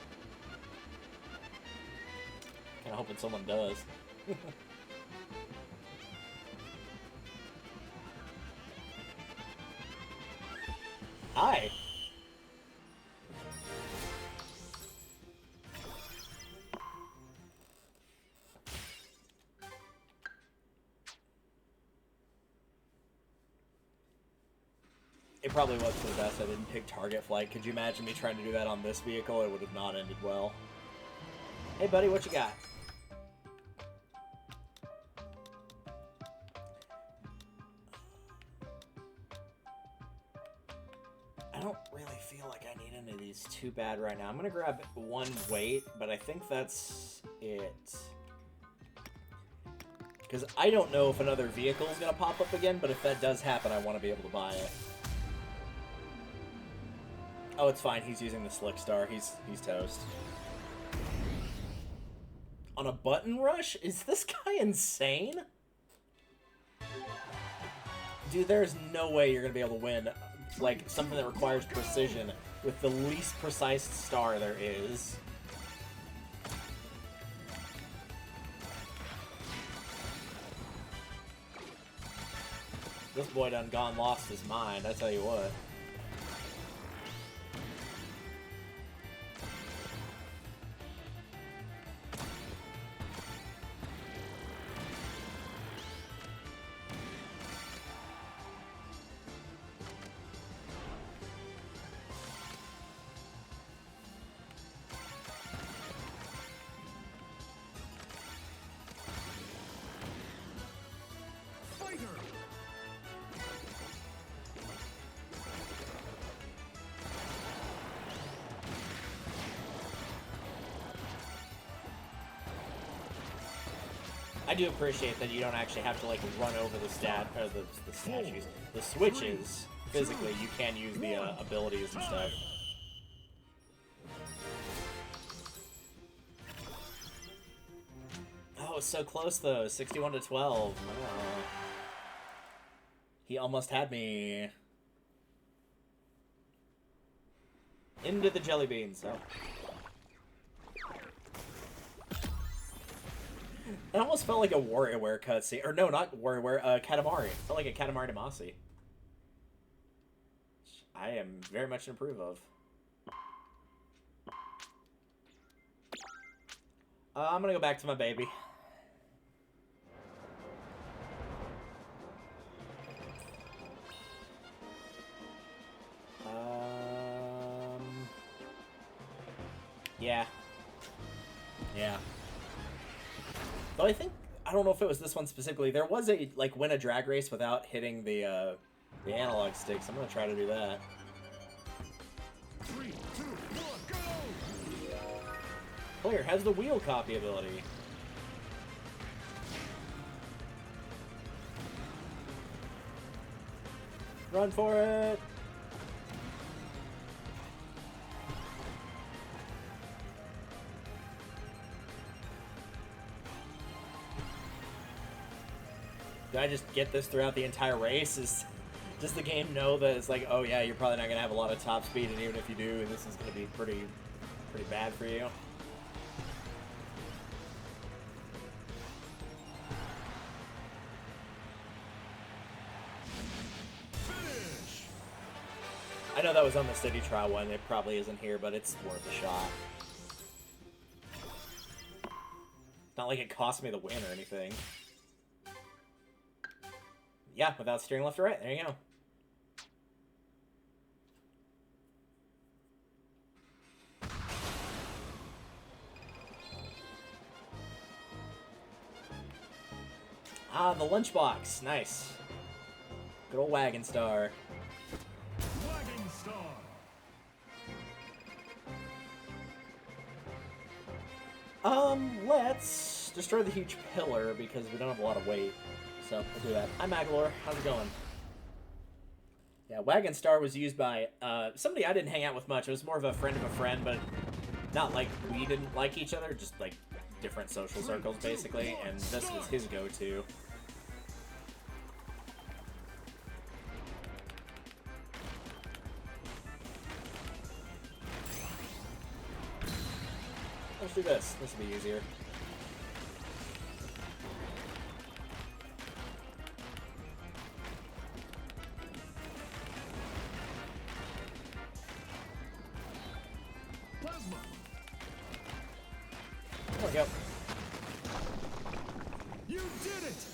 Kinda hoping someone does. Hi. It probably was for the best I didn't pick target flight. Could you imagine me trying to do that on this vehicle? It would have not ended well. Hey, buddy, what you got? I don't really feel like I need any of these too bad right now. I'm gonna grab one weight, but I think that's it. Because I don't know if another vehicle is gonna pop up again, but if that does happen, I want to be able to buy it. Oh, it's fine. He's using the Slick Star. He's toast. On a button rush? Is this guy insane? Dude, there's no way you're gonna be able to win, like, something that requires precision with the least precise star there is. This boy done gone lost his mind, I tell you what. I do appreciate that you don't actually have to, like, run over the the statues. The switches, physically, you can use the abilities and stuff. Oh, it's so close, though. 61 to 12. Oh. He almost had me. Into the jelly beans, so. It almost felt like a WarioWare cutscene. Or no, not WarioWare, Katamari. It felt like a Katamari Damacy. Which I am very much in approve of. I'm gonna go back to my baby. Yeah. Yeah. Though I don't know if it was this one specifically. There was a, like, win a drag race without hitting the analog sticks. I'm gonna try to do that. 3, 2, 1, go! Player has the wheel copy ability. Run for it! Do I just get this throughout the entire race? Does the game know that it's like, oh yeah, you're probably not gonna have a lot of top speed, and even if you do, this is gonna be pretty bad for you? Finish! I know that was on the City Trial one. It probably isn't here, but it's worth a shot. Not like it cost me the win or anything. Yeah, without steering left or right. There you go. Ah, the lunchbox. Nice. Good old Wagon Star. Wagon Star. Let's destroy the huge pillar because we don't have a lot of weight. So we'll do that. Hi, Magalore. How's it going? Yeah, Wagon Star was used by somebody I didn't hang out with much. It was more of a friend, but not like we didn't like each other, just like different social circles, basically. And this was his go-to. Let's do this. This will be easier. Plasma. There we go. You did it.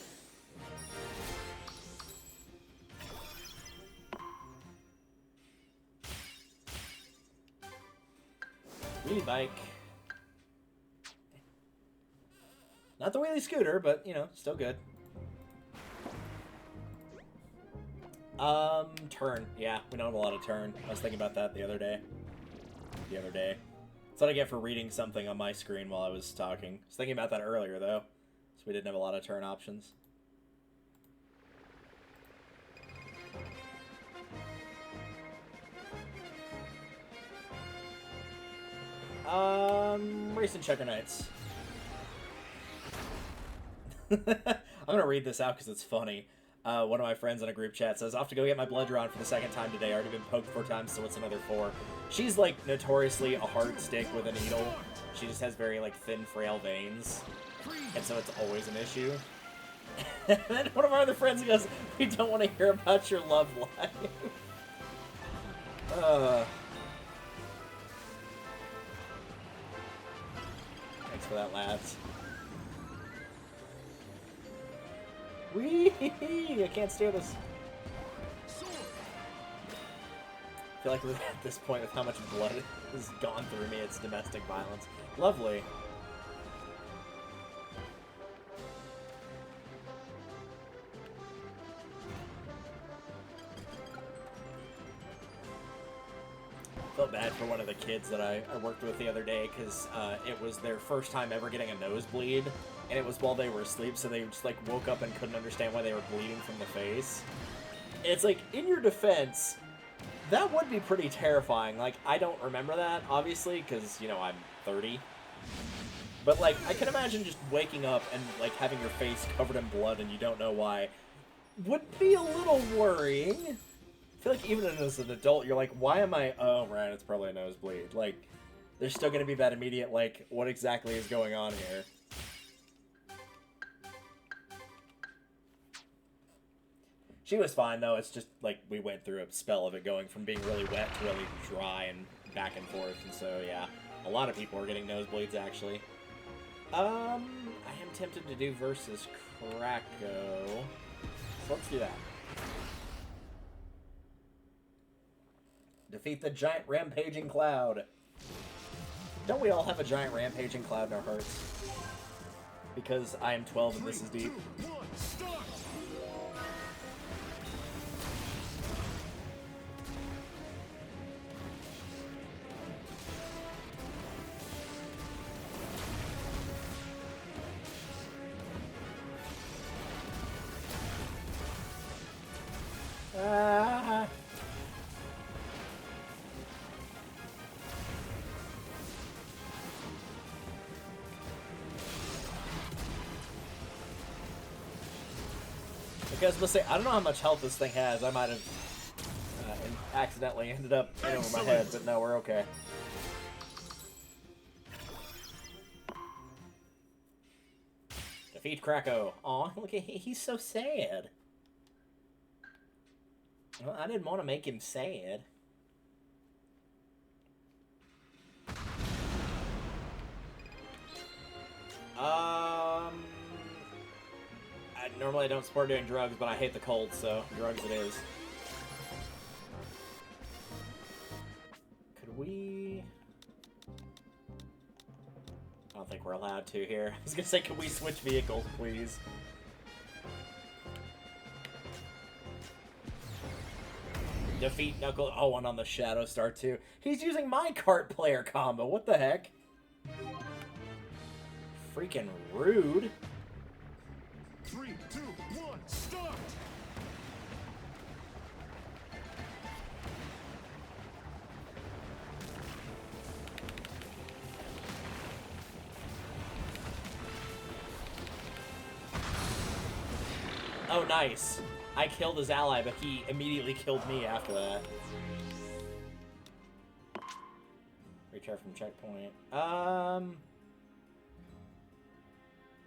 Wheelie bike. Not the wheelie scooter, but, you know, still good. Turn. Yeah, we don't have a lot of turn. I was thinking about that the other day. That's what I get for reading something on my screen while I was talking. I was thinking about that earlier, though. So we didn't have a lot of turn options. Racing Checker Knights. I'm gonna read this out because it's funny. One of my friends in a group chat says, "Off to go get my blood drawn for the second time today. Already been poked 4 times, so what's another 4?" She's like notoriously a hard stick with a needle. She just has very like thin, frail veins, and so it's always an issue. And then one of our other friends goes, "We don't want to hear about your love life." Thanks for that, lads. Whee! I can't steer this. I feel like at this point, with how much blood has gone through me, it's domestic violence. Lovely. Felt bad for one of the kids that I worked with the other day because it was their first time ever getting a nosebleed, and it was while they were asleep, so they just like woke up and couldn't understand why they were bleeding from the face. And it's like, in your defense, that would be pretty terrifying. Like, I don't remember that, obviously, because, you know, I'm 30. But, like, I can imagine just waking up and, like, having your face covered in blood and you don't know why would be a little worrying. I feel like even as an adult, you're like, why am I... Oh, right, it's probably a nosebleed. Like, there's still going to be that immediate, like, what exactly is going on here? She was fine, though. It's just, like, we went through a spell of it going from being really wet to really dry and back and forth. And so, yeah, a lot of people are getting nosebleeds, actually. I am tempted to do versus Krako. So let's do that. Defeat the giant rampaging cloud. Don't we all have a giant rampaging cloud in our hearts? Because I am 12 and this is deep. 3, 2, 1, start. Because let's say I don't know how much health this thing has. I might have accidentally ended up in over my head, but no, we're okay. Defeat Krako. Aw, look at he's so sad. Well, I didn't want to make him sad. Normally I don't support doing drugs, but I hate the cold, so drugs it is. Could we... I don't think we're allowed to here. I was gonna say, could we switch vehicles, please? Defeat Knuckle. Oh, and on the Shadow Star too. He's using my kart player combo. What the heck? Freaking rude. 3, 2, 1, start! Oh, nice. I killed his ally, but he immediately killed me after that. Retry from checkpoint.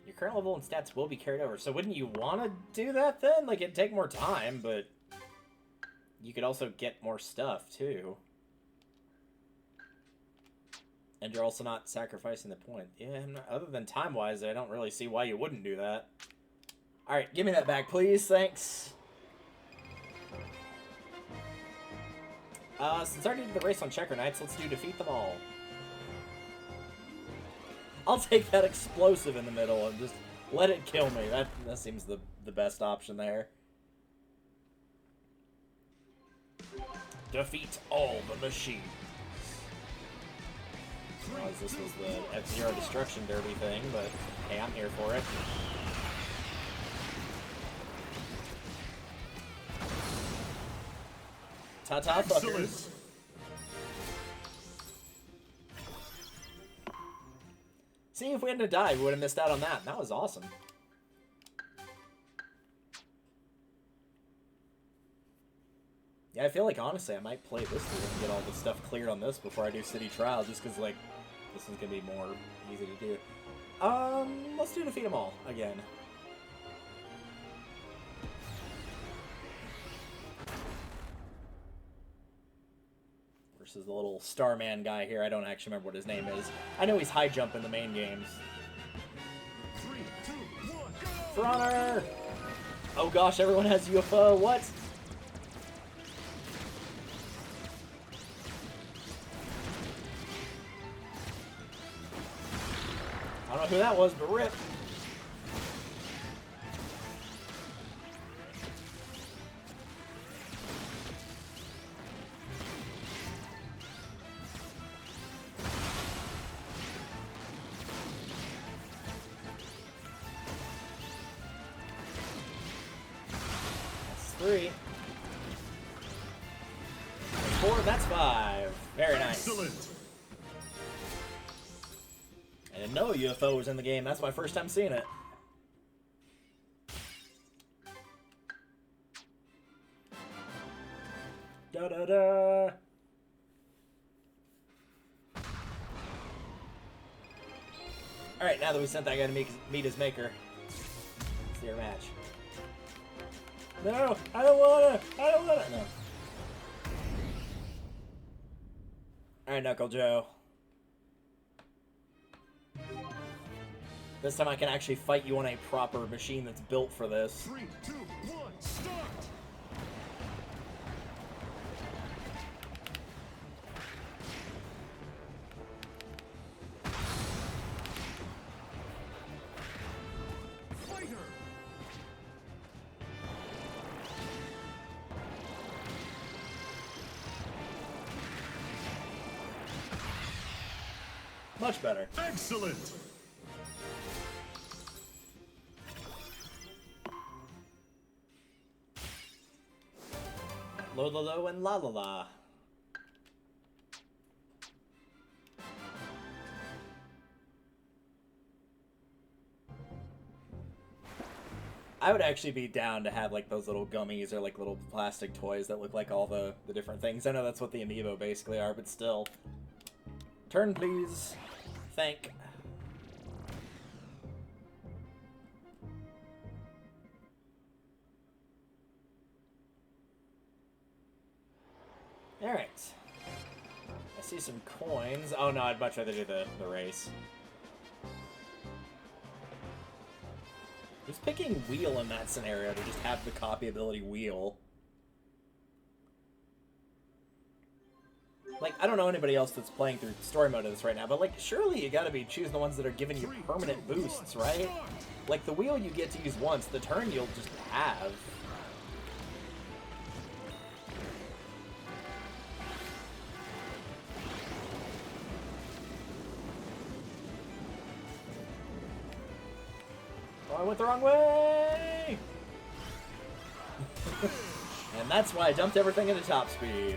Your current level and stats will be carried over. So wouldn't you want to do that then? Like, it'd take more time, but you could also get more stuff, too. And you're also not sacrificing the point. Yeah, other than time-wise, I don't really see why you wouldn't do that. Alright, give me that back, please. Thanks. Since I already did the race on Checker Knights, let's do defeat them all. I'll take that explosive in the middle and just let it kill me. That seems the best option there. Defeat all the machines. Realize this was the F-Zero Destruction Derby thing, but hey, I'm here for it. Ta-ta, fuckers. See, if we hadn't died, we would have missed out on that. That was awesome. Yeah, I feel like, honestly, I might play this through and get all the stuff cleared on this before I do City Trial, just because, like, this is going to be more easy to do. Let's do Defeat 'em All again. Versus the little Starman guy here. I don't actually remember what his name is. I know he's high jump in the main games. 3, 2, 1, go! For honor! Oh gosh, everyone has UFO. What? I don't know who that was, but rip. That's 3. That's 4, that's 5. Very nice. Excellent! I didn't know a UFO was in the game. That's my first time seeing it. Da-da-da! Alright, now that we sent that guy to meet his maker, let's see our match. No! I don't wanna! I don't wanna! No. Alright, Knuckle Joe. This time I can actually fight you on a proper machine that's built for this. 3, 2, 1, start! Fighter! Much better. Excellent! Lo and la la la. I would actually be down to have like those little gummies or like little plastic toys that look like all the different things. I know that's what the amiibo basically are, but still. Turn, please. Thank. Alright. I see some coins. Oh no, I'd much rather do the race. picking wheel in that scenario to just have the copy ability wheel. Like, I don't know anybody else that's playing through story mode of this right now, but, like, surely you gotta be choosing the ones that are giving you permanent boosts, right? Like, the wheel you get to use once, the turn you'll just have. Oh, I went the wrong way! And that's why I dumped everything into top speed.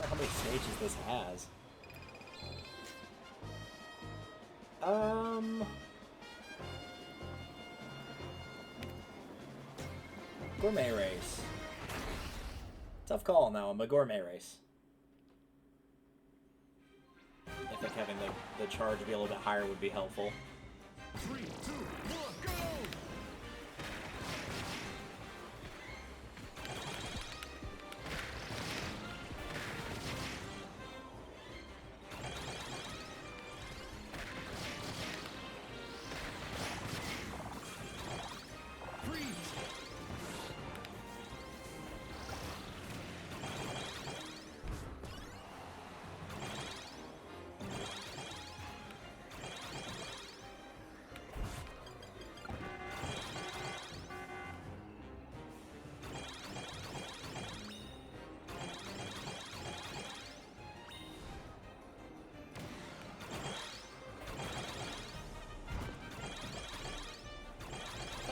How many stages this has? Gourmet race. Tough call now, I'm a gourmet race. I think having the charge be a little bit higher would be helpful. 3, 2, 1, go!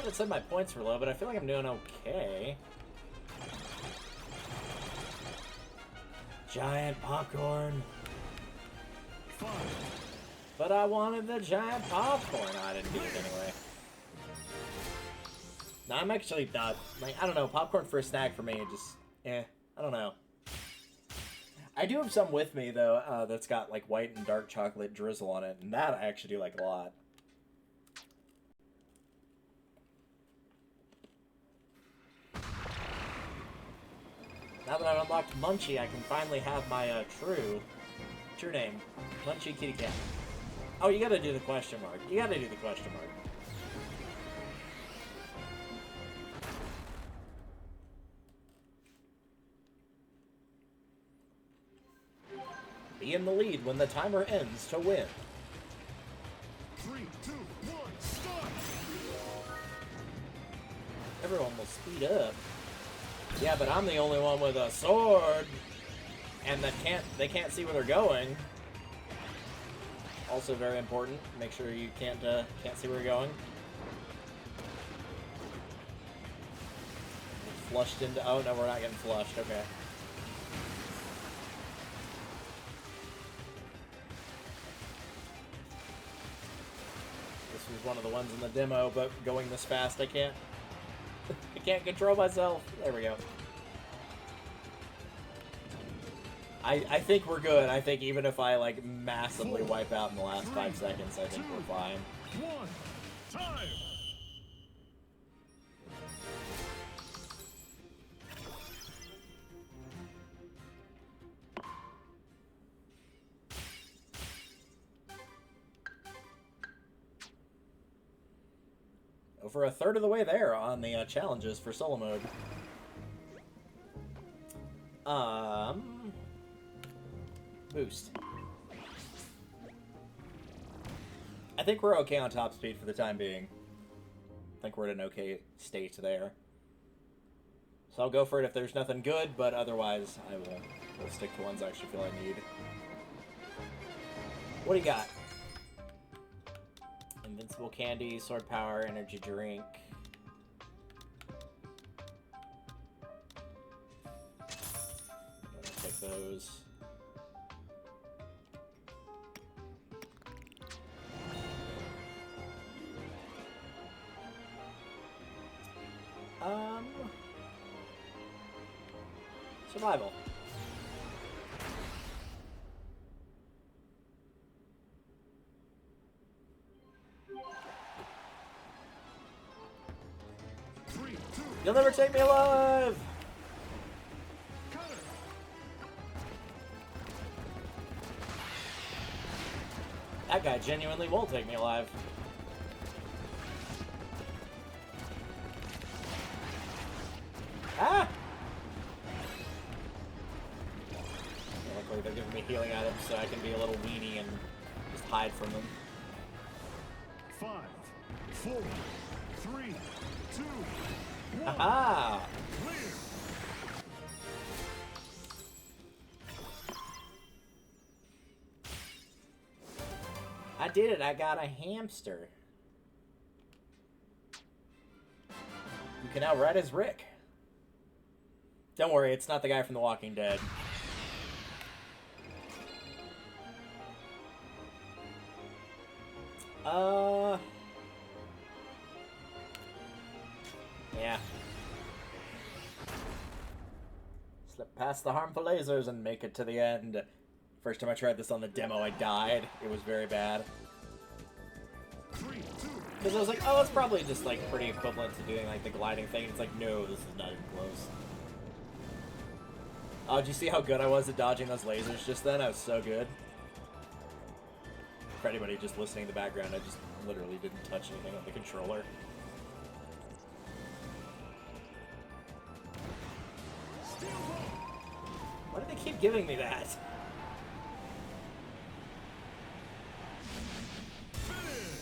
I said my points were low, but I feel like I'm doing okay. Giant popcorn. Fine. But I wanted the giant popcorn. No, I didn't do it anyway. No, I'm actually not, like, I don't know, popcorn for a snack for me, just, I don't know. I do have some with me, though, that's got, like, white and dark chocolate drizzle on it, and that I actually do like a lot. Now that I've unlocked Munchie, I can finally have my, true name. Munchie Kitty Cat. Oh, you gotta do the question mark. You gotta do the question mark. Be in the lead when the timer ends to win. 3, 2, 1, start! Everyone will speed up. Yeah, but I'm the only one with a sword, and they can't see where they're going. Also very important. Make sure you can't see where you're going. Flushed into. Oh no, we're not getting flushed. Okay. This was one of the ones in the demo, but going this fast, I can't. I can't control myself. There we go. I think we're good. I think even if I, like, massively wipe out in the last 5 seconds, I think we're fine. 1, time! Over a third of the way there on the challenges for solo mode. Boost. I think we're okay on top speed for the time being. I think we're at an okay state there. So I'll go for it if there's nothing good, but otherwise I will stick to ones I actually feel I need. What do you got? Invincible candy, sword power, energy drink. I'm gonna take those. Survival. You'll never take me alive! That guy genuinely will take me alive. Ah! Luckily they're giving me healing items so I can be a little weenie and just hide from them. 5, 4, 3, 2, 1. Aha! Clear. I did it. I got a hamster. You can now ride as Rick. Don't worry, it's not the guy from The Walking Dead. Yeah. Slip past the harmful lasers and make it to the end. First time I tried this on the demo, I died. It was very bad. 3, 2, Because I was like, oh, it's probably just, like, pretty equivalent to doing, like, the gliding thing. It's like, no, this is not even close. Oh, did you see how good I was at dodging those lasers just then? I was so good. For anybody just listening in the background, I just literally didn't touch anything on the controller. Why do they keep giving me that?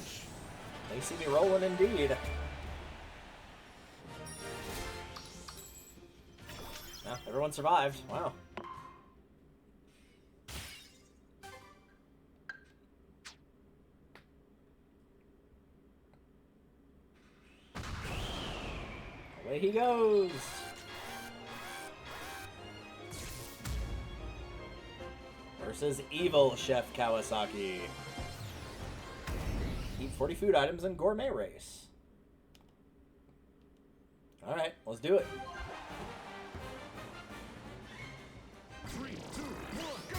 finish. They see me rolling indeed. Well, everyone survived. Wow. Away he goes. Versus evil Chef Kawasaki. Eat 40 food items in gourmet race. Alright, let's do it. 3, 2, 1, go!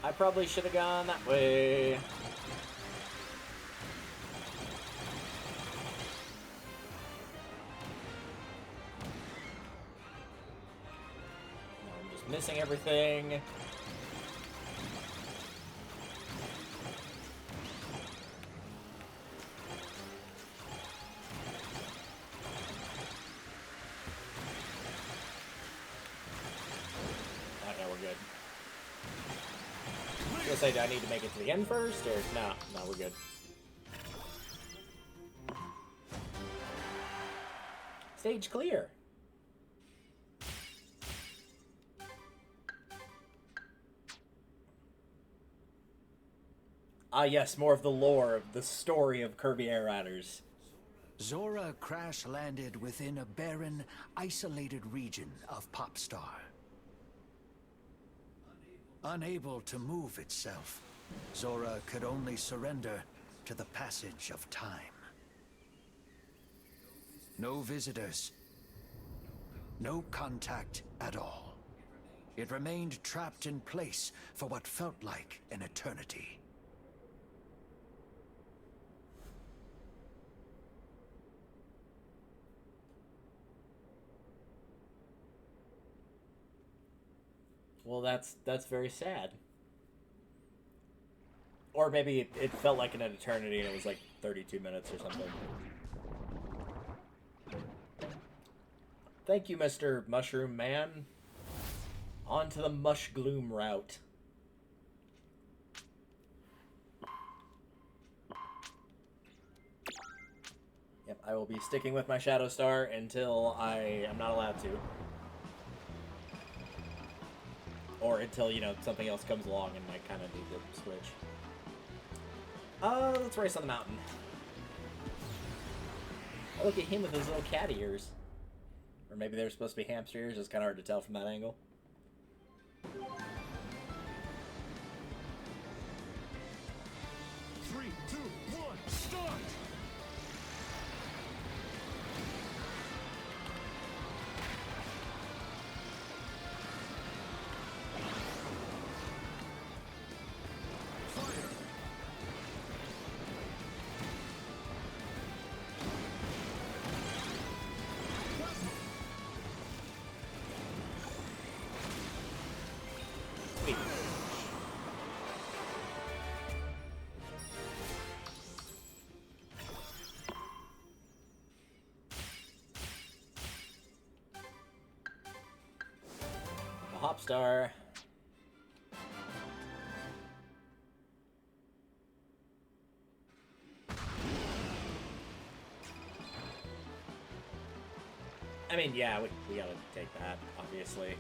I probably should have gone that way. I'm just missing everything. Okay, we're good. I was gonna say, do I need to make it to the end first, or no? No, we're good. Stage clear. Ah, yes, more of the lore of the story of Kirby Air Riders. Zora crash-landed within a barren, isolated region of Popstar. Unable to move itself, Zora could only surrender to the passage of time. No visitors. No contact at all. It remained trapped in place for what felt like an eternity. Well, that's very sad. Or maybe it felt like an eternity and it was like 32 minutes or something. Thank you, Mr. Mushroom Man. On to the Mush Gloom route. Yep, I will be sticking with my Shadow Star until I am not allowed to. Or until, you know, something else comes along and I kind of need to switch. Let's race on the mountain. Oh, look at him with his little cat ears. Or maybe they're supposed to be hamster ears, it's kind of hard to tell from that angle. 3, 2, 1, start! Fire! Plasma! Pop Star. I mean, yeah, we gotta take that, obviously.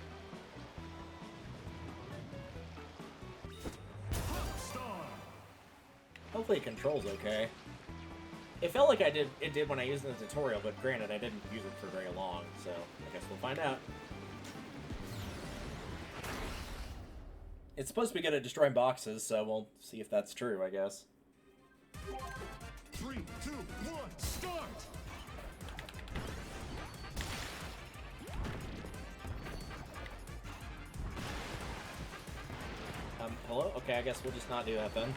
Hopefully it controls okay. It felt like it did when I used it in the tutorial, but granted, I didn't use it for very long, so I guess we'll find out. It's supposed to be good at destroying boxes, so we'll see if that's true, I guess. 3, 2, 1, start! Hello? Okay, I guess we'll just not do that then.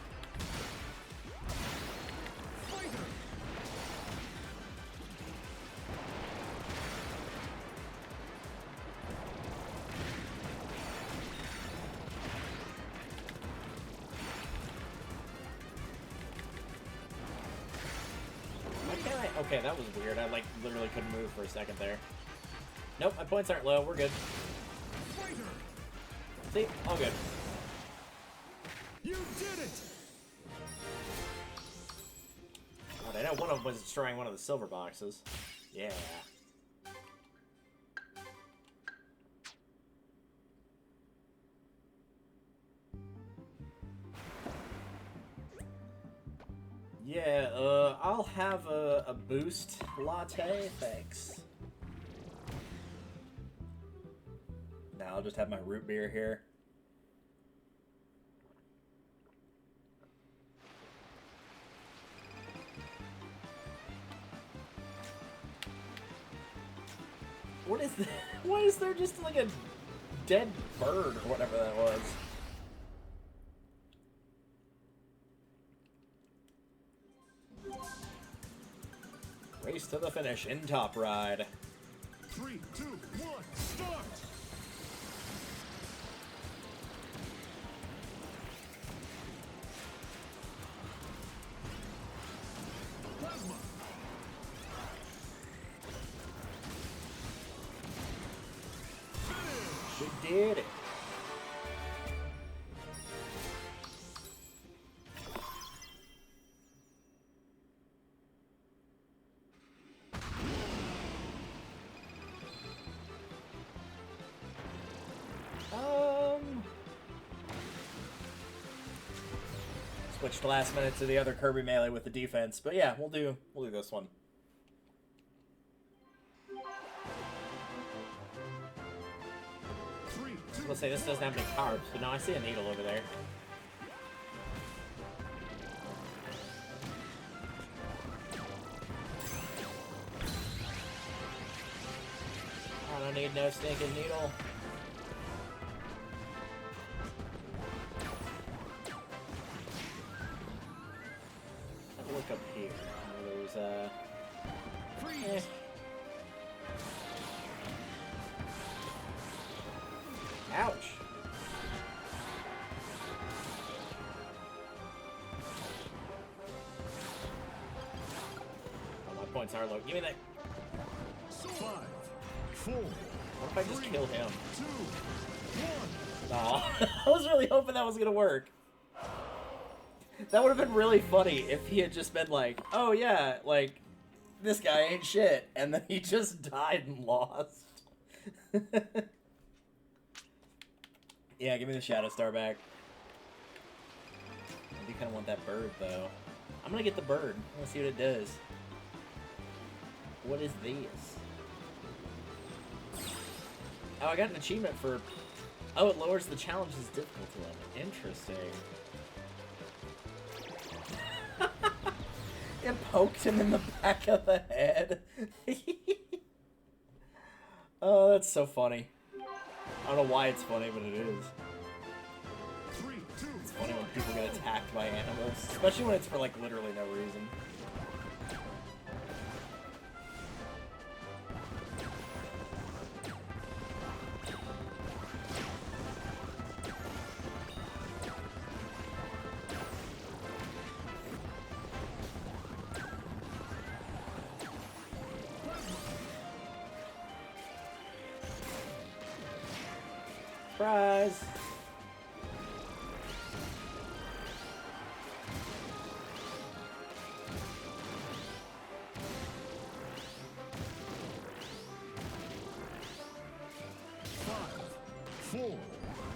Okay, that was weird. I, like, literally couldn't move for a second there. Nope, my points aren't low. We're good. See? All good. You did it! Oh, I know one of them was destroying one of the silver boxes. Yeah. Yeah, I'll have a boost latte, thanks. Now I'll just have my root beer here. What is that? Why is there just like a dead bird or whatever that was? Race to the finish in Top Ride. 3, 2, 1, start! Plasma! We did it. Switched last minute to the other Kirby melee with the defense, but yeah, we'll do this one. Let's say this doesn't have any carbs, but no, I see a needle over there. I don't need no stinking needle. Look up here. There's Freeze! Ouch! Oh, my points are low. Give me that. 5, 4. What if I just kill him? 2, 1. Aw. I was really hoping that was gonna work. That would have been really funny if he had just been like, oh yeah, like, this guy ain't shit, and then he just died and lost. Yeah, give me the Shadow Star back. I do kind of want that bird, though. I'm gonna get the bird. I wanna see what it does. What is this? Oh, I got an achievement for... Oh, it lowers the challenge's difficulty level. Interesting. It poked him in the back of the head. Oh, that's so funny. I don't know why it's funny, but it is. 3, 2, It's funny when people get attacked by animals, especially when it's for, like, literally no reason. Surprise! Five, four,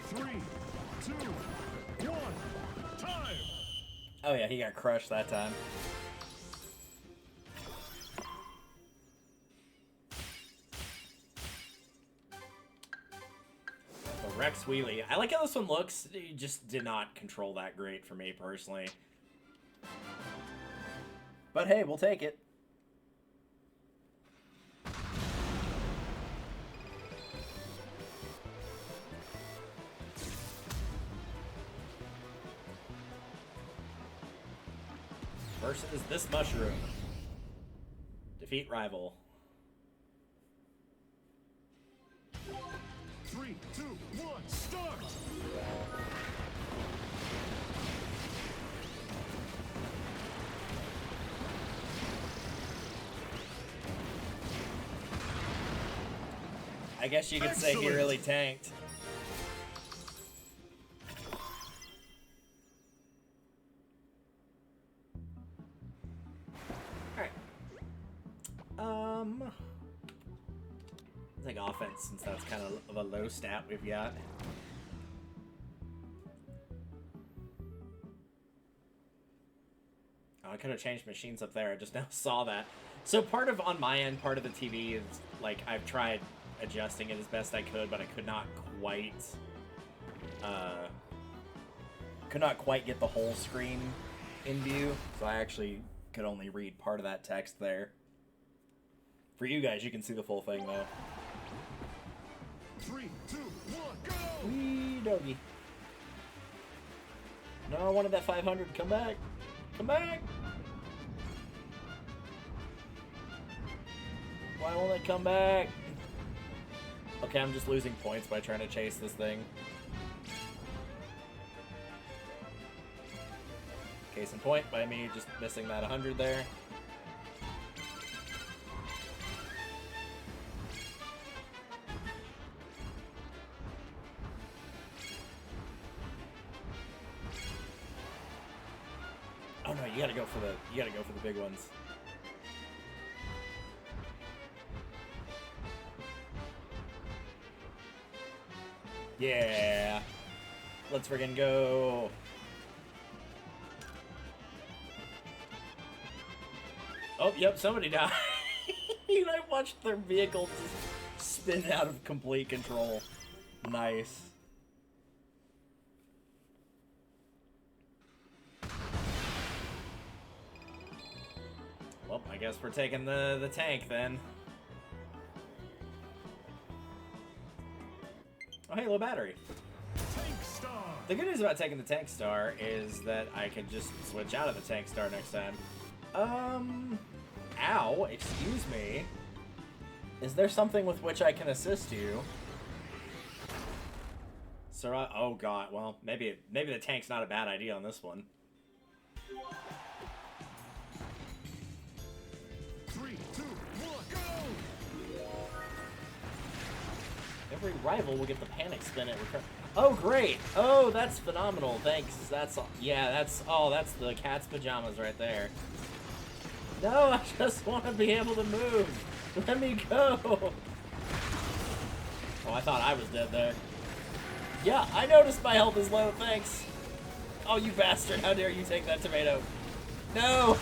three, two, one. Time. Oh yeah, he got crushed that time. The Rex Wheelie. I like how this one looks. It just did not control that great for me personally. But hey, we'll take it. Versus this mushroom. Defeat rival. 3, 2, 1. Start. I guess you could say he Excellent. really tanked. Alright. I think offense, since that's kind of a low stat we've got. Oh, I could have changed machines up there. I just now saw that. So on my end, part of the TV is, like, I've tried adjusting it as best I could, but I could not quite get the whole screen in view. So I actually could only read part of that text there. For you guys, you can see the full thing, though. 3, 2, 1. Go. Wee doggy. No, I wanted that 500. Come back. Come back. Why won't it come back? Okay, I'm just losing points by trying to chase this thing. Case in point, by me just missing that 100 there. Oh no, you gotta go for the big ones. Yeah. Let's friggin' go. Oh, yep, somebody died. I watched their vehicle just spin out of complete control. Nice. Well, I guess we're taking the tank then. Oh, hey, low battery. Tank star. The good news about taking the tank star is that I can just switch out of the tank star next time. Ow, excuse me. Is there something with which I can assist you? Sir, oh god, well, maybe the tank's not a bad idea on this one. 3, 2, 1. Go. Every rival will get the panic spin at recur. Oh, great! Oh, that's phenomenal. Thanks. That's that's the cat's pajamas right there. No, I just want to be able to move. Let me go. Oh, I thought I was dead there. Yeah, I noticed my health is low. Thanks. Oh, you bastard! How dare you take that tomato? No.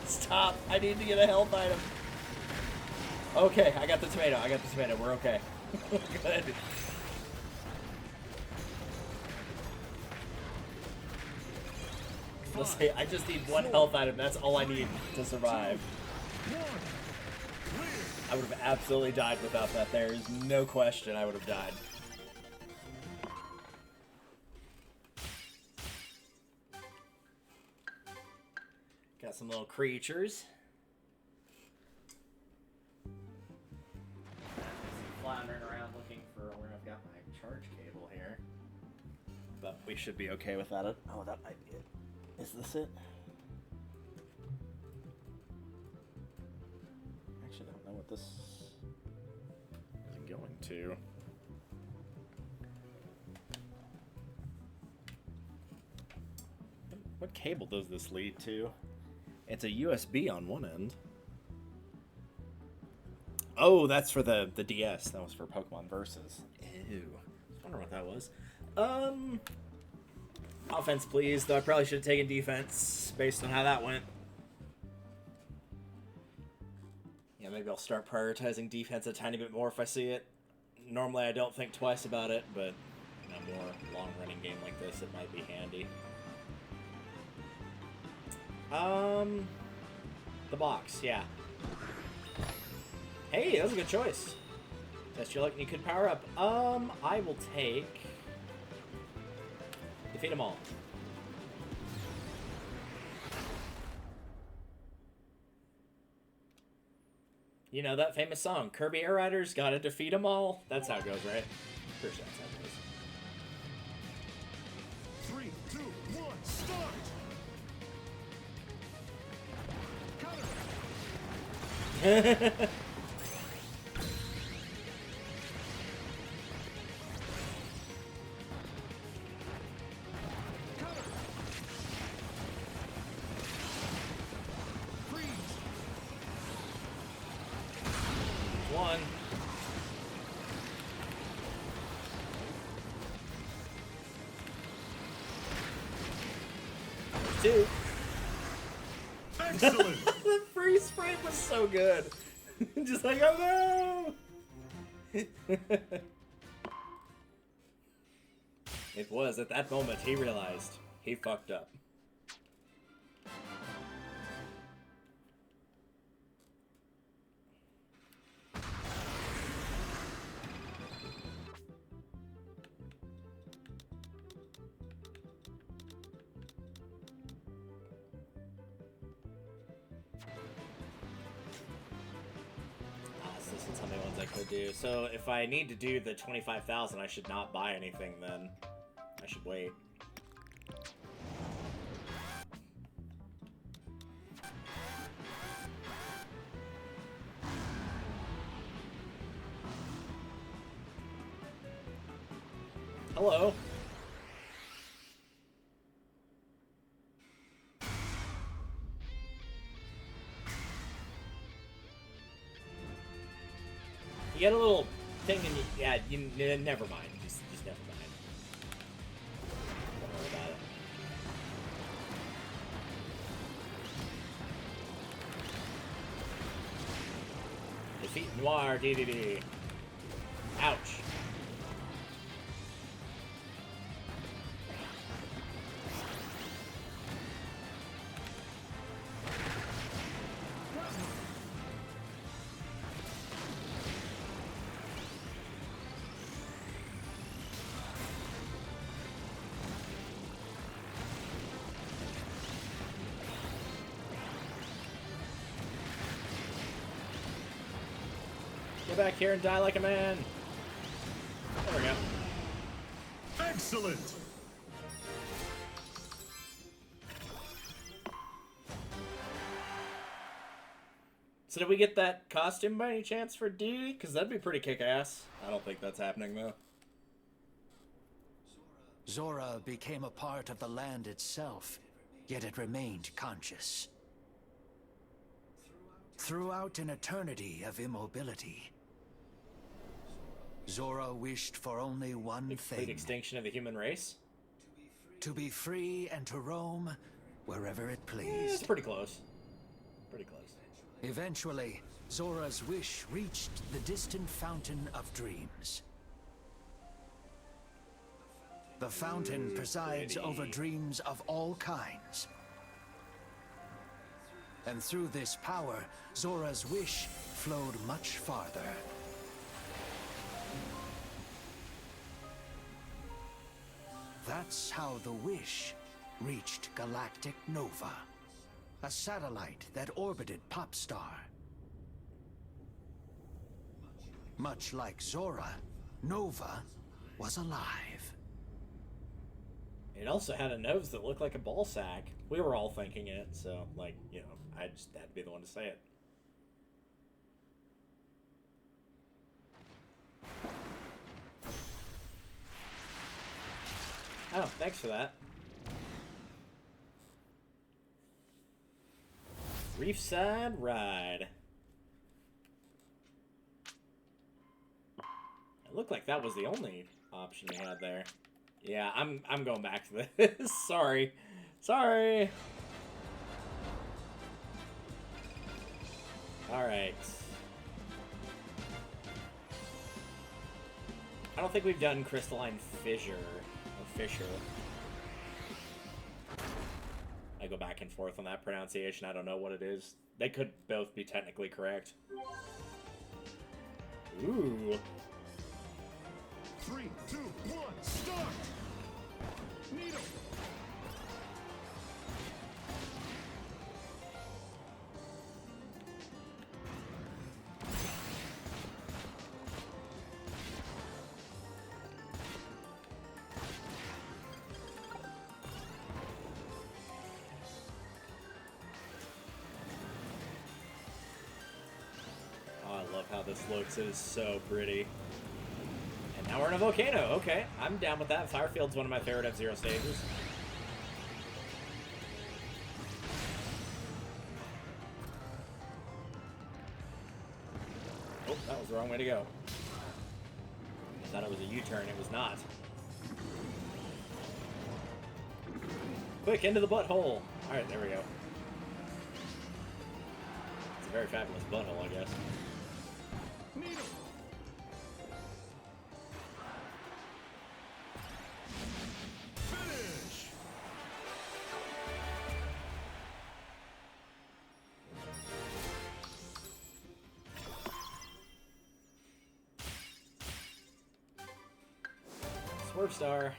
Stop! I need to get a health item. Okay, I got the tomato. We're okay. Good. Let's say I just need one health item. That's all I need to survive. 1. Clear. I would have absolutely died without that. There is no question I would have died. Got some little creatures. Floundering around looking for where I've got my charge cable here. But we should be okay without it. Oh, that might be it. Is this it? Actually, I don't know what this is going to. What cable does this lead to? It's a USB on one end. Oh, that's for the DS. That was for Pokemon Versus. Ew. I wonder what that was. Offense, please. Though I probably should have taken defense based on how that went. Yeah, maybe I'll start prioritizing defense a tiny bit more if I see it. Normally I don't think twice about it, but in a more long-running game like this, it might be handy. The box, yeah. Hey, that was a good choice. Test your luck and you could power up. I will take... Defeat them all. You know that famous song, Kirby Air Riders, gotta defeat them all? That's how it goes, right? Pretty sure that's how it goes. 3, 2, 1, start! Counter! One. Two. Excellent! The freeze frame was so good. Just like, oh no! It was at that moment he realized he fucked up. This is something ones I could do. So if I need to do the 25,000, I should not buy anything then. I should wait. Hello. You get a little thing and never mind. Just never mind. Don't worry about it. Defeat Noir DDD. Ouch. Get back here and die like a man. There we go. Excellent! So did we get that costume by any chance for D? Because that'd be pretty kick-ass. I don't think that's happening, though. Zora became a part of the land itself, yet it remained conscious. Throughout an eternity of immobility, Zora wished for only one The complete thing. extinction of the human race? To be free and to roam wherever it It's pleased. pretty close. Pretty close. Eventually, Zora's wish reached the distant Fountain of Dreams. The fountain presides over dreams of all kinds. And through this power, Zora's wish flowed much farther. That's how the wish reached Galactic Nova, a satellite that orbited Popstar. Much like Zora, Nova was alive. It also had a nose that looked like a ball sack. We were all thinking it, so, like, you know, I just had to be the one to say it. Oh, thanks for that. Reefside Ride. It looked like that was the only option you had there. Yeah, I'm going back to this. Sorry. Sorry. Alright. I don't think we've done Crystalline Fissure. Or Fisher. I go back and forth on that pronunciation. I don't know what it is. They could both be technically correct. Ooh. 3, 2, 1, start! Needle! Oh, I love how this looks. It is so pretty. And now we're in a volcano. Okay, I'm down with that. Firefield's one of my favorite F-Zero stages. Oh, that was the wrong way to go. I thought it was a U-turn. It was not. Quick, into the butthole. Alright, there we go. It's a very fabulous butthole, I guess. Needle! Finish! Swerve Star.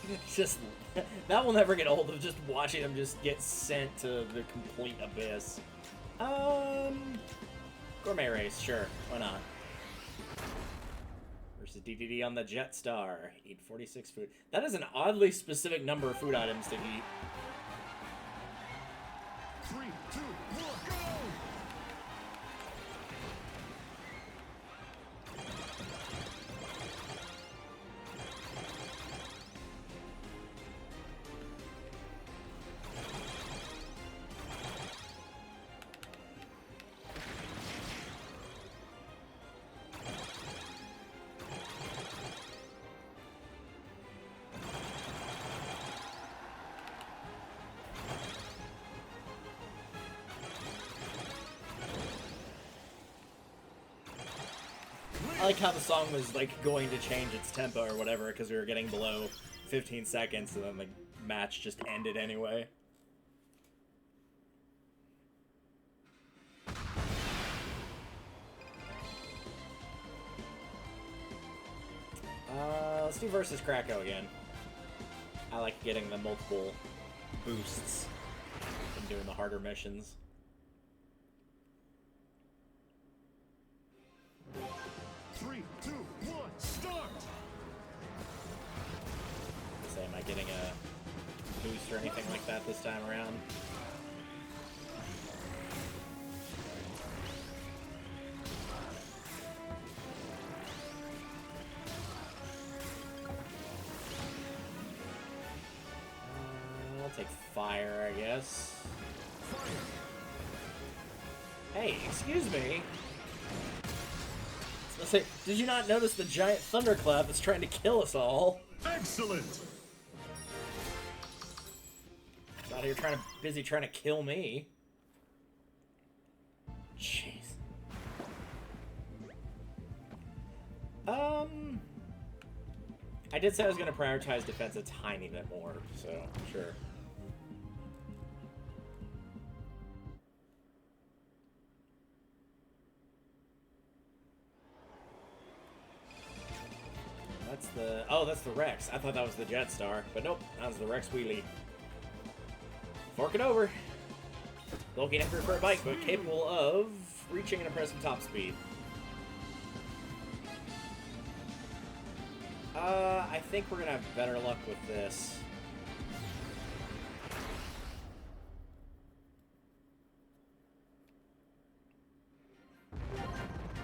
It's just that will never get old of just watching them just get sent to the complete abyss. Gourmet race, sure, why not? Versus DDD on the Jetstar. Eat 46 food. That is an oddly specific number of food items to eat. 3, 2, 1, go! I like how the song was like going to change its tempo or whatever because we were getting below 15 seconds and then the match just ended anyway. Let's do versus Krakow again. I like getting the multiple boosts and doing the harder missions. Three, two, one, start! So am I getting a boost or anything like that this time around? I'll take fire, I guess. Fire! Hey, excuse me. Let's say, did you not notice the giant thunderclap that's trying to kill us all? Excellent! It's out here busy trying to kill me. Jeez. I did say I was going to prioritize defense a tiny bit more, so sure. That's the... Oh, that's the Rex. I thought that was the Jetstar, but nope, that was the Rex Wheelie. Fork it over. Bulky enough for a bike, but capable of reaching an impressive top speed. I think we're gonna have better luck with this.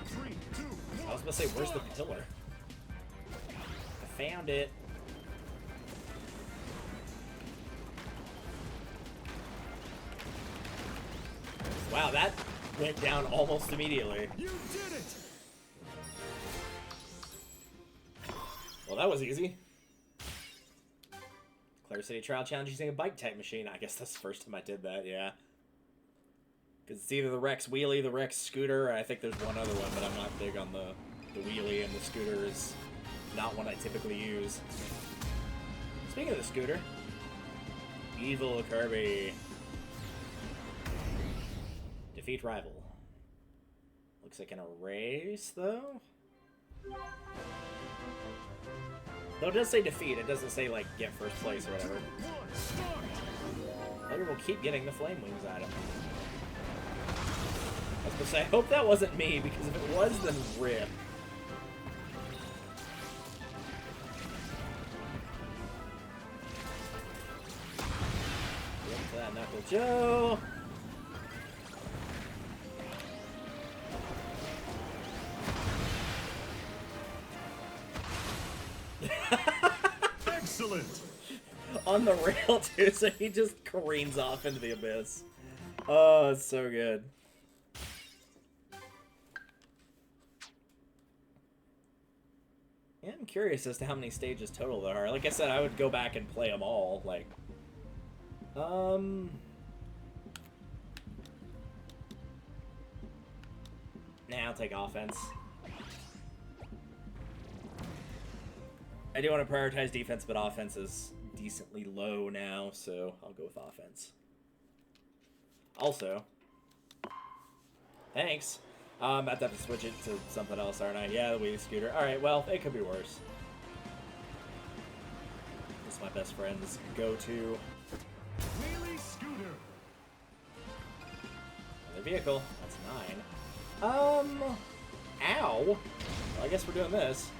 Three, two, I was one, gonna say, where's the start! pillar? found it. Wow, that went down almost immediately. You did it! Well, that was easy. Clear City Trial Challenge using a bike type machine. I guess that's the first time I did that, yeah. Because it's either the Rex Wheelie, the Rex Scooter, or I think there's one other one, but I'm not big on the Wheelie, and the Scooter is not one I typically use. Speaking of the Scooter, Evil Kirby. Defeat rival. Looks like in a race, though? Though it does say defeat, it doesn't say, like, get first place or whatever. Maybe we'll keep getting the flame wings at him. I was gonna say, I hope that wasn't me, because if it was, then rip. Get to that Knuckle Joe. Excellent! On the rail, too, so he just careens off into the abyss. Oh, it's so good. Yeah, I'm curious as to how many stages total there are. Like I said, I would go back and play them all. Like, nah, I'll take offense. I do want to prioritize defense, but offense is decently low now, so I'll go with offense. Also, thanks. I'm about to have to switch it to something else, aren't I? Yeah, the Wheelie Scooter. Alright, well, it could be worse. This is my best friend's go-to. Wheelie Scooter! Another vehicle. That's 9. Ow! Well, I guess we're doing this.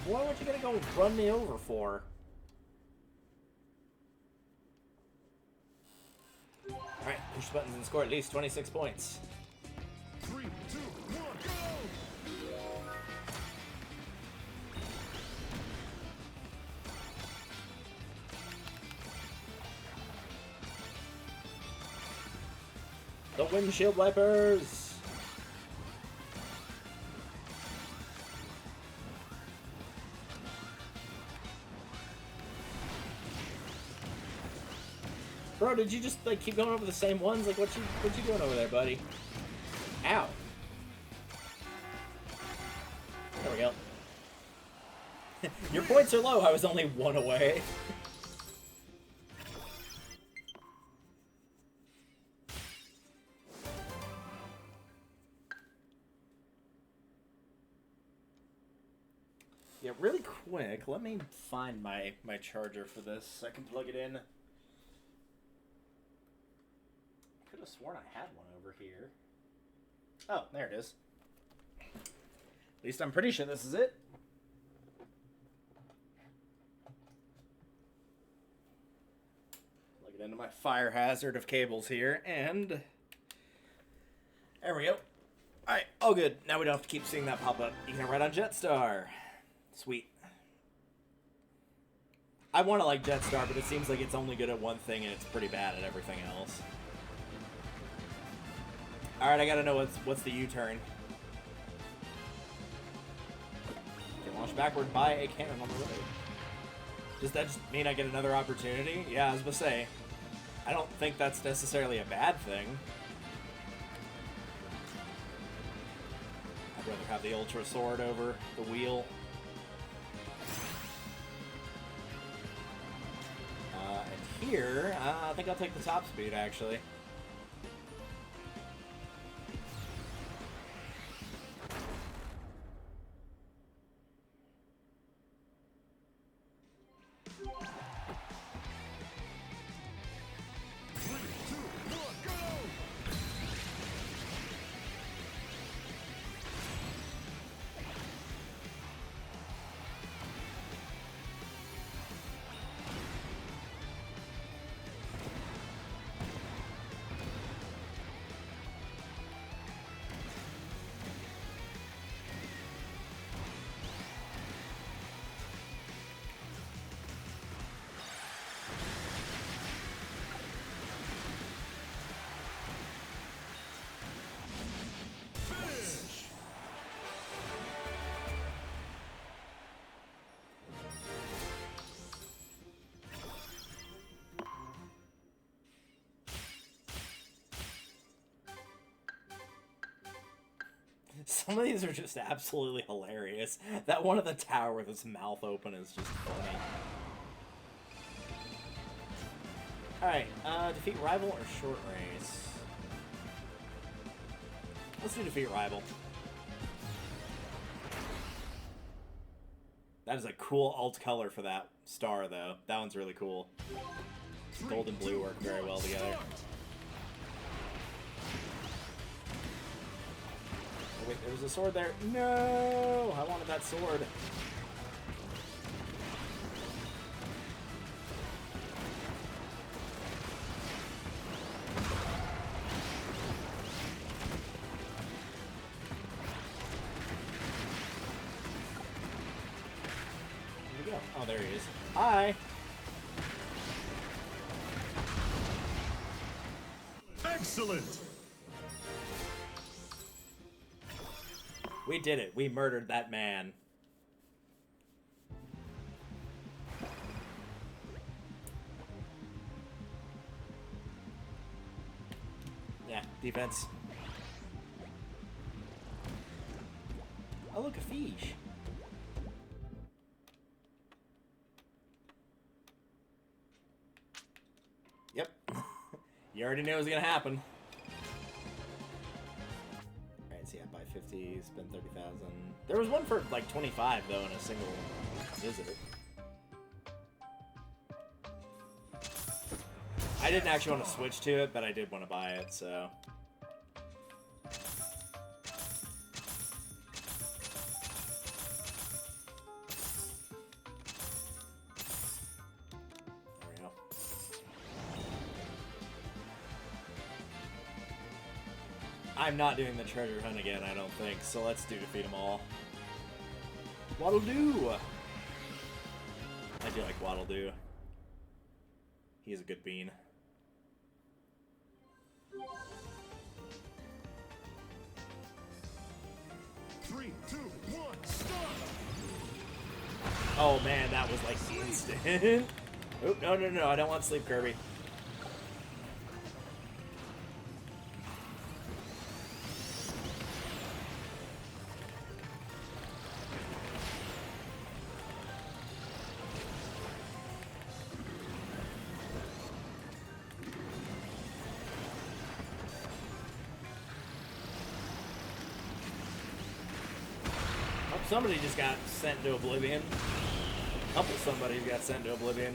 What were you gonna go run me over for? Alright, push buttons and score at least 26 points. 3, 2, 1, go! The windshield wipers! Bro, did you just, like, keep going over the same ones? Like, what you doing over there, buddy? Ow. There we go. Your points are low. I was only 1 away. Yeah, really quick, let me find my charger for this so I can plug it in. Could have sworn I had one over here. Oh, there it is. At least I'm pretty sure this is it. Plug it into my fire hazard of cables here, and there we go. Alright, all good. Now we don't have to keep seeing that pop up. You can ride on Jetstar. Sweet. I want to like Jetstar, but it seems like it's only good at one thing and it's pretty bad at everything else. Alright, I gotta know what's the U-turn. Get launched backward by a cannon on the road. Does that just mean I get another opportunity? Yeah, I was gonna say, I don't think that's necessarily a bad thing. I'd rather have the Ultra Sword over the wheel. And here, I think I'll take the top speed, actually. Some of these are just absolutely hilarious. That one at the tower with his mouth open is just funny. Alright, defeat rival or short race? Let's do defeat rival. That is a cool alt color for that star, though. That one's really cool. Gold and blue work very well together. Oh, wait, there was a sword there. No! I wanted that sword. Where'd he go? Oh, there he is. Hi! Excellent! We did it. We murdered that man. Yeah, defense. Oh, look, a fish. Yep. You already knew it was gonna happen. Alright, so yeah, buy 50, spend 30,000. There was one for like 25 though in a single visit. I didn't actually want to switch to it, but I did want to buy it, so. There we go. I'm not doing the treasure hunt again, I don't think, so let's do defeat them all. Waddle Doo! I do like Waddle Doo. He's a good bean. Three, two, one, start! Oh man, that was like instant. Oh, no, no, no, I don't want sleep, Kirby. Somebody just got sent to oblivion. A couple somebody got sent to oblivion.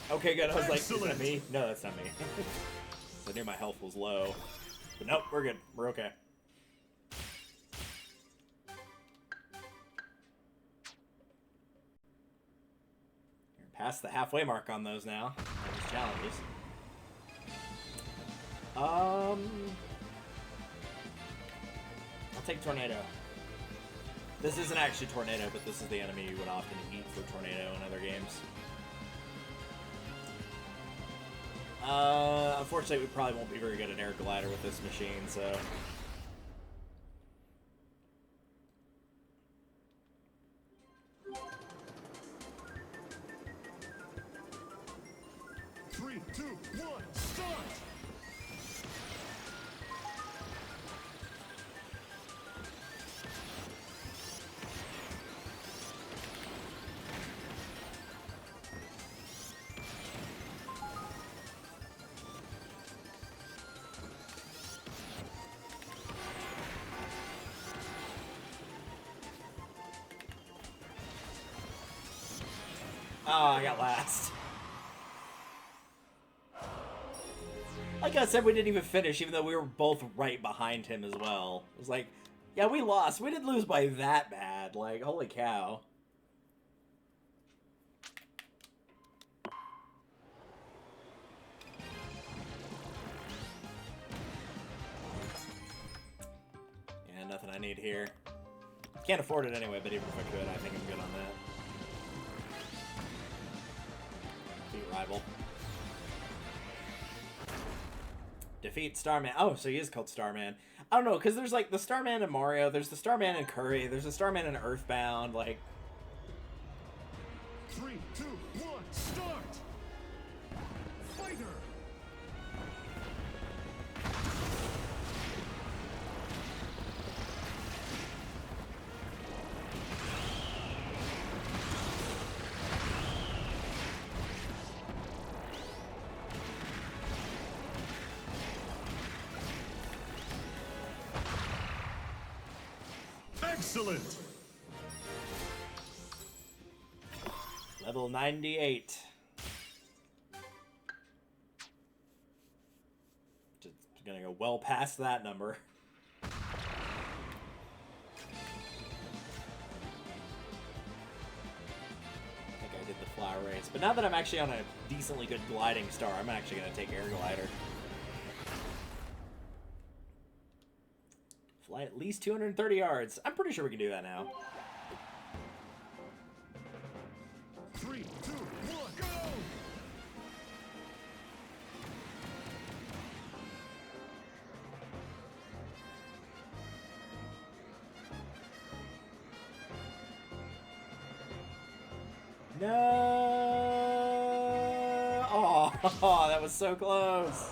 Okay, good. I was like, is that me? No, that's not me. I knew my health was low. But nope, we're good. We're okay. You're past the halfway mark on those now. Those challenges. I'll take Tornado. This isn't actually Tornado, but this is the enemy you would often eat for Tornado in other games. Unfortunately, we probably won't be very good at Air Glider with this machine, so... Three, two, one, start! Oh, I got last. Like I said, we didn't even finish, even though we were both right behind him as well. It was like, yeah, we lost. We didn't lose by that bad. Like, holy cow. Yeah, nothing I need here. Can't afford it anyway, but even if I could, I think I'm good on that. Rival. Defeat Starman. Oh, so he is called Starman. I don't know, because there's like the Starman in Mario, there's the Starman in Curry, there's the Starman in Earthbound, like... Three, two, one, start! Fighter! Excellent. Level 98. Just gonna go well past that number. I think I did the fly race. But now that I'm actually on a decently good gliding star, I'm actually gonna take Air Glider. Fly at least 230 yards. I'm pretty sure we can do that now. 3, 2, 1, go! No! Oh, that was so close.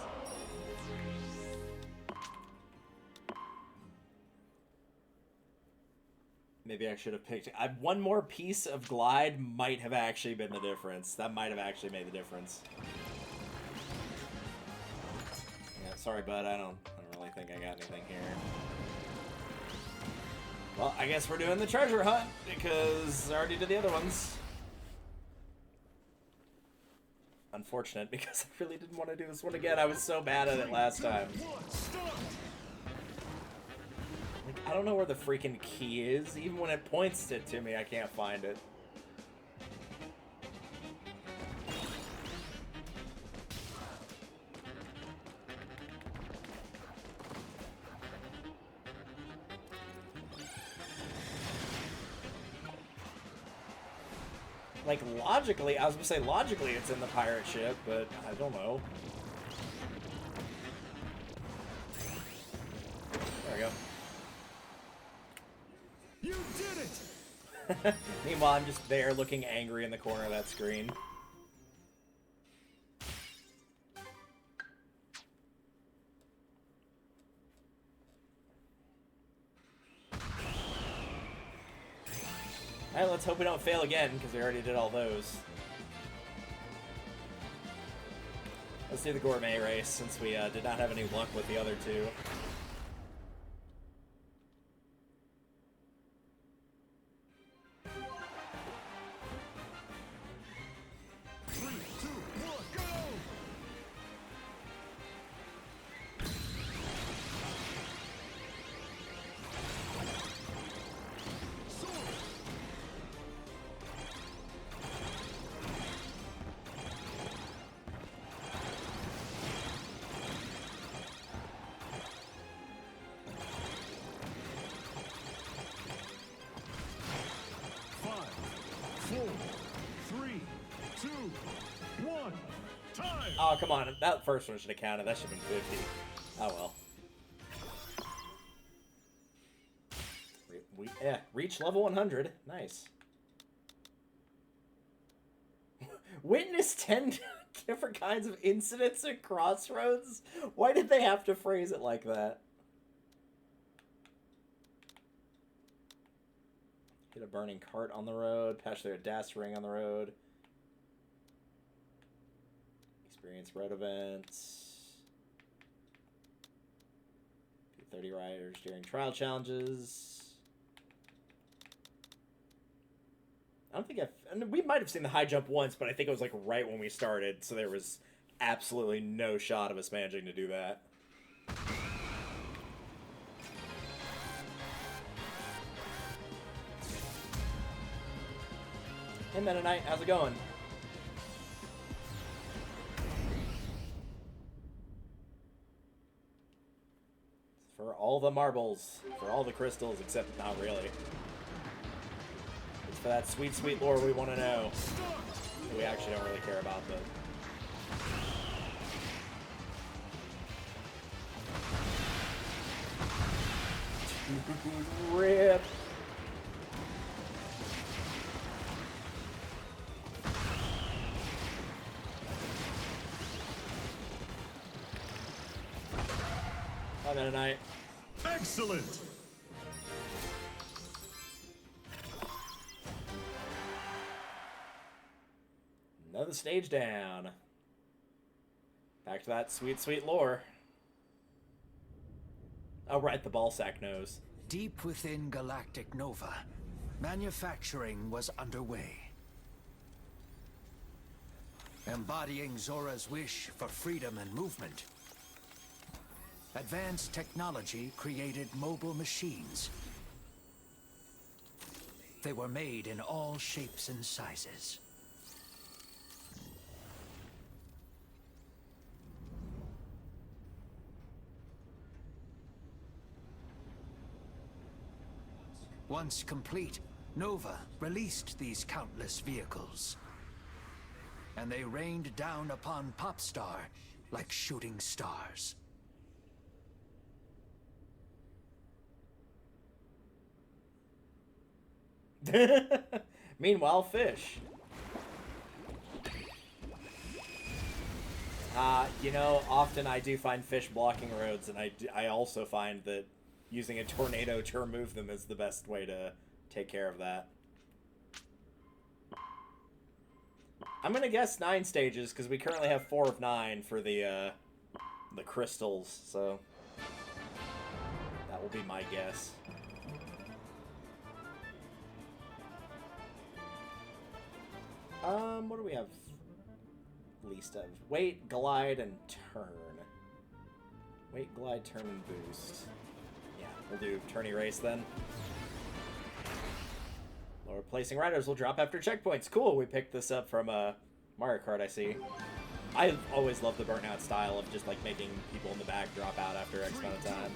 Maybe I should have picked... one more piece of glide might have actually been the difference. That might have actually made the difference. Yeah, sorry, bud. I don't really think I got anything here. Well, I guess we're doing the treasure hunt, because I already did the other ones. Unfortunate, because I really didn't want to do this one again. I was so bad at it last time. Like, I don't know where the freaking key is. Even when it points it to me, I can't find it. Like, logically, I was gonna say logically it's in the pirate ship, but I don't know. There we go. You did it! Meanwhile, I'm just there looking angry in the corner of that screen. Alright, let's hope we don't fail again, because we already did all those. Let's do the gourmet race, since we did not have any luck with the other two. Oh, come on. That first one should have counted. That should have been 50. Oh, well. Yeah, reach level 100. Nice. Witness 10 different kinds of incidents at crossroads? Why did they have to phrase it like that? Hit a burning cart on the road. Patch through a DAS ring on the road. Experience road events. Do 30 riders during trial challenges. I don't think we might have seen the high jump once, but I think it was like right when we started, so there was absolutely no shot of us managing to do that. Hey Mennonite, how's it going? For all the marbles, for all the crystals, except not really. It's for that sweet, sweet lore we want to know. We actually don't really care about the... Rip! Bye, Mennonite. Excellent! Another stage down. Back to that sweet, sweet lore. Oh, right, the ball sack nose. Deep within Galactic Nova, manufacturing was underway. Embodying Zora's wish for freedom and movement, advanced technology created mobile machines. They were made in all shapes and sizes. Once complete, Nova released these countless vehicles. And they rained down upon Popstar like shooting stars. Meanwhile, fish. You know, often I do find fish blocking roads, and I also find that using a tornado to remove them is the best way to take care of that. I'm gonna guess 9 stages, because we currently have 4 of 9 for the crystals, so that will be my guess. What do we have least of? Wait, glide, and turn. Wait, glide, turn, and boost. Yeah, we'll do tourney race then. Lower placing riders will drop after checkpoints. Cool, we picked this up from Mario Kart, I see. I always love the burnout style of just like making people in the back drop out after X amount of time.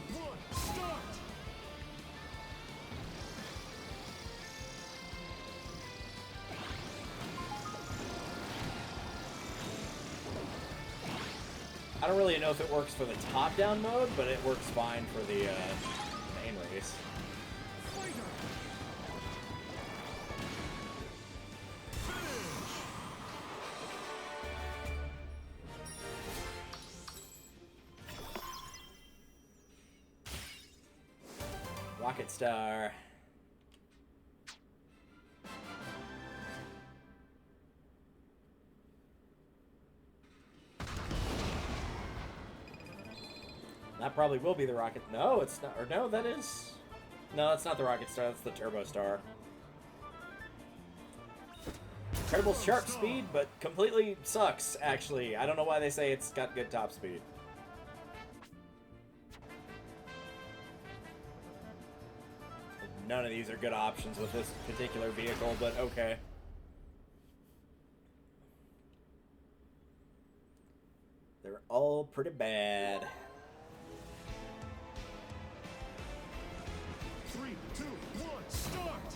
I don't really know if it works for the top-down mode, but it works fine for the main race. Rocket Star. That probably will be the Rocket... No, it's not... Or no, that is... No, it's not the Rocket Star. That's the Turbo Star. Incredible sharp speed, but completely sucks, actually. I don't know why they say it's got good top speed. None of these are good options with this particular vehicle, but okay. They're all pretty bad. 3, 2, 1, start!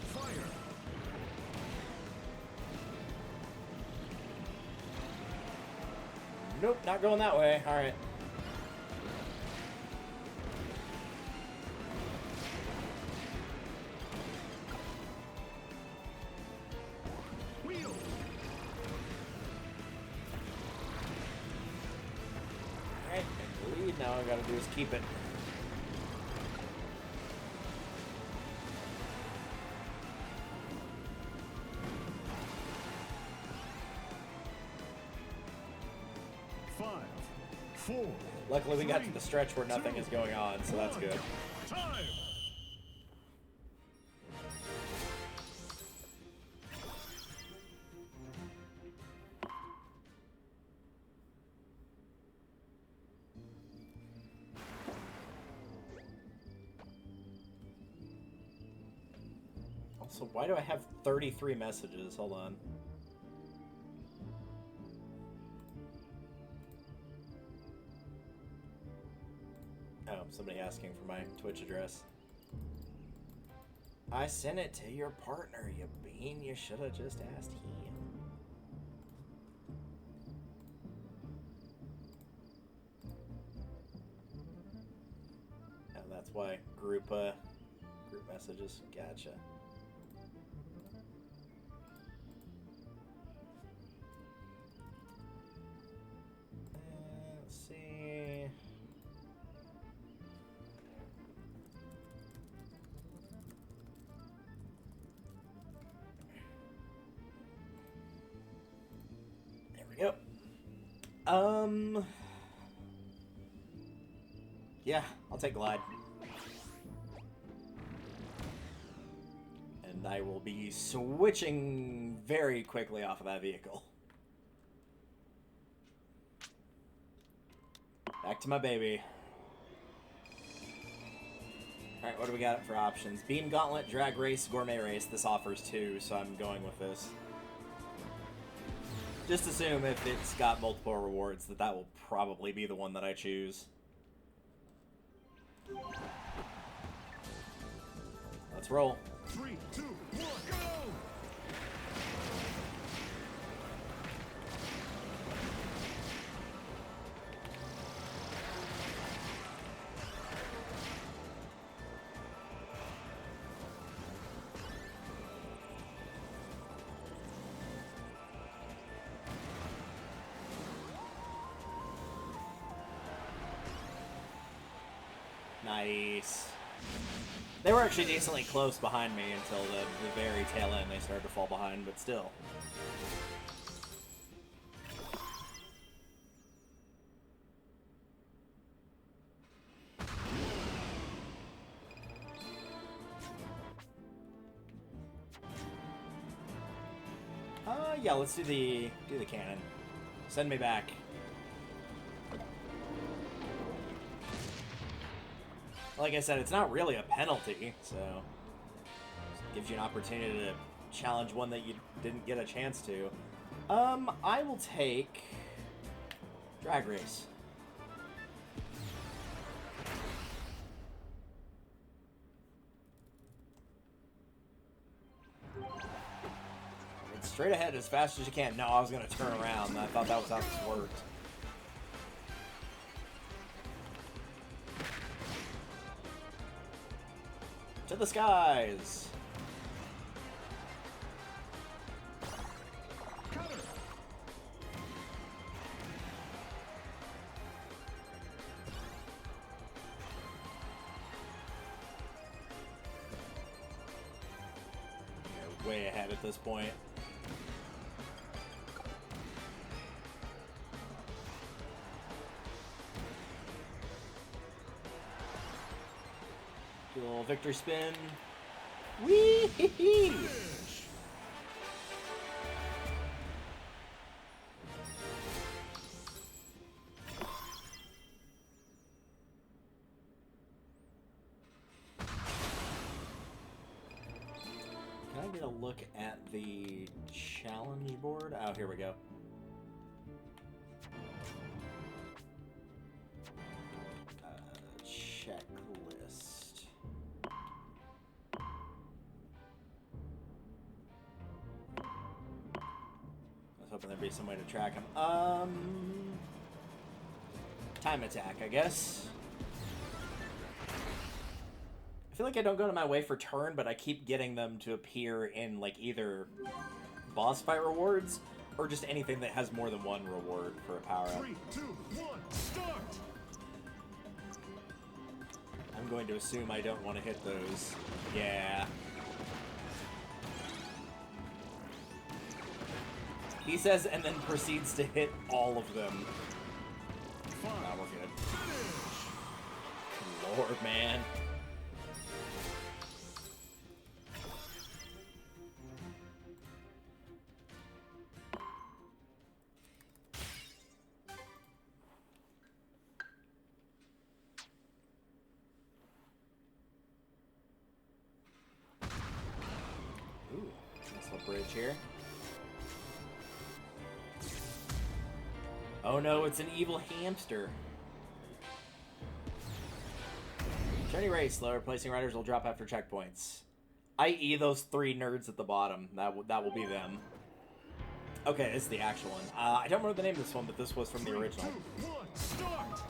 Fire! Nope, not going that way. Alright. Wheel! Alright, I lead. Now all I gotta do is keep it. Five, 4. Luckily, we got to the stretch where nothing is going on, so that's good. Time! Also, why do I have 33 messages? Hold on. Oh, somebody asking for my Twitch address. I sent it to your partner, you bean. You should have just asked him. Oh, that's why group messages. Gotcha. Let's see. There we go. Yeah, I'll take glide. And I will be switching very quickly off of that vehicle. Back to my baby. Alright, what do we got for options? Beam Gauntlet, Drag Race, Gourmet Race. This offers 2, so I'm going with this. Just assume if it's got multiple rewards that will probably be the one that I choose. Let's roll. 3, 2, 1, go! Nice. They were actually decently close behind me until the very tail end. They started to fall behind, but still. Yeah, let's do the cannon. Send me back. Like I said, it's not really a penalty, so it gives you an opportunity to challenge one that you didn't get a chance to. I will take Drag Race. It's straight ahead as fast as you can. No, I was going to turn around. I thought that was how this worked. To the skies! Cutter! You're way ahead at this point. Do a little victory spin. Whee! Finish! Can I get a look at the challenge board? Oh, here we go. Checklist. I was hoping there'd be some way to track them. Time attack, I guess. I feel like I don't go to my way for turn, but I keep getting them to appear in, like, either boss fight rewards or just anything that has more than one reward for a power-up. 3, 2, 1, start! I'm going to assume I don't want to hit those. Yeah. He says, and then proceeds to hit all of them. Five. Nah, we're good. Finish! Lord, man. Ooh, nice little bridge here. Oh no, it's an evil hamster. Journey race. Slower placing riders will drop after checkpoints. I.e. those 3 nerds at the bottom. That will be them. Okay, this is the actual one. I don't remember the name of this one, but this was from the 3, original. 2, 1, start!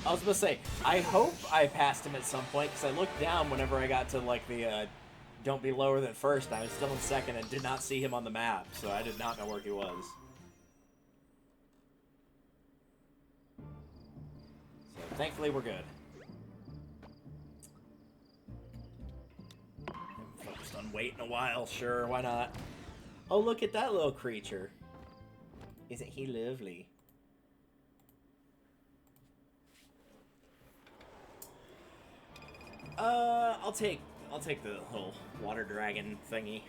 I was gonna say, I hope I passed him at some point, because I looked down whenever I got to, like, the, don't be lower than first, and I was still in second and did not see him on the map, so I did not know where he was. So, thankfully, we're good. I'm focused on waiting a while, sure, why not? Oh, look at that little creature. Isn't he lovely? I'll take the little water dragon thingy.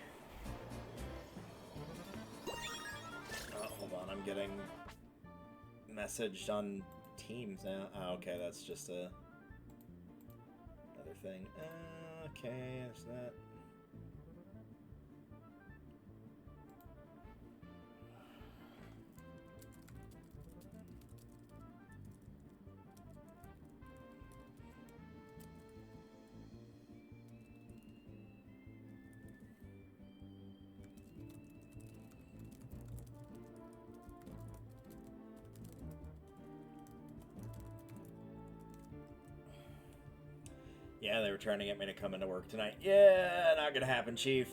Oh, hold on, I'm getting messaged on Teams now. Oh, okay, that's just a another thing. Okay, there's that. Yeah, they were trying to get me to come into work tonight. Yeah, not gonna happen, Chief.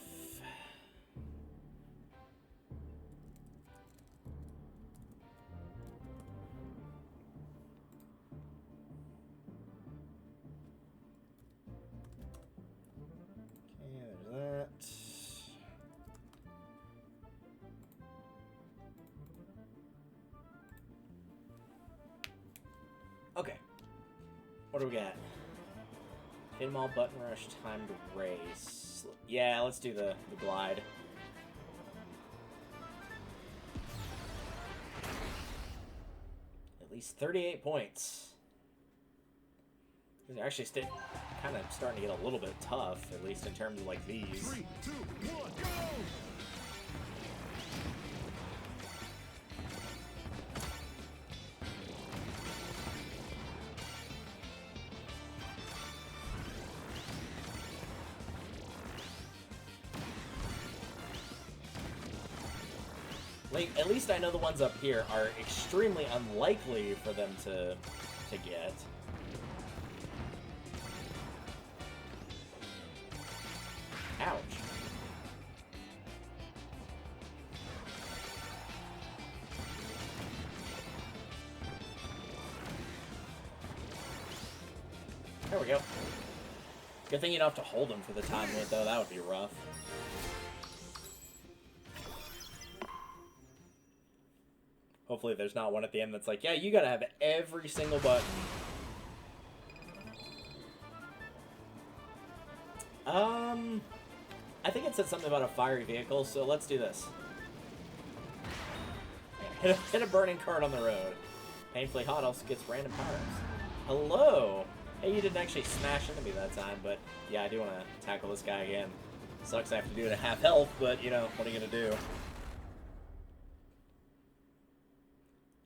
Okay, there's that. Okay. What do we got? Hit 'em all, button rush, timed race. Yeah, let's do the glide. At least 38 points. These are actually kind of starting to get a little bit tough, at least in terms of like these. 3, 2, 1, go! Like, at least I know the ones up here are extremely unlikely for them to get. Ouch. There we go. Good thing you don't have to hold them for the time limit, though. That would be rough. Hopefully there's not one at the end that's like, yeah, you gotta have every single button. I think it said something about a fiery vehicle, so let's do this. Hit a burning cart on the road. Painfully hot also gets random powers. Hello! Hey, you didn't actually smash into me that time, but yeah, I do want to tackle this guy again. Sucks I have to do it at half health, but, you know, what are you gonna do?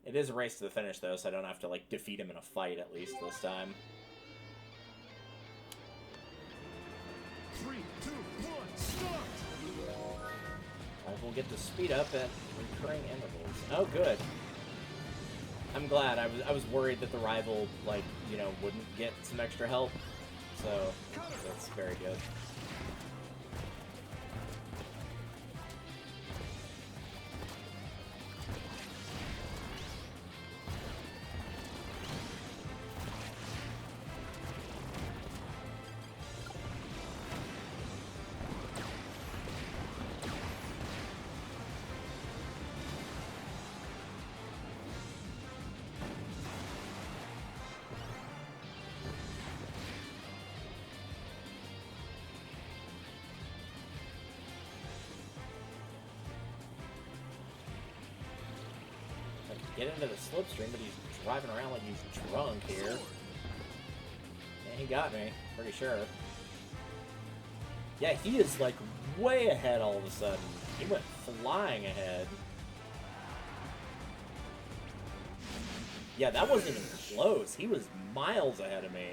It is a race to the finish, though, so I don't have to, like, defeat him in a fight, at least, this time. 3, 2, 1, start! We'll get to speed up at recurring intervals. Oh, good. I'm glad. I was worried that the rival, like, you know, wouldn't get some extra help. So, that's very good. Get into the slipstream, but he's driving around like he's drunk here. Yeah, he got me, pretty sure. Yeah, he is like way ahead all of a sudden. He went flying ahead. Yeah, that wasn't even close. He was miles ahead of me.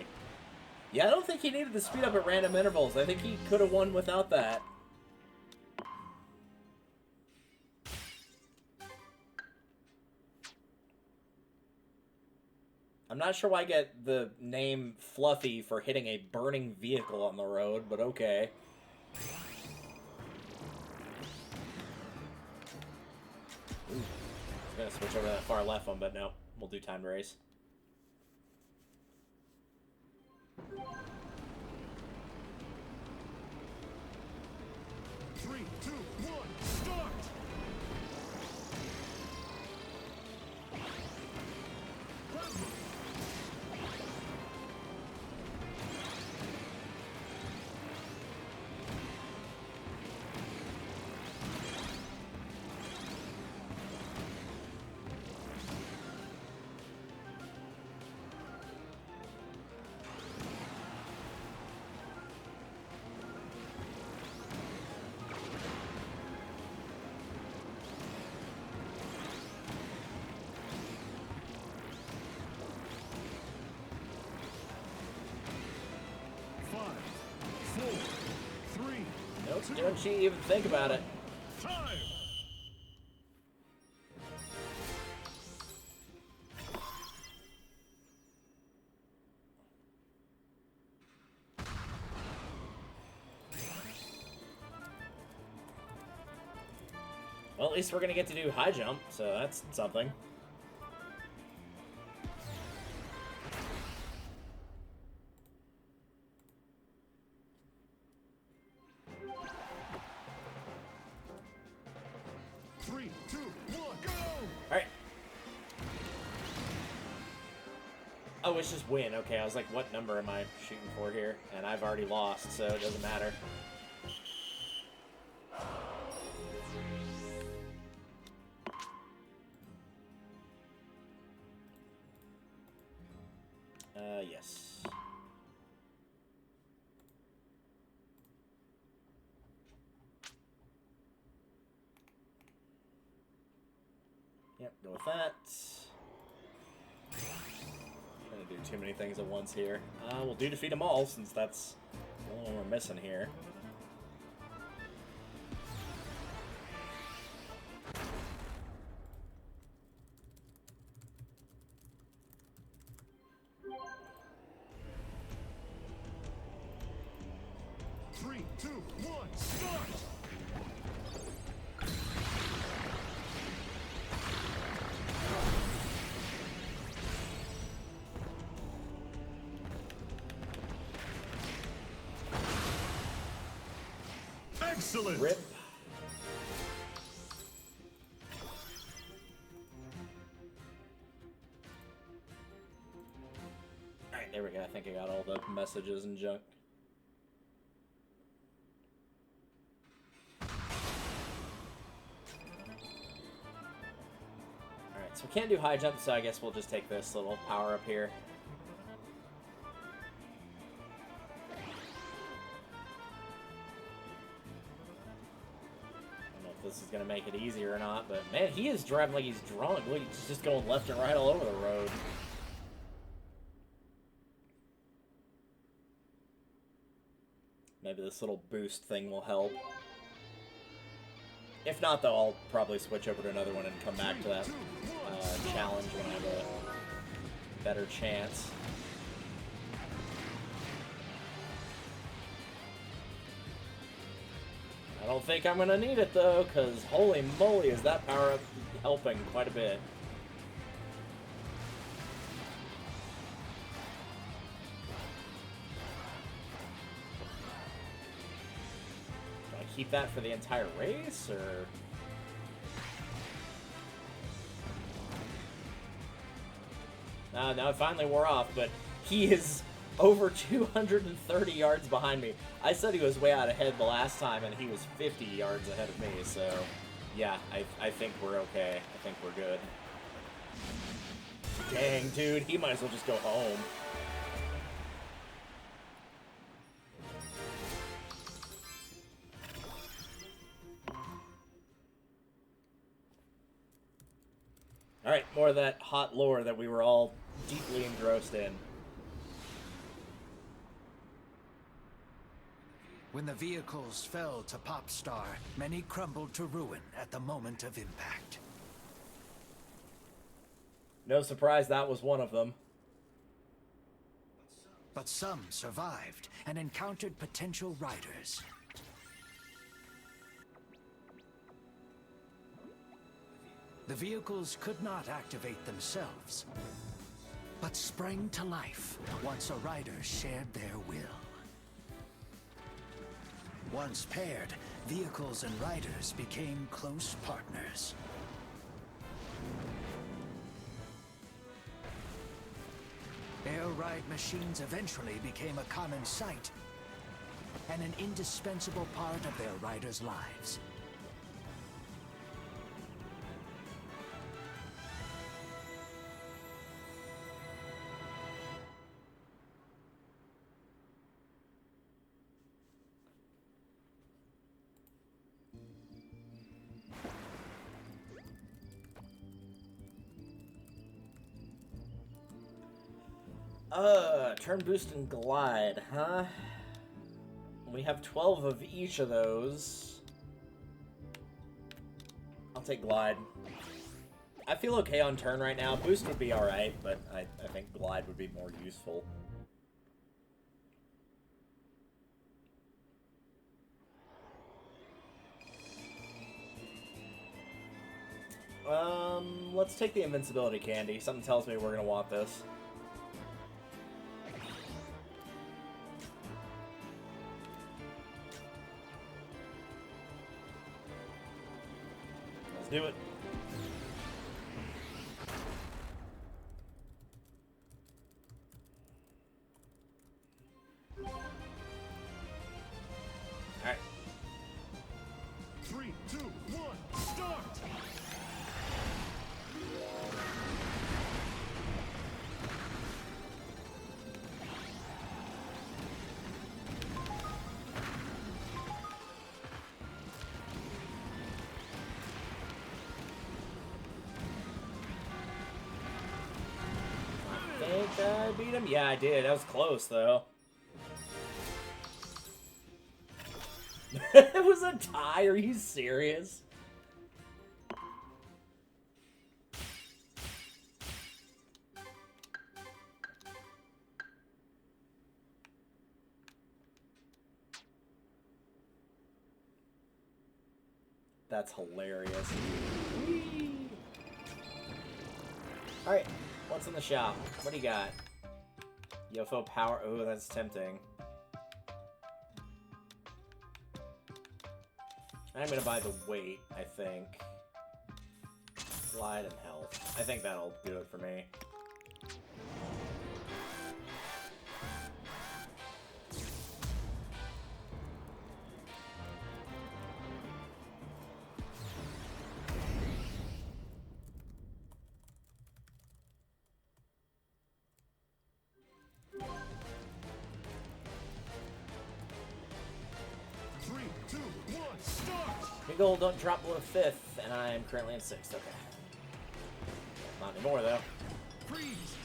Yeah, I don't think he needed to speed up at random intervals. I think he could have won without that. I'm not sure why I get the name Fluffy for hitting a burning vehicle on the road, but okay. Ooh, I was gonna switch over to that far left one, but no. We'll do timed race. Three, two, one, start! Don't you even think about it. Time! Well, at least we're gonna get to do high jump, so that's something. Three, two, one, go! Alright. Oh, it's just win. Okay, I was like, what number am I shooting for here? And I've already lost, so it doesn't matter. Yes. Yep, go with that. Trying to do too many things at once here. We'll do defeat them all, since that's the only one we're missing here. Three, two, one, start! Excellent! Rip. Alright, there we go. I think I got all the messages and junk. Alright, so we can't do high jump, so I guess we'll just take this little power up here. This is gonna make it easier or not, but man, he is driving like he's drunk. Look, he's just going left and right all over the road. Maybe this little boost thing will help. If not, though, I'll probably switch over to another one and come back to that challenge when I have a better chance. I don't think I'm gonna need it though, because holy moly is that power up helping quite a bit. Do I keep that for the entire race, or? No, it finally wore off, but he is over 230 yards behind me. I said he was way out ahead the last time, and he was 50 yards ahead of me, so yeah, I think we're okay. I think we're good. Dang, dude, he might as well just go home. Alright, more of that hot lore that we were all deeply engrossed in. When the vehicles fell to Popstar, many crumbled to ruin at the moment of impact. No surprise that was one of them. but some survived and encountered potential riders. The vehicles could not activate themselves, but sprang to life once a rider shared their will. Once paired, vehicles and riders became close partners. Air ride machines eventually became a common sight and an indispensable part of their riders' lives. Turn boost and glide, huh? We have 12 of each of those. I'll take glide. I feel okay on turn right now. Boost would be alright, but I think glide would be more useful. Let's take the invincibility candy. Something tells me we're gonna want this. Let's do it. Alright. 3, 2, 1, start! I beat him? Yeah, I did. That was close, though. It was a tie? Are you serious? That's hilarious. Alright, what's in the shop? What do you got? UFO power. Oh, that's tempting. I'm gonna buy the weight, I think. Glide and health. I think that'll do it for me. Gold don't drop below 5th, and I'm currently in 6th. Okay. Not anymore, though. Freeze!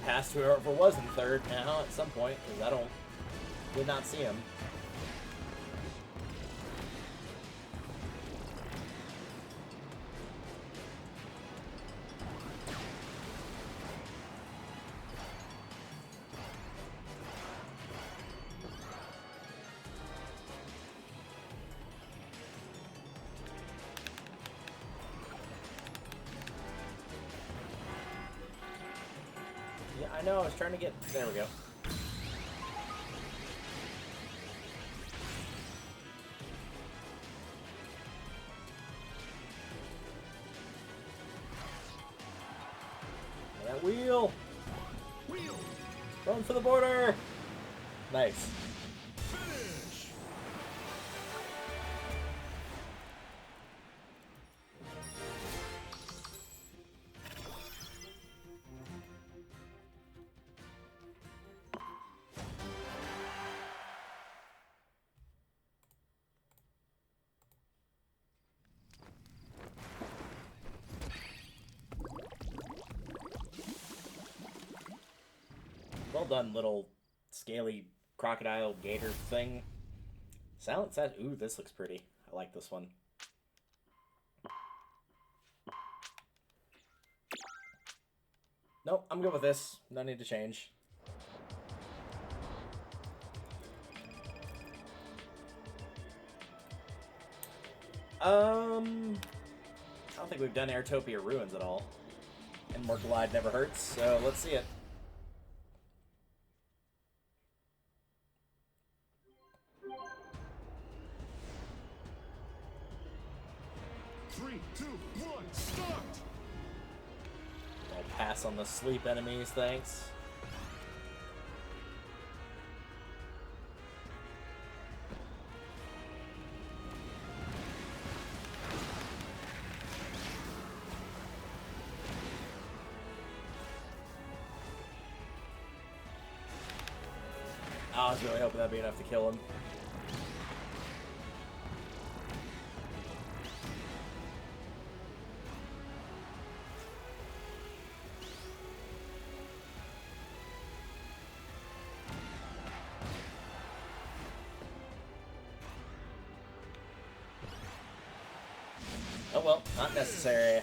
Past whoever was in 3rd now at some point, because I did not see him. I know, I was trying to get... There we go. That wheel! Wheel! Going for the border! Nice. Finish! Well done, little scaly crocodile gator thing. Silent Sag. Ooh, this looks pretty. I like this one. Nope, I'm good with this. No need to change. I don't think we've done Airtopia Ruins at all. And more Glide never hurts, so let's see it. Three, two, one, start! I'll pass on the sleep enemies, thanks. I was really hoping that'd be enough to kill him. Oh well, not necessary.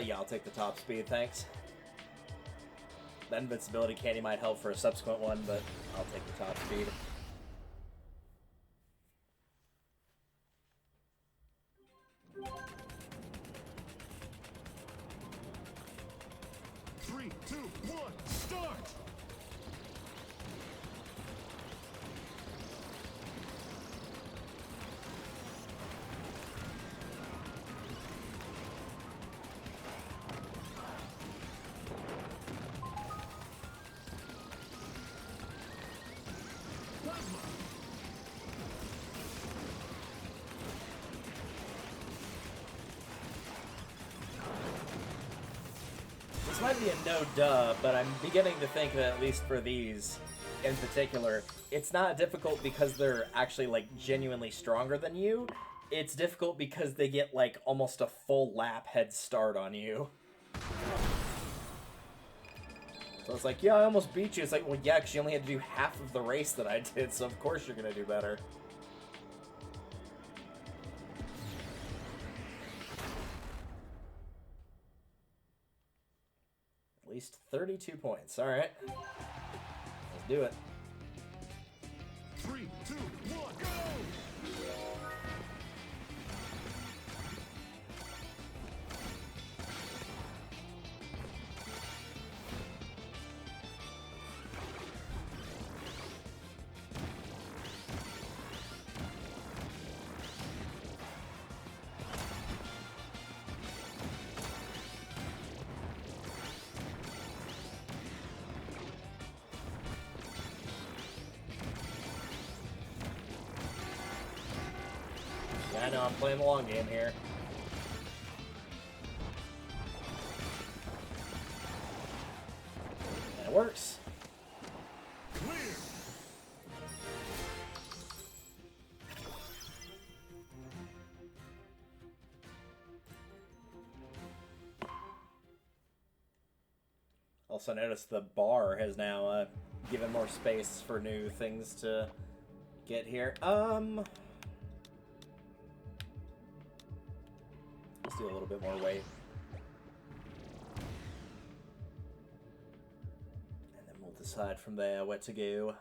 Yeah, I'll take the top speed, thanks. That invincibility candy might help for a subsequent one, but I'll take the top speed. Three, two, one, start! This might be a no-duh, but I'm beginning to think that at least for these in particular, it's not difficult because they're actually, like, genuinely stronger than you. It's difficult because they get, like, almost a full lap head start on you. So it's like, yeah, I almost beat you. It's like, well, yeah, because you only had to do half of the race that I did, so of course you're going to do better. At least 32 points. All right. Let's do it. Three, two, one, go! Yeah, I know, I'm playing the long game here. And it works. Clear! Also noticed the bar has now given more space for new things to get here. Let's do a little bit more weight. And then we'll decide from there what to go.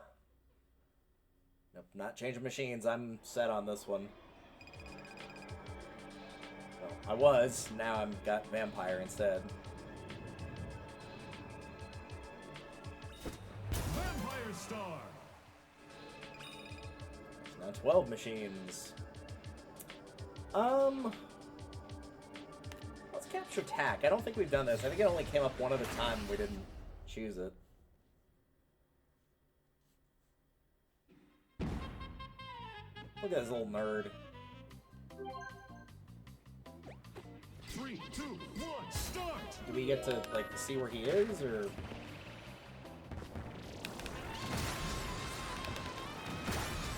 Nope, not changing machines. I'm set on this one. Well, I was. Now I've got vampire instead. Vampire Star! Now 12 machines. Let's capture tack. I don't think we've done this. I think it only came up one at a time and we didn't choose it. Look at this little nerd. Three, two, one, start! we get to, like, see where he is, or...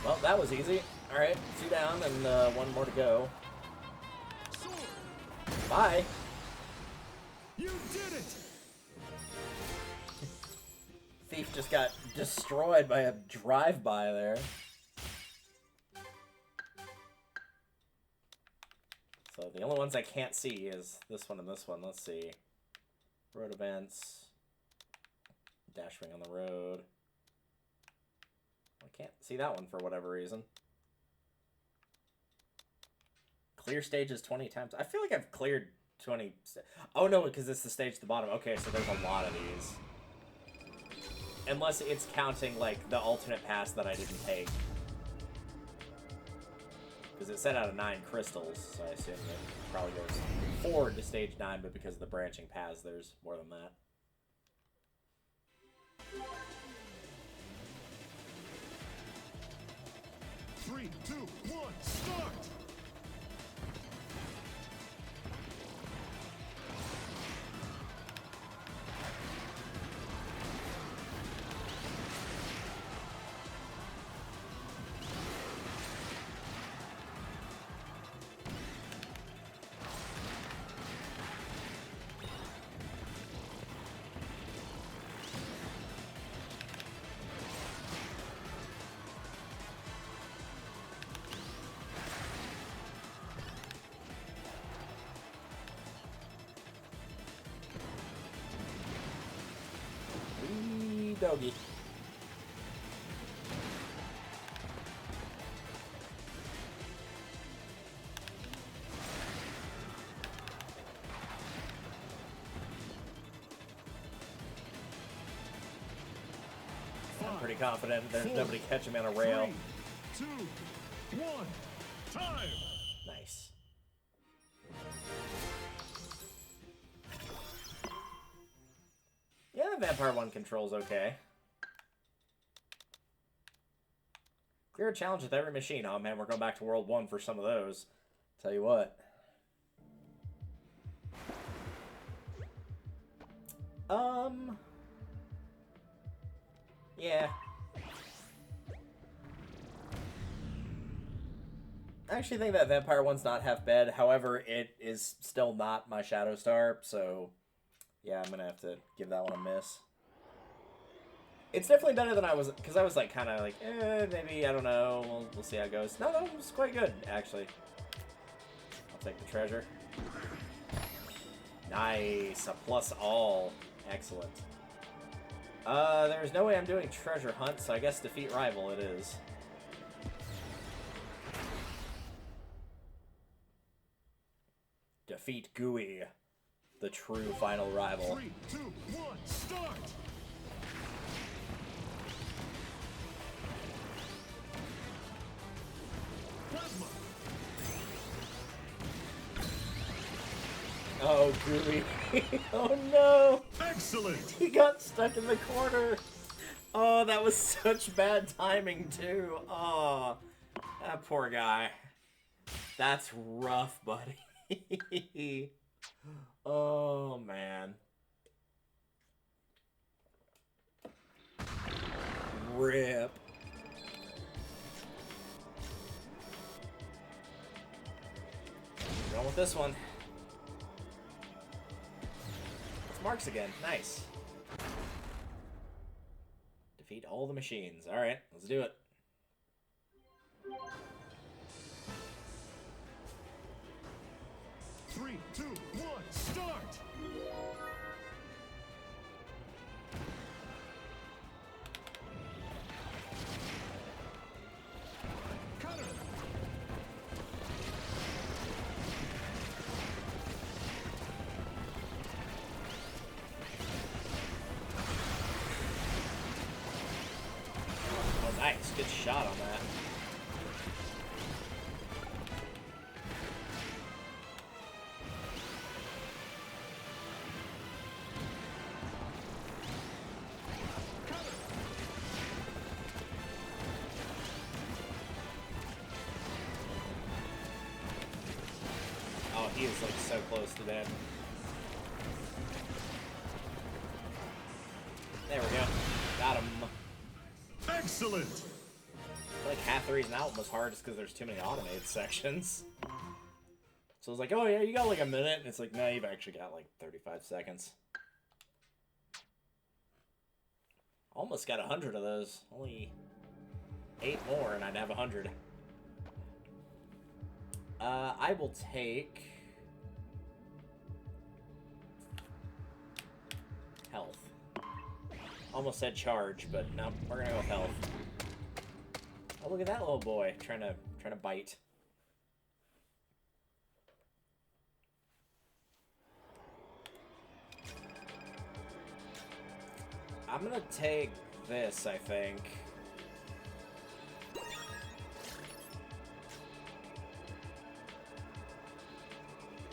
Well, that was easy. Alright, 2 down and 1 more to go. Bye! You did it! Thief just got destroyed by a drive-by there. So the only ones I can't see is this one and this one. Let's see. Road events. Dash ring on the road. I can't see that one for whatever reason. Clear stages 20 times. I feel like I've cleared 20... Oh no, because it's the stage at the bottom. Okay, so there's a lot of these. Unless it's counting, like, the alternate pass that I didn't take. Because it said out of 9 crystals, so I assume it probably goes forward to stage 9, but because of the branching paths, there's more than that. Three, two, one, start! Doggy. I'm pretty confident there's nobody catching me on a rail. 3, 2, 1, time! Nice. Yeah, the Vampire 1 controls okay. Clear a challenge with every machine. Oh man, we're going back to World 1 for some of those. Tell you what. Yeah. I actually think that Vampire 1's not half bad. However, it is still not my Shadow Star, so yeah, I'm gonna have to give that one a miss. It's definitely better than I was, because I was like kind of like, maybe, I don't know, we'll see how it goes. No, it was quite good, actually. I'll take the treasure. Nice, a plus all. Excellent. There's no way I'm doing treasure hunt, so I guess defeat rival it is. Defeat Gooey, the true final rival. 3, 2, 1, start! Plasma! Oh, Gooey. Oh no! Excellent! He got stuck in the corner. Oh, that was such bad timing, too. Oh, that poor guy. That's rough, buddy. Oh, man. Rip. Going with this one. It's Marks again. Nice. Defeat all the machines. Alright, let's do it. Three, two, one, start! Cutter! Oh, nice. Good shot on that. Oh, he is like so close to dead. reason that one was hard is because there's too many automated sections. So I was like, oh yeah, you got like a minute, and it's like, no, you've actually got like 35 seconds. Almost got 100 of those. Only 8 more, and I'd have 100. I will take health. Almost said charge, but no, we're gonna go with health. Oh, look at that little boy trying to bite. I'm gonna take this, I think.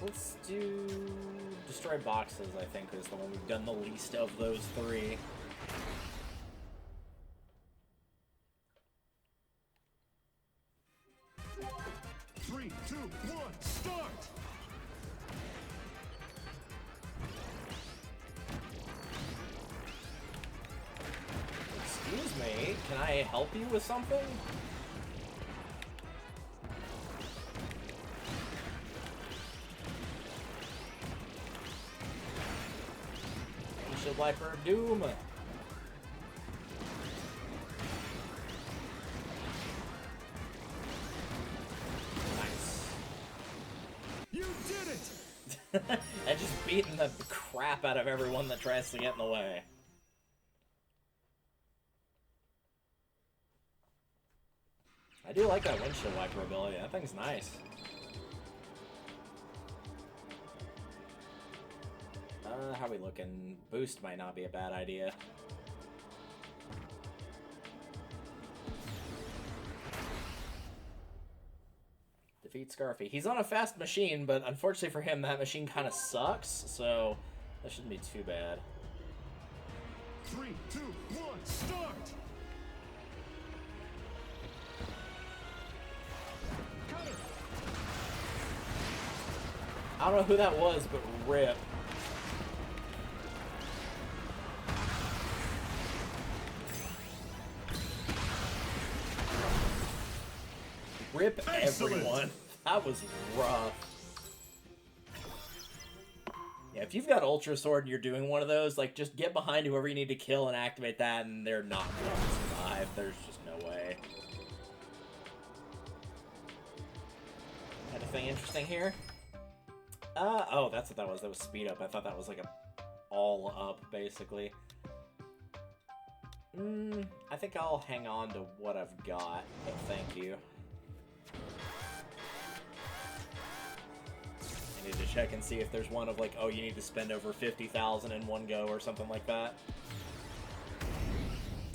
Let's do destroy boxes, I think, is the one we've done the least of those 3. Three, two, one, start! Excuse me, can I help you with something? Shield Viper of Doom. Nice. You did it! And just beating the crap out of everyone that tries to get in the way. I do like that windshield wiper ability. That thing's nice. How we looking? Boost might not be a bad idea. Defeat Scarfy. He's on a fast machine, but unfortunately for him, that machine kind of sucks, so that shouldn't be too bad. 3, 2, 1, start! Cut it! I don't know who that was, but rip. Rip everyone. That was rough. Yeah, if you've got Ultra Sword and you're doing one of those, like, just get behind whoever you need to kill and activate that, and they're not going to survive. There's just no way. Anything interesting here? Oh, that's what that was. That was speed up. I thought that was like a all up, basically. I think I'll hang on to what I've got, but thank you. I need to check and see if there's one of like, oh, you need to spend over 50,000 in one go or something like that.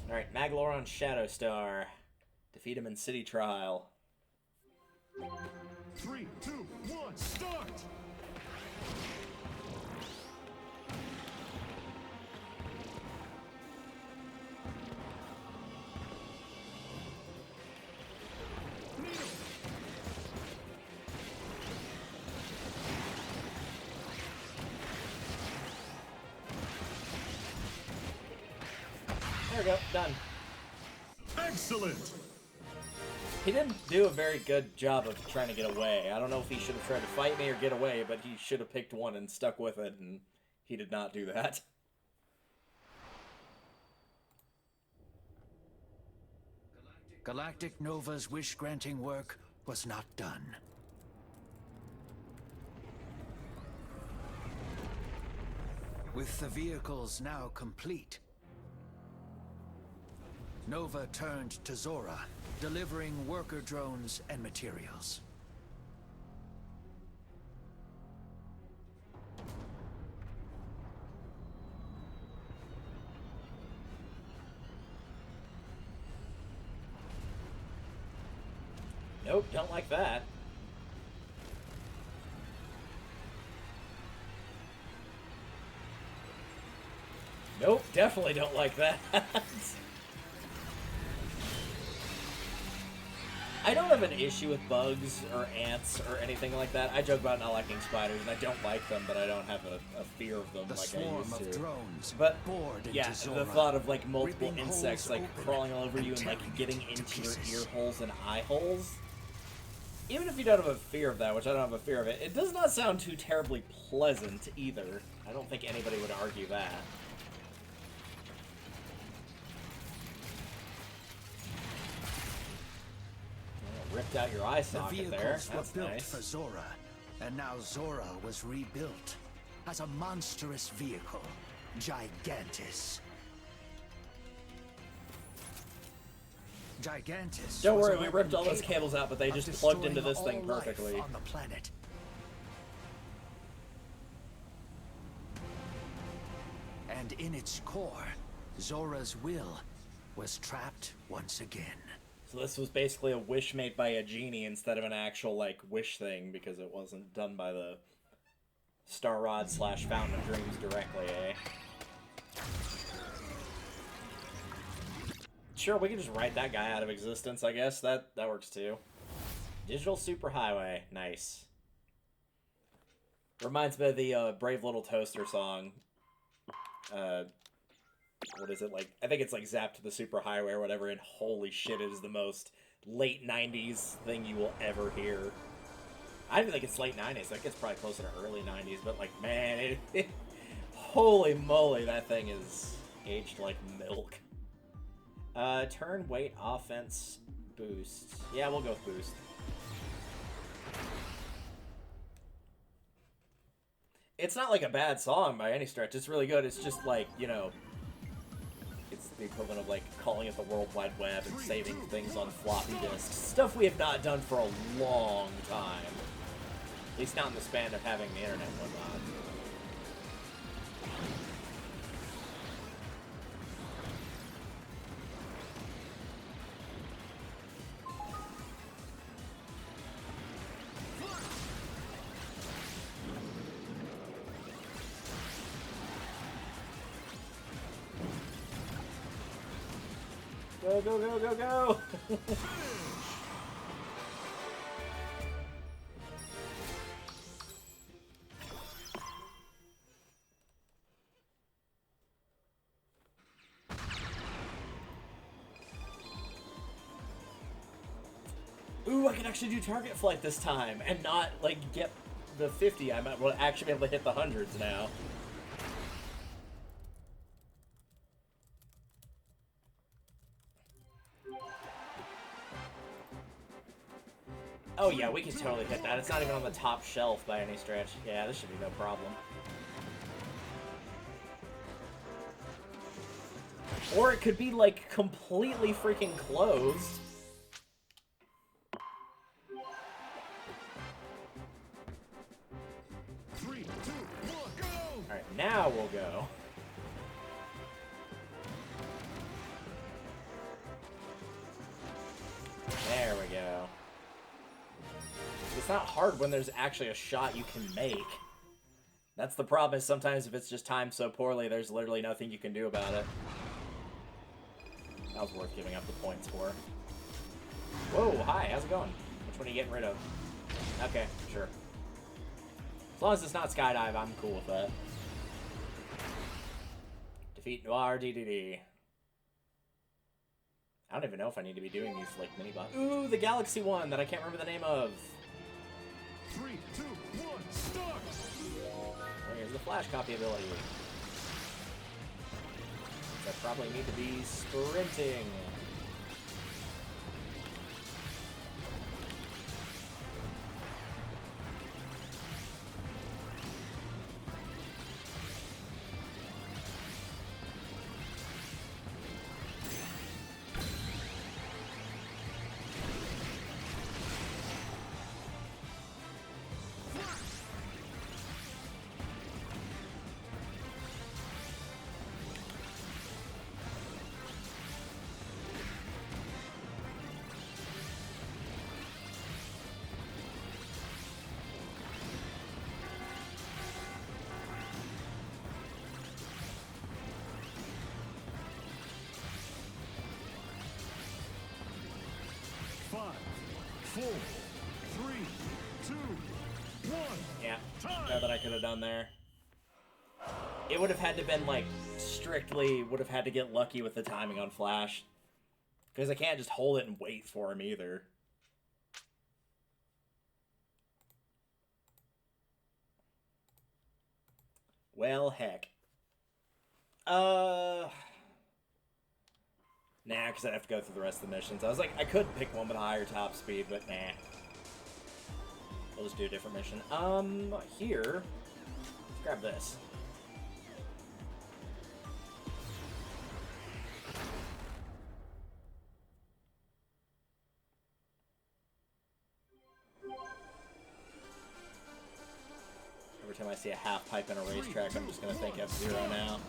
Alright, Magloron Shadowstar. Defeat him in City Trial. 3, 2, 1, start! There we go, done. Excellent! He didn't do a very good job of trying to get away. I don't know if he should have tried to fight me or get away, but he should have picked one and stuck with it, and he did not do that. Galactic Nova's wish-granting work was not done. With the vehicles now complete, Nova turned to Zora, delivering worker drones and materials. Nope, don't like that. Nope, definitely don't like that. I don't have an issue with bugs or ants or anything like that. I joke about not liking spiders, and I don't like them, but I don't have a fear of them like I used to. Drones but yeah, the thought of like multiple insects like crawling all over you and like getting into your ear holes and eye holes. Even if you don't have a fear of that, which I don't have a fear of it, it does not sound too terribly pleasant either. I don't think anybody would argue that. Ripped out your eye socket there. That's were built nice. for Zora, and now Zora was rebuilt as a monstrous vehicle, Gigantus. Gigantus. Don't worry, we ripped all those cables out, but they just plugged into this thing all life perfectly. on the planet. And in its core, Zora's will was trapped once again. So this was basically a wish made by a genie instead of an actual, like, wish thing, because it wasn't done by the Star Rod / Fountain of Dreams directly, eh? Sure, we can just write that guy out of existence, I guess. That works too. Digital Superhighway. Nice. Reminds me of the Brave Little Toaster song. What is it, like? I think it's like Zap to the Superhighway or whatever, and holy shit, it is the most late 90s thing you will ever hear. I even think it's late 90s. I think it's probably closer to early 90s, but like, man, holy moly, that thing is aged like milk. Turn, weight, offense, boost. Yeah, we'll go with boost. It's not like a bad song by any stretch. It's really good. It's just like, you know, it's the equivalent of like calling it the World Wide Web and saving things on floppy disks. Stuff we have not done for a long time. At least not in the span of having the internet and whatnot. Go, go, go, go, go! Ooh, I can actually do target flight this time and not, like, get the 50. I might actually be able to hit the hundreds now. Oh yeah, we can totally hit that. It's not even on the top shelf by any stretch. Yeah, this should be no problem. Or it could be, like, completely freaking closed. Alright, now we'll go. There we go. It's not hard when there's actually a shot you can make. That's the problem, is sometimes if it's just timed so poorly, there's literally nothing you can do about it. That was worth giving up the points for. Whoa, hi, how's it going? Which one are you getting rid of? Okay, sure. As long as it's not skydive, I'm cool with that. Defeat Noir DDD. I don't even know if I need to be doing these, like, mini-bots. Ooh, the Galaxy one that I can't remember the name of. 3, 2, 1, start! Here's the flash copy ability. I probably need to be sprinting. 4, 3, 2, 1. Yeah, know that I could have done there. It would have had to been, like, strictly would have had to get lucky with the timing on Flash. Because I can't just hold it and wait for him either. Well, heck. Nah, because I'd have to go through the rest of the missions. I was like, I could pick one with a higher top speed, but nah. We'll just do a different mission. Here. Let's grab this. Every time I see a half pipe in a racetrack, I'm just gonna think F-Zero now.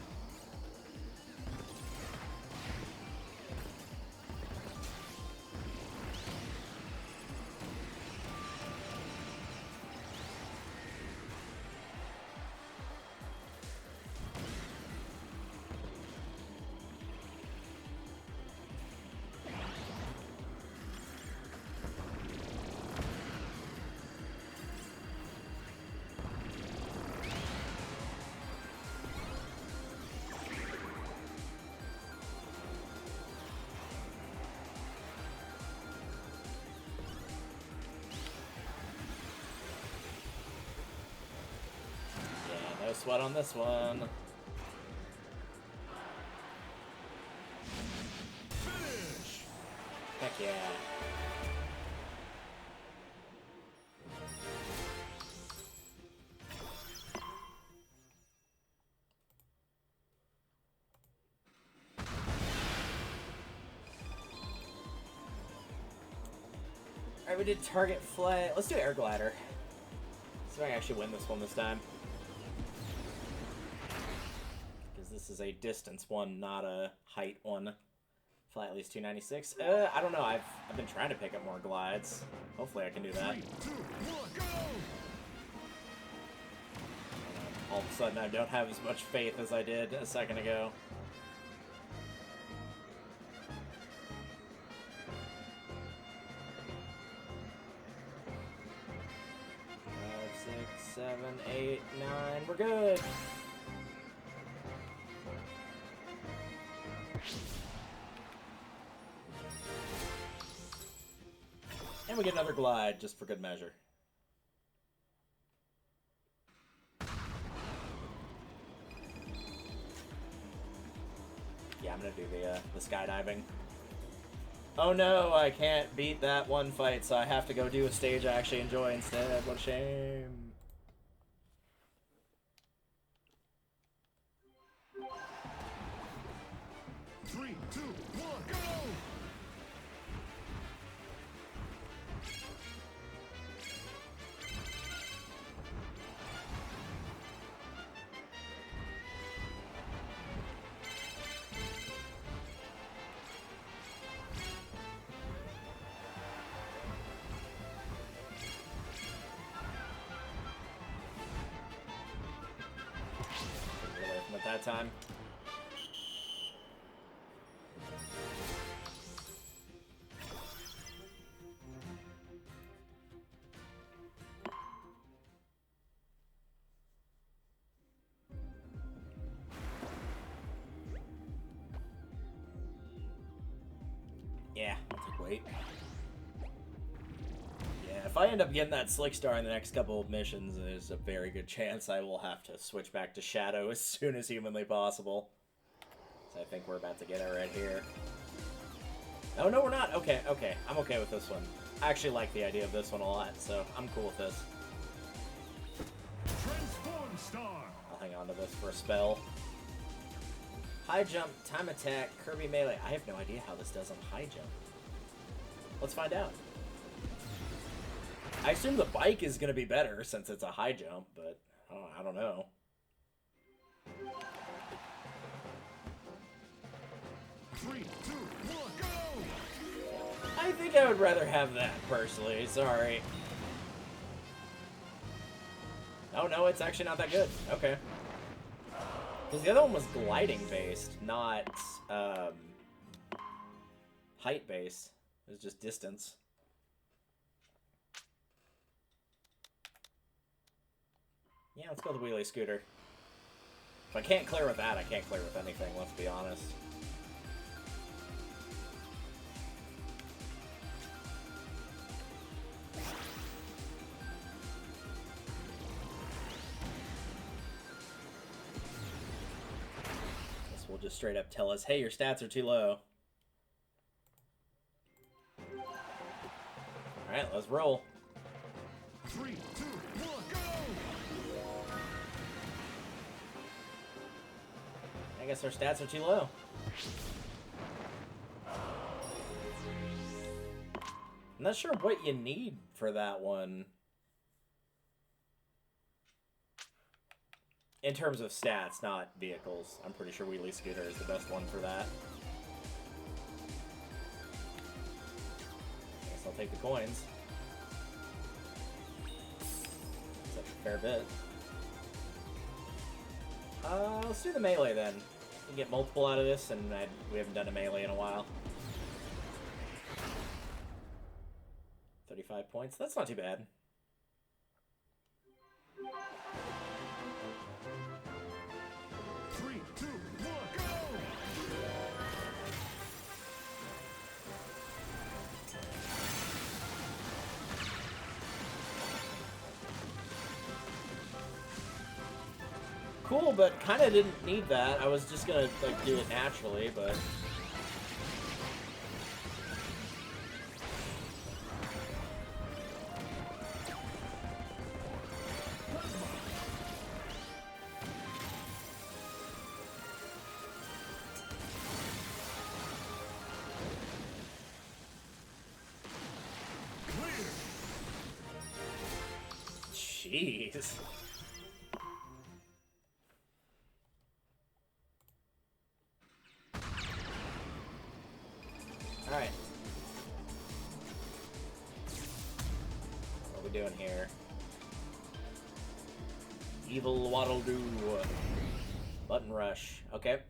No sweat on this one. Finish. Heck yeah. Alright, we did target flight. Let's do air glider. See if I can actually win this one this time. This is a distance one, not a height one. Fly at least 296. I don't know. I've been trying to pick up more glides. Hopefully I can do that. 3, 2, 1, go! All of a sudden I don't have as much faith as I did a second ago. Five, 6, 7, 8, 9. We're good. And we get another glide, just for good measure. Yeah, I'm gonna do the skydiving. Oh no, I can't beat that one fight, so I have to go do a stage I actually enjoy instead. What a shame. Three, two, one, go! Get away from it that time. Yeah, I'll take weight. Yeah, if I end up getting that Slick Star in the next couple of missions, there's a very good chance I will have to switch back to Shadow as soon as humanly possible. So I think we're about to get it right here. Oh, no, we're not. Okay, okay. I'm okay with this one. I actually like the idea of this one a lot, so I'm cool with this. Transform Star! I'll hang on to this for a spell. High jump, time attack, Kirby melee. I have no idea how this does on high jump. Let's find out. I assume the bike is going to be better since it's a high jump, but I don't know. Three, two, one, go! I think I would rather have that, personally. Sorry. Oh, no, it's actually not that good. Okay. Because the other one was gliding-based, not height-based. It was just distance. Yeah, let's go the wheelie scooter. If I can't clear with that, I can't clear with anything, let's be honest. Guess we'll just straight up tell us, hey, your stats are too low. Alright, let's roll. 3, 2, 1, go! I guess our stats are too low. I'm not sure what you need for that one. In terms of stats, not vehicles. I'm pretty sure Wheelie Scooter is the best one for that. I guess I'll take the coins. That's a fair bit. Let's do the melee then. We can get multiple out of this, and we haven't done a melee in a while. 35 points. That's not too bad. Three, two, one, go! Cool, but kind of didn't need that. I was just gonna like do it naturally, but jeez. Alright. What are we doing here? Evil Waddle Doo. Button Rush. Okay.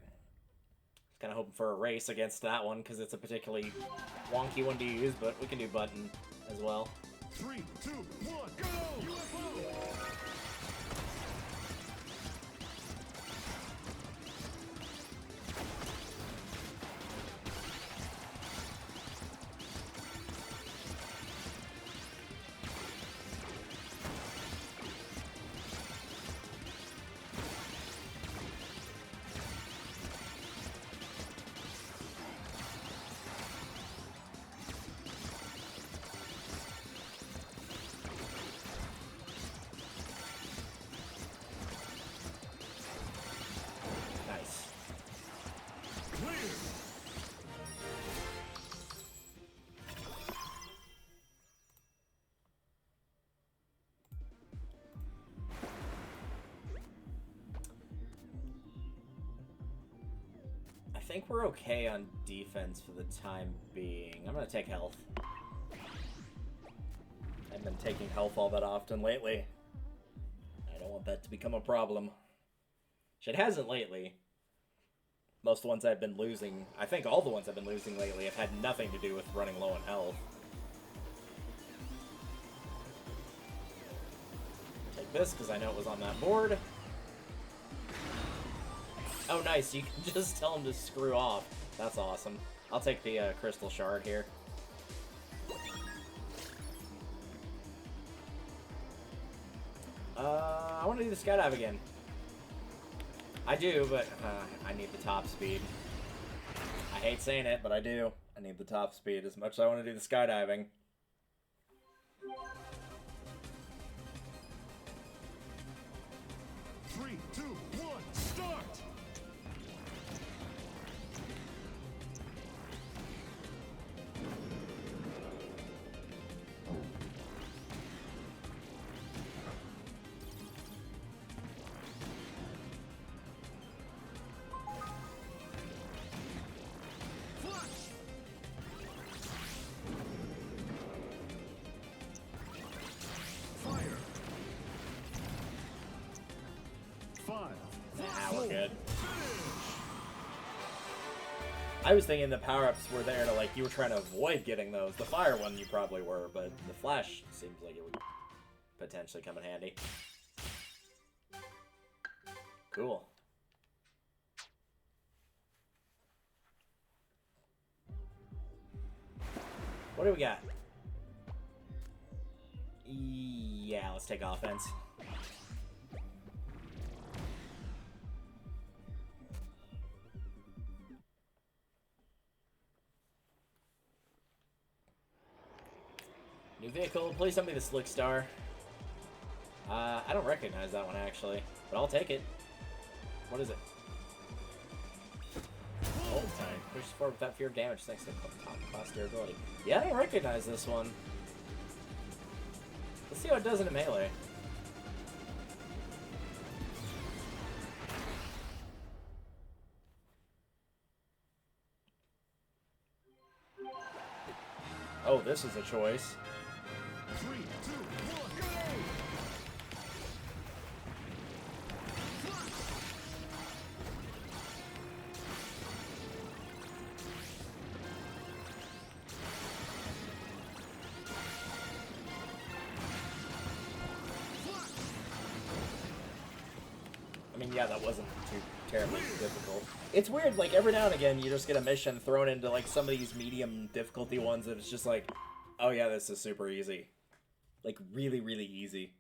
Kind of hoping for a race against that one, because it's a particularly wonky one to use, but we can do button as well. 3, 2, 1, go! UFO! Nice. Clear! I think we're okay on defense for the time being. I'm gonna take health. I've been taking health all that often lately. I don't want that to become a problem. It hasn't lately. Most of the ones I've been losing, I think all the ones I've been losing lately have had nothing to do with running low on health. Take this because I know it was on that board. Oh, nice. You can just tell him to screw off. That's awesome. I'll take the crystal shard here. I want to do the skydive again. I do, but I need the top speed. I hate saying it, but I do. I need the top speed as much as I want to do the skydiving. Three, two, one, start! We're good. I was thinking the power-ups were there to, like, you were trying to avoid getting those. The fire one you probably were, but the flash seems like it would potentially come in handy. Cool. What do we got? Yeah, let's take offense. New vehicle, please tell me the Slick Star. I don't recognize that one actually, but I'll take it. What is it? Hold time. Push forward without fear of damage thanks to top class durability. Yeah, I don't recognize this one. Let's see how it does in a melee. Oh, this is a choice. 3, 2, 1, go! I mean, yeah, that wasn't too terribly difficult. It's weird, like, every now and again, you just get a mission thrown into, like, some of these medium difficulty ones that it's just like, oh yeah, this is super easy. Like, really, really easy.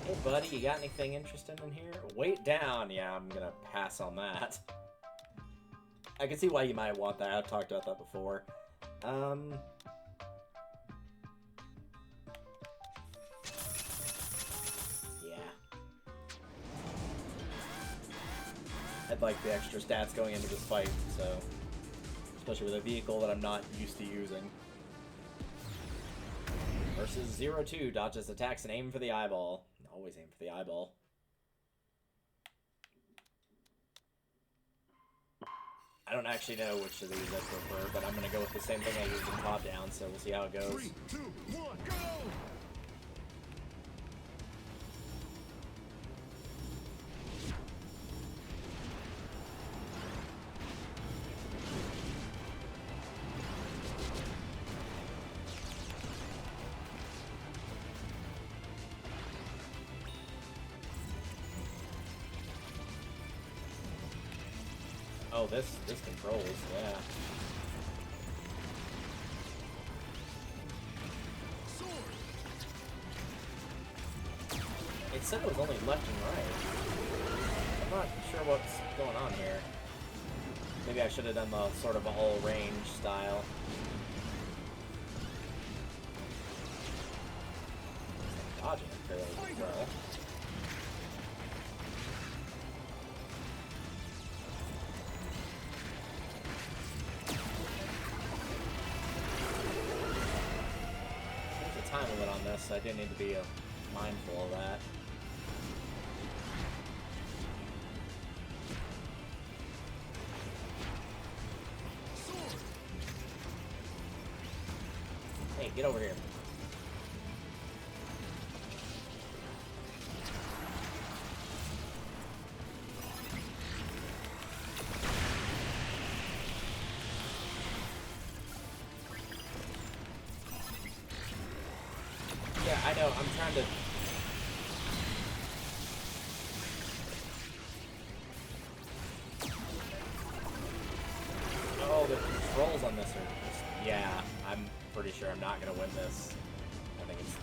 Hey, buddy, you got anything interesting in here? Weight down. Yeah, I'm gonna pass on that. I can see why you might want that. I've talked about that before. I'd like the extra stats going into this fight, so... Especially with a vehicle that I'm not used to using. Versus 0-2, dodges attacks and aim for the eyeball. Always aim for the eyeball. I don't actually know which of these I prefer, but I'm gonna go with the same thing I used in top down, so we'll see how it goes. 3, 2, 1, go! Oh, this controls, yeah. Sword. It said it was only left and right. I'm not sure what's going on here. Maybe I should have done the sort of all range style. Dodging it fairly well. Time limit on this, so I do need to be mindful of that. Sword. Hey, get over here. Yeah, I know, I'm trying to... Oh, the controls on this are just... Yeah, I'm pretty sure I'm not going to win this. I think it's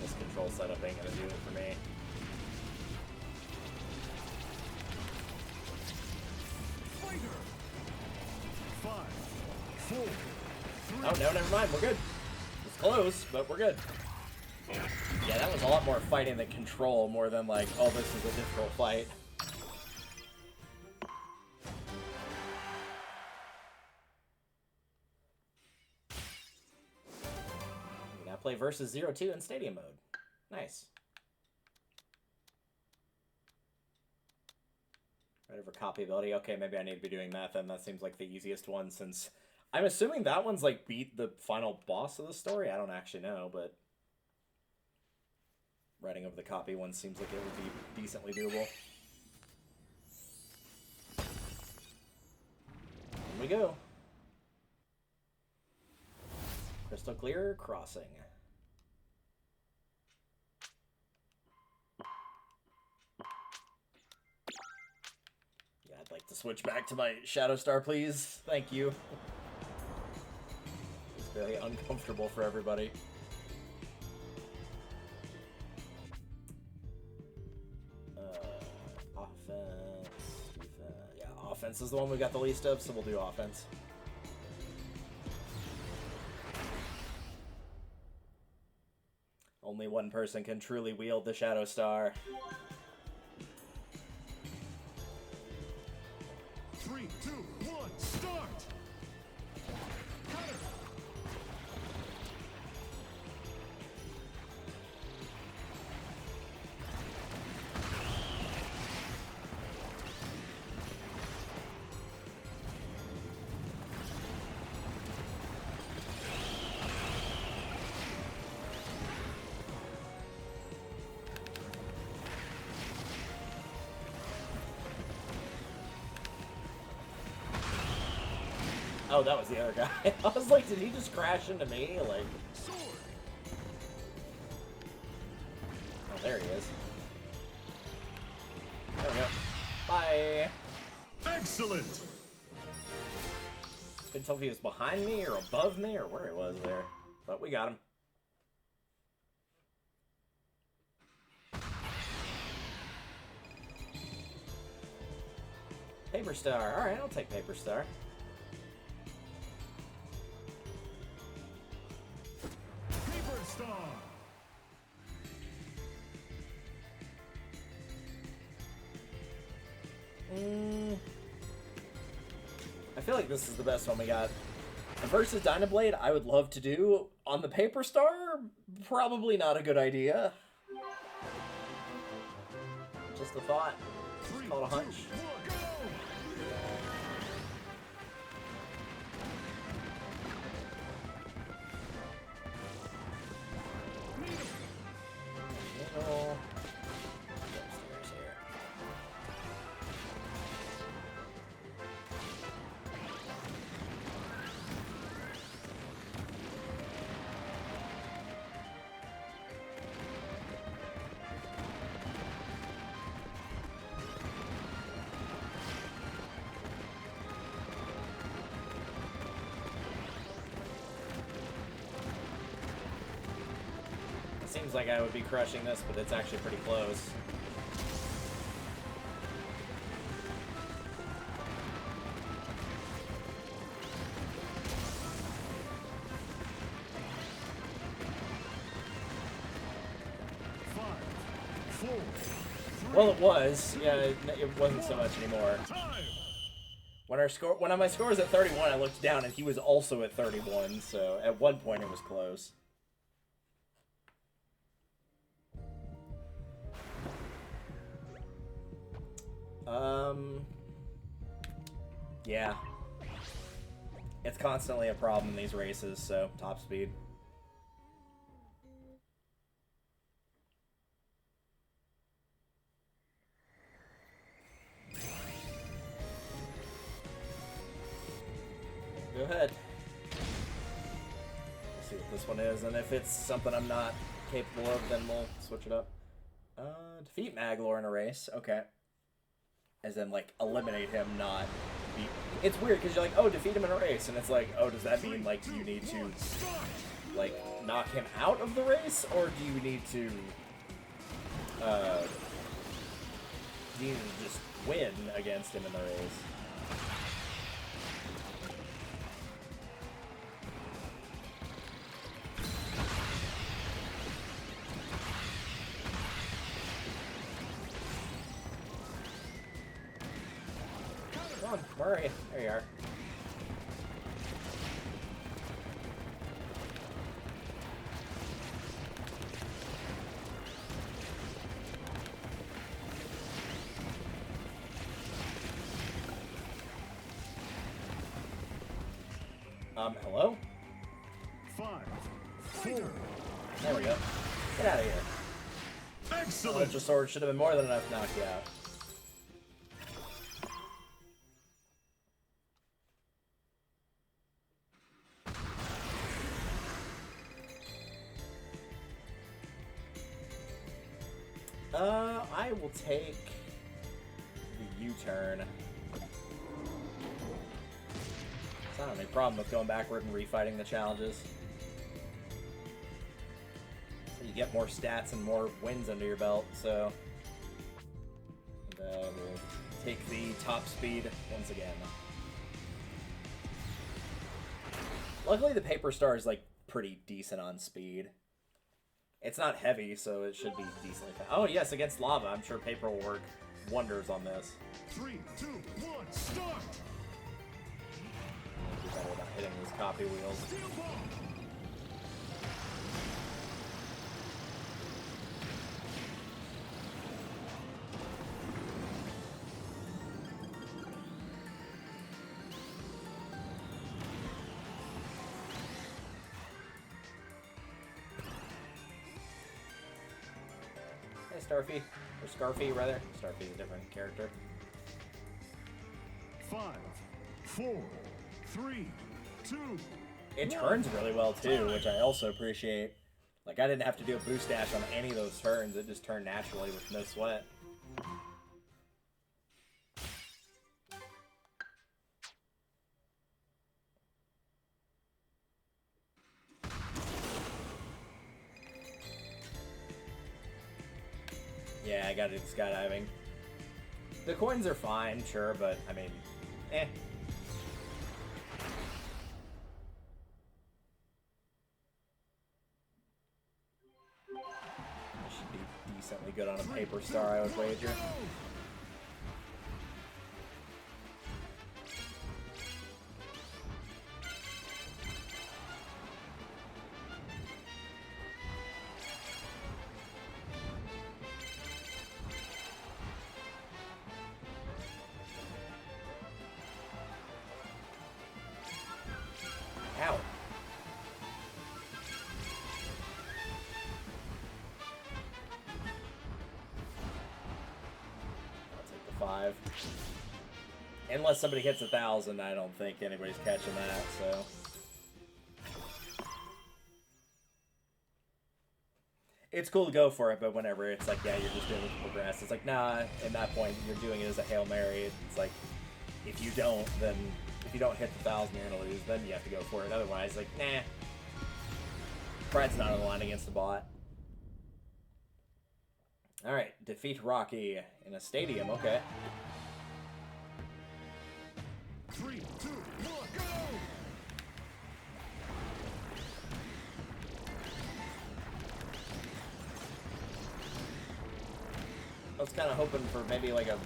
this control setup ain't going to do it for me. Fighter. 5, 4, 3. Oh, no, never mind, we're good. It's close, but we're good. Yeah, that was a lot more fighting than control, more than like, oh, this is a difficult fight. We now play versus 0-2 in stadium mode. Nice. Right over copy ability. Okay, maybe I need to be doing that then. That seems like the easiest one since... I'm assuming that one's like beat the final boss of the story. I don't actually know, but... Writing over the copy one seems like it would be decently doable. Here we go. Crystal clear crossing. Yeah, I'd like to switch back to my Shadow Star, please. Thank you. It's very uncomfortable for everybody. Offense, defense. Yeah, offense is the one we got the least of, so we'll do offense. Only one person can truly wield the Shadow Star. 3, 2, 1, start! Cutter! Oh, that was the other guy. I was like, did he just crash into me? Like, Sword! oh, there he is. There we go. Bye. Excellent! Couldn't tell if he was behind me or above me or where he was there. But we got him. Paper Star. Alright, I'll take Paper Star. Paper Star! I feel like this is the best one we got. Versus Dynablade, I would love to do. On the Paper Star, probably not a good idea. Just a thought. Just call it a hunch. 3, 2, 1, go! Little. Upstairs here. Seems like I would be crushing this, but it's actually pretty close. Five, 4, 3, Well, it was. Yeah, it wasn't so much anymore. time! When my score was at 31, I looked down and he was also at 31. So at one point it was close. Yeah. It's constantly a problem in these races, so top speed. Go ahead. Let's see what this one is, and if it's something I'm not capable of, then we'll switch it up. Defeat Maglor in a race. Okay. As in, like, eliminate him, not beat. It's weird, because you're like, oh, defeat him in a race, and it's like, oh, does that mean, like, you need to, like, knock him out of the race, or do you need to, just win against him in the race? Come on, Murray. There you are. Hello? 5, 4, There we go. Get out of here. excellent! Ultra Sword should have been more than enough to knock you out. I will take the U-turn. It's not any problem with going backward and refighting the challenges. So you get more stats and more wins under your belt, so... And, we'll take the top speed once again. Luckily, the Paper Star is, like, pretty decent on speed. It's not heavy, so it should be decently fast. Oh, yes, against lava. I'm sure paper will work wonders on this. 3, 2, 1, start! Do better without hitting these copy wheels. Steel ball! Starfy, or Scarfy rather. Starfy's a different character. 5, 4, 3, 2. It turns really well too, which I also appreciate. Like, I didn't have to do a boost dash on any of those turns. It just turned naturally with no sweat. Yeah, I gotta do the skydiving. The coins are fine, sure, but, I mean, eh. I should be decently good on a Paper Star, I would wager. Ow. I'll take the 5. Unless somebody hits 1,000, I don't think anybody's catching that, so... It's cool to go for it, but whenever it's like, yeah, you're just doing it to progress, it's like, nah, at that point, you're doing it as a Hail Mary. It's like, if you don't, then... If you don't hit the 1,000, you're gonna lose. Then you have to go for it. Otherwise, like, nah. Pride's not on the line against the bot. Alright, defeat Rocky in a stadium, okay. 3, 2, 1, go! I was kind of hoping for maybe like a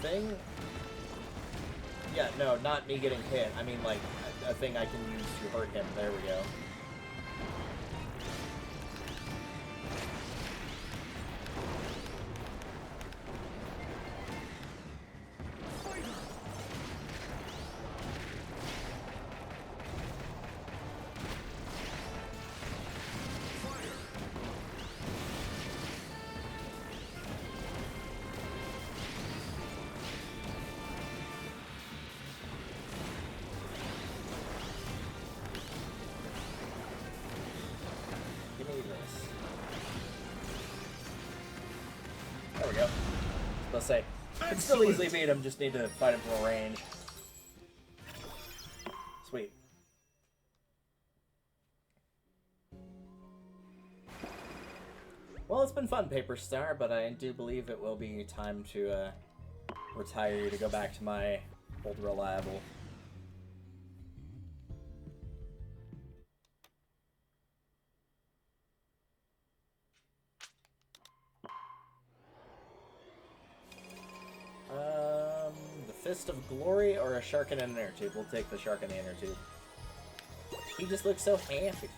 thing. Yeah, no, not me getting hit. I mean, like, a thing I can use to hurt him. There we go. There we go. Let's say, can still easily beat him, just need to fight him from a range. Sweet. Well, it's been fun, Paper Star, but I do believe it will be time to retire you to go back to my old reliable. The Fist of Glory or a shark in an inner tube? We'll take the shark in the inner tube. He just looks so happy.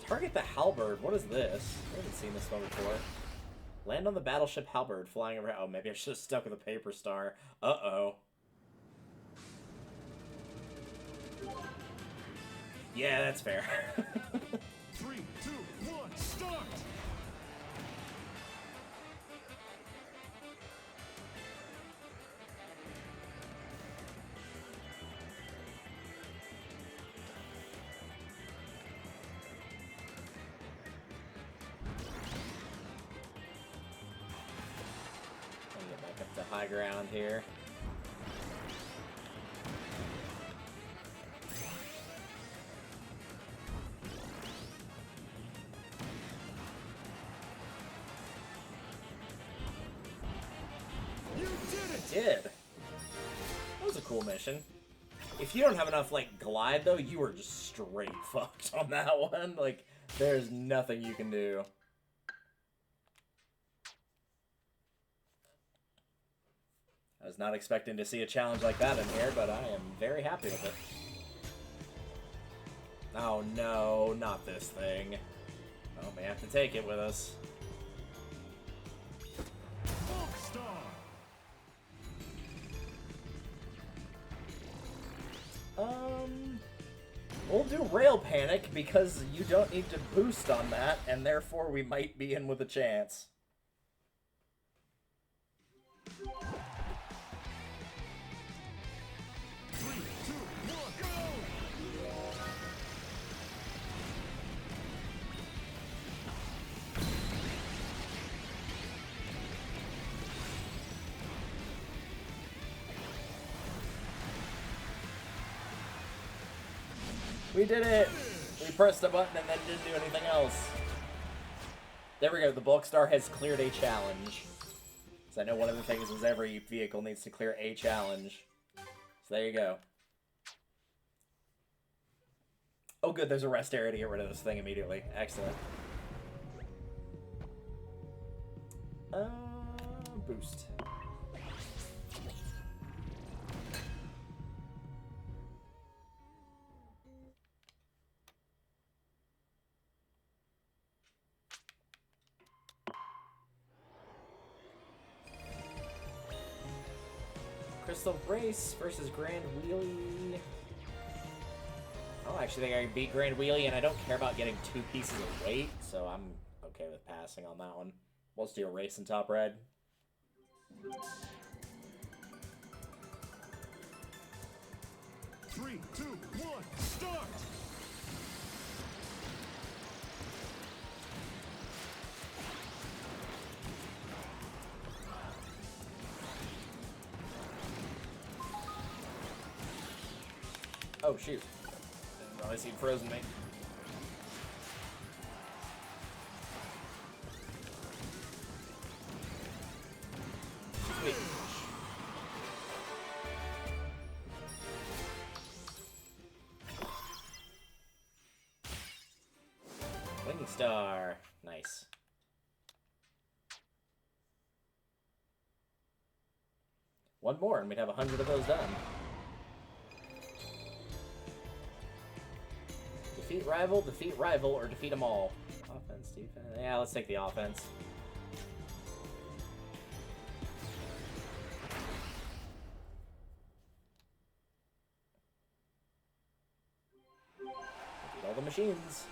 Target the halberd. What is this? I haven't seen this one before. Land on the battleship halberd, flying around. Oh, maybe I should have stuck with a Paper Star. Uh-oh. Yeah, that's fair. 3, 2, 1, start! high ground here. You did it! Did. That was a cool mission. If you don't have enough, like, glide, though, you are just straight fucked on that one. Like, there's nothing you can do. I was not expecting to see a challenge like that in here, but I am very happy with it. Oh no, not this thing. Oh, may have to take it with us. We'll do Rail Panic because you don't need to boost on that, and therefore we might be in with a chance. We did it! We pressed a button and then didn't do anything else. There we go, the bulk star has cleared a challenge. So I know one of the things is every vehicle needs to clear a challenge. So there you go. Oh good, there's a rest area to get rid of this thing immediately. Excellent. Boost. Crystal Race versus Grand Wheelie. I actually think I can beat Grand Wheelie, and I don't care about getting 2 pieces of weight, so I'm okay with passing on that one. We'll just do a race in top red. Three, two, one, start! Oh, shoot. Didn't realize he'd frozen me. Sweet. Wing Star. Nice. One more and we'd have 100 of those done. Defeat rival, or defeat them all. Offense, defense. Yeah, let's take the offense. Defeat all the machines.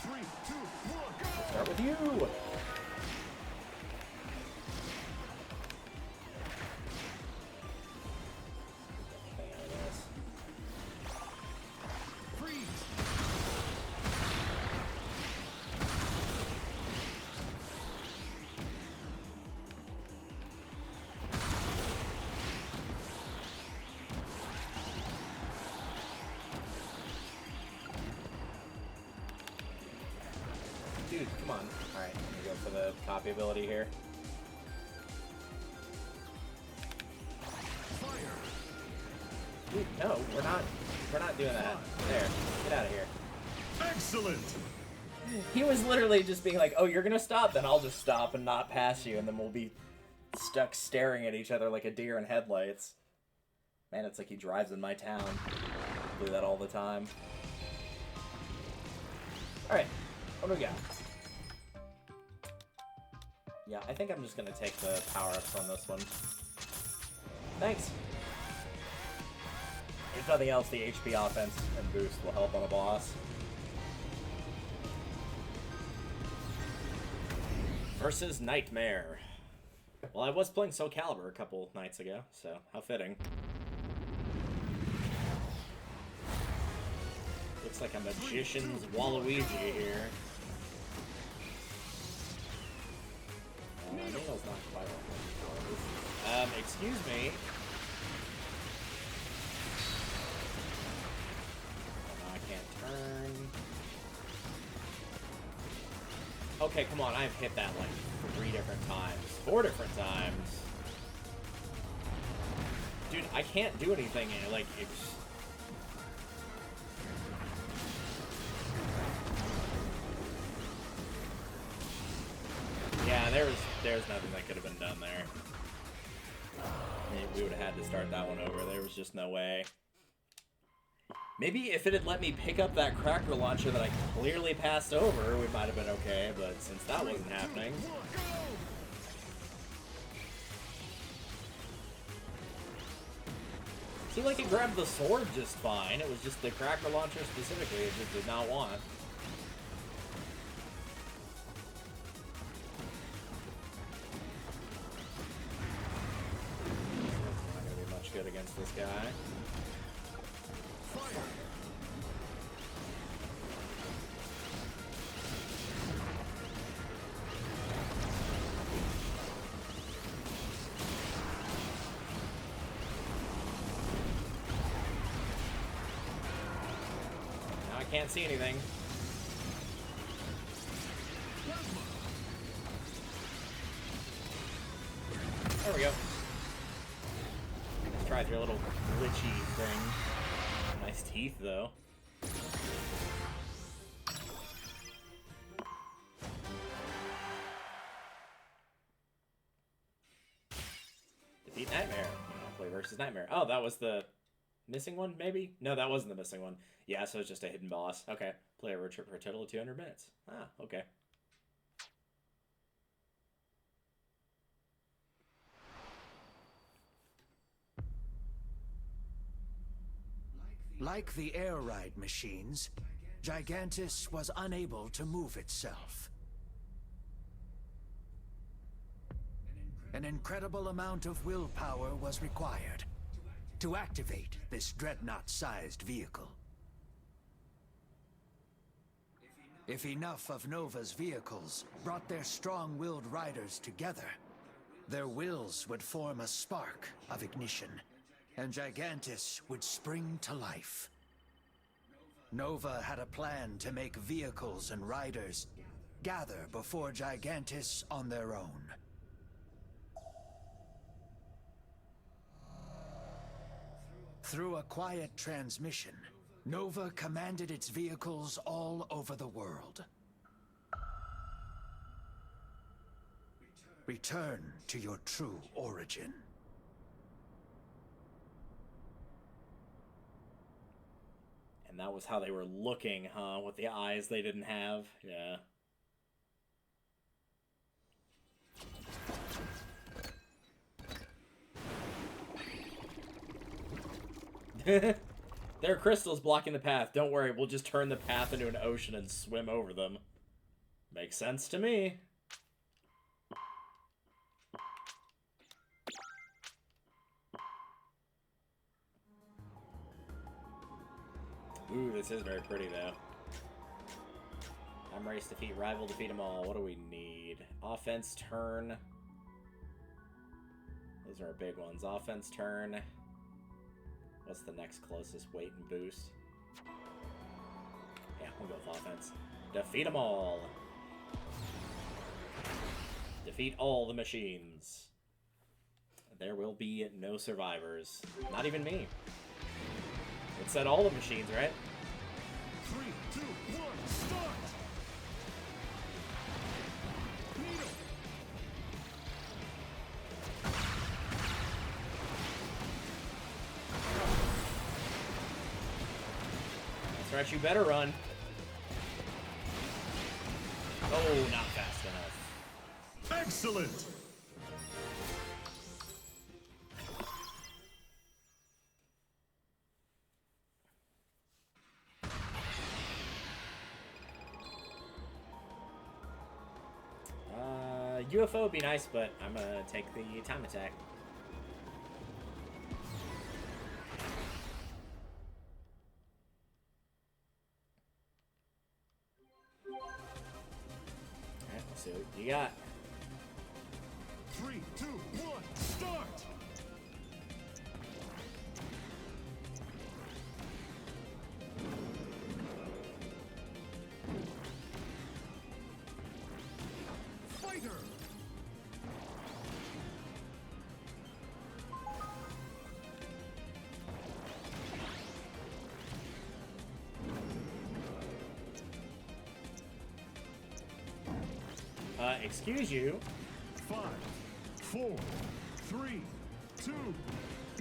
3, 2, 1, go! Let's start with you! Dude, come on. Alright, I'm gonna go for the copy ability here. Fire! Dude, no, we're not doing that. There, get out of here. Excellent! He was literally just being like, oh, you're gonna stop? Then I'll just stop and not pass you, and then we'll be stuck staring at each other like a deer in headlights. Man, it's like he drives in my town. I do that all the time. Alright, what do we got? Yeah, I think I'm just gonna take the power-ups on this one. Thanks! If nothing else, the HP offense and boost will help on a boss. Versus Nightmare. Well, I was playing Soul Calibur a couple nights ago, so how fitting. Looks like a magician's Waluigi here. Needle's not quite on. excuse me. I can't turn. Okay, come on, I've hit that like 3 different times. 4 different times. Dude, I can't do anything, like, it's... Yeah, there's nothing that could have been done there. We would have had to start that one over. There was just no way. Maybe if it had let me pick up that cracker launcher that I clearly passed over, we might have been okay, but since that wasn't happening... Seemed like it grabbed the sword just fine. It was just the cracker launcher specifically it just did not want. Not gonna be much good against this guy. Fire! Now I can't see anything. There we go. Let's try your little glitchy thing. Nice teeth, though. Defeat Nightmare. Play versus Nightmare. Oh, that was the missing one, maybe? No, that wasn't the missing one. Yeah, so it's just a hidden boss. Okay. Play a road trip for a total of 200 minutes. Ah, okay. Like the Air Ride machines, Gigantus was unable to move itself. An incredible amount of willpower was required to activate this dreadnought-sized vehicle. If enough of Nova's vehicles brought their strong-willed riders together, their wills would form a spark of ignition, and Gigantus would spring to life. Nova had a plan to make vehicles and riders gather before Gigantus on their own. Through a quiet transmission, Nova commanded its vehicles all over the world. Return to your true origin. And that was how they were looking, huh? With the eyes they didn't have. Yeah. There are crystals blocking the path. Don't worry, we'll just turn the path into an ocean and swim over them. Makes sense to me. Ooh, this is very pretty, though. Time race, defeat rival, defeat them all. What do we need? Offense, turn. Those are our big ones. Offense, turn. What's the next closest? Weight and boost. Yeah, we'll go with offense. Defeat them all. Defeat all the machines. There will be no survivors. Not even me. It said all the machines, right? 3, 2, 1, start! Needle! That's right, you better run. Oh, not fast enough. Excellent! UFO would be nice, but I'm gonna take the time attack. Alright, let's see what you got. 3, 2, 1, start! excuse you. 5, 4, 3, 2,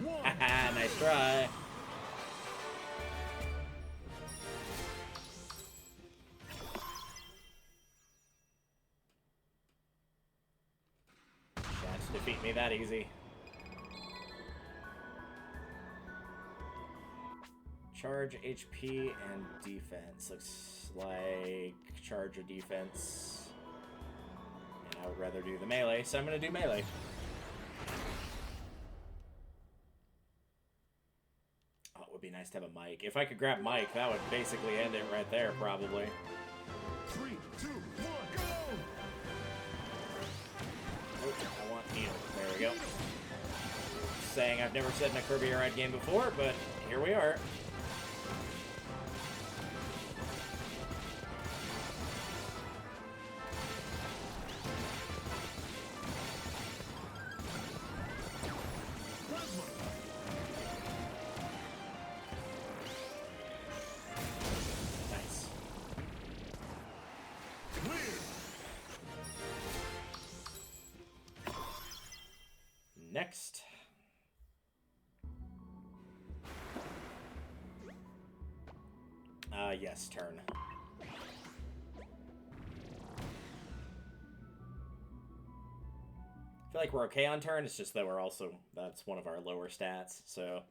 1. Haha, nice try. Chance to defeat me that easy. Charge, HP, and defense. Looks like charge or defense. And I would rather do the melee, so I'm going to do melee. Oh, it would be nice to have a mic. If I could grab mic, that would basically end it right there, probably. 3, 2, 1, go! Oh, I want heal. There we go. Saying I've never said in a Kirby Air Ride game before, but here we are. Nice. Next. Yes, turn. I feel like we're okay on turn, it's just that we're also, that's one of our lower stats, so.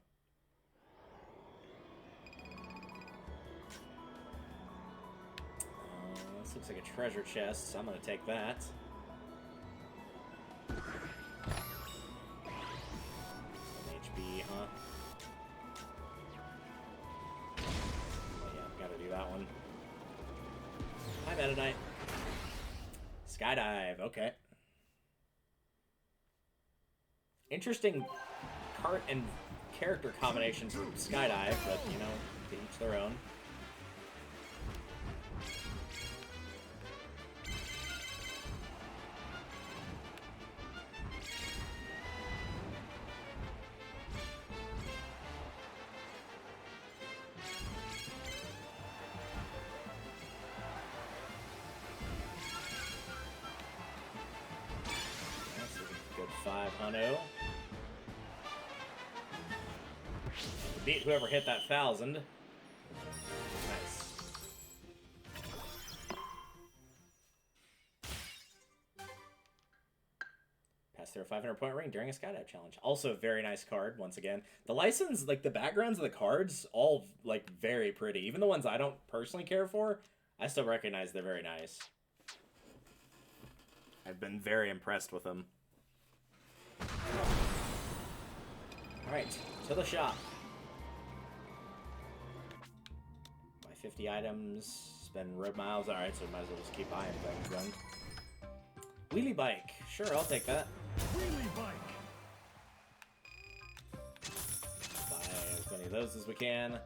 This looks like a treasure chest, so I'm gonna take that. Some HB, huh? Oh yeah, gotta do that one. Hi, Meta Knight. Skydive, okay. Interesting cart and character combinations for Skydive, but, you know, to each their own. That's a good 500. Beat whoever hit that 1,000. Nice. Pass through a 500-point ring during a skydive challenge. Also a very nice card, once again. The license, like the backgrounds of the cards, all like very pretty. Even the ones I don't personally care for, I still recognize they're very nice. I've been very impressed with them. Alright, to the shop. 50 items, spend road miles. Alright, so might as well just keep buying things then. Wheelie bike. Sure, I'll take that. Wheelie bike. Buy as many of those as we can.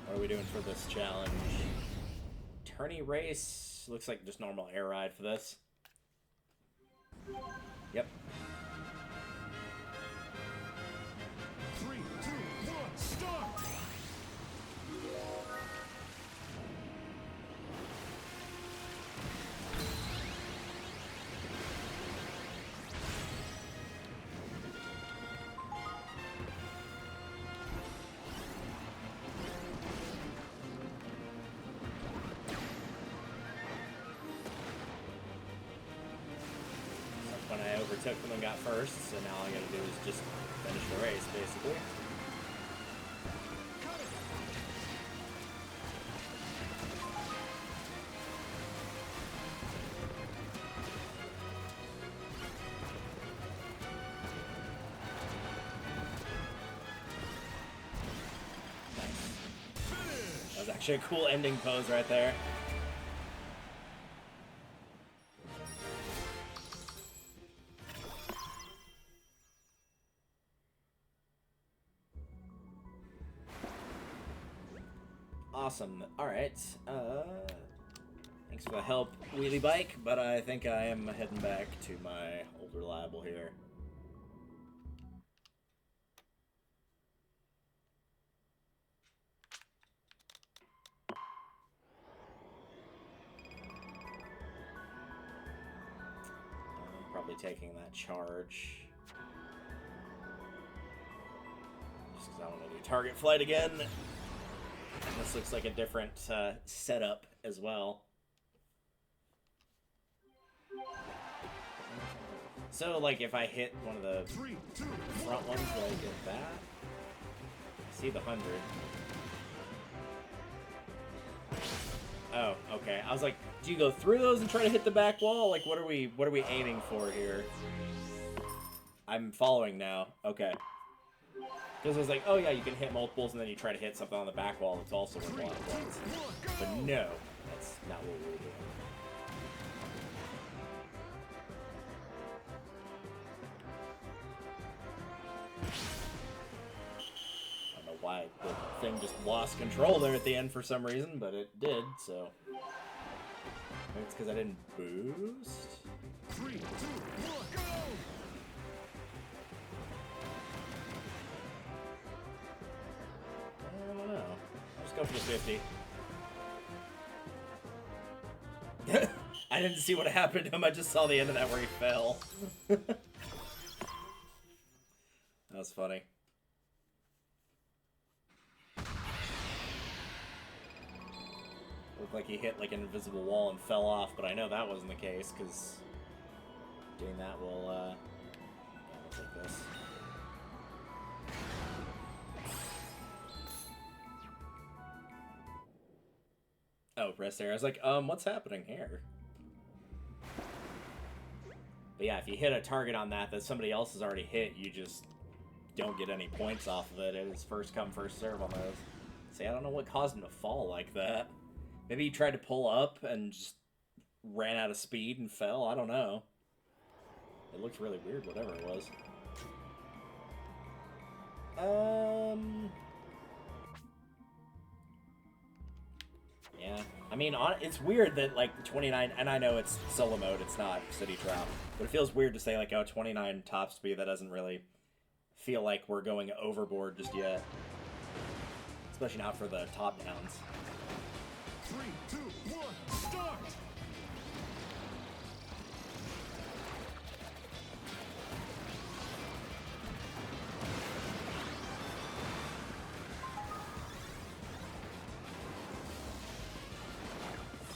What are we doing for this challenge? Tourney race. Looks like just normal air ride for this. Yep. 3, 2, 1, start! When I overtook them and got first, so now all I gotta do is just finish the race, basically. Nice. That was actually a cool ending pose right there. Awesome. Alright. Thanks for the help, wheelie bike, but I think I am heading back to my old reliable here. Probably taking that charge. Just because I want to do target flight again. This looks like a different setup as well. So, like, if I hit one of the front ones, will I get that? I see the 100. Oh, okay. I was like, do you go through those and try to hit the back wall? Like, what are we aiming for here? I'm following now. Okay. Because I was like, oh yeah, you can hit multiples and then you try to hit something on the back wall that's also worth a lot of points. But no, that's not what we were doing. I don't know why the thing just lost control there at the end for some reason, but it did, so. Maybe it's because I didn't boost? 3, 2, 1, go! I don't know. I'll just go for the 50. I didn't see what happened to him. I just saw the end of that where he fell. That was funny. Looked like he hit like an invisible wall and fell off, but I know that wasn't the case because doing that will, yeah, we'll take this. Oh, rest there. I was like, what's happening here? But yeah, if you hit a target on that somebody else has already hit, you just don't get any points off of it. It is first come, first serve on those. See, I don't know what caused him to fall like that. Maybe he tried to pull up and just ran out of speed and fell. I don't know. It looked really weird, whatever it was. Yeah. I mean, it's weird that, like, the 29... And I know it's solo mode, it's not City Trial. But it feels weird to say, like, oh, 29 top speed. That doesn't really feel like we're going overboard just yet. Especially not for the top downs. 3, 2, 1, start!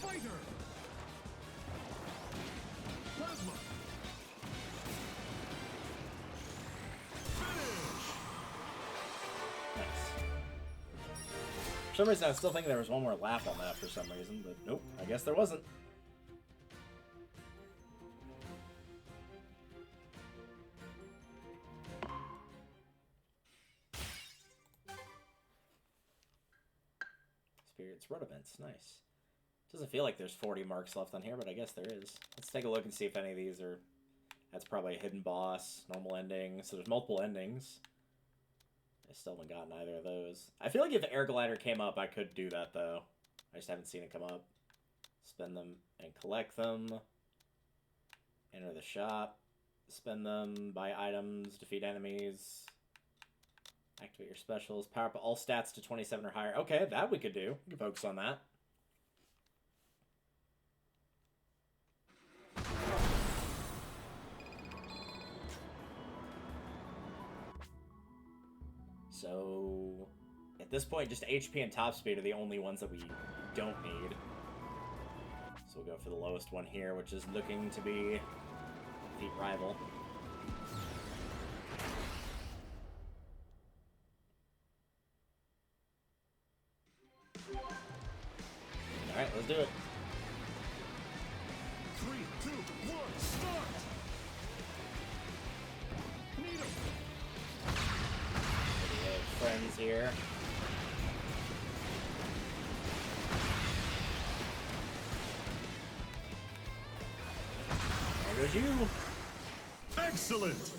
Fighter! Plasma! For some reason, I was still thinking there was one more lap on that for some reason, but nope, I guess there wasn't. Spirits Rudiments, nice. Doesn't feel like there's 40 marks left on here, but I guess there is. Let's take a look and see if any of these are... That's probably a hidden boss, normal ending, so there's multiple endings. I still haven't gotten either of those. I feel like if the air glider came up, I could do that, though. I just haven't seen it come up. Spend them and collect them. Enter the shop. Spend them. Buy items. Defeat enemies. Activate your specials. Power up all stats to 27 or higher. Okay, that we could do. We can focus on that. So, at this point, just HP and top speed are the only ones that we don't need. So we'll go for the lowest one here, which is looking to be Defeat Rival. Alright, let's do it. 3, 2, 1, start! Need 'em! We have friends here. There goes you. Excellent!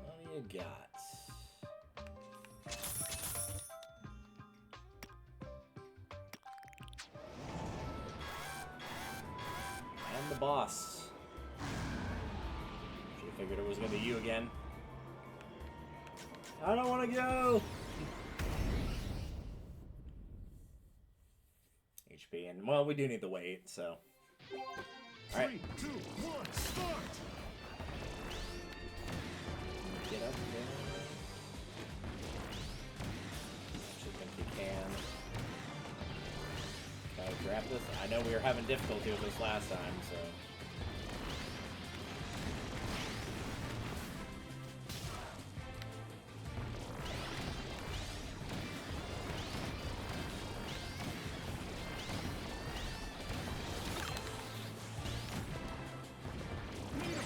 What do you got? And the boss. Should have Figured it was gonna be you again. I don't want to go! HP, and well, we do need the weight, so. Alright. 3, 2, 1, start! Get up there. Actually think you can. Can I grab this? I know we were having difficulty with this last time, so.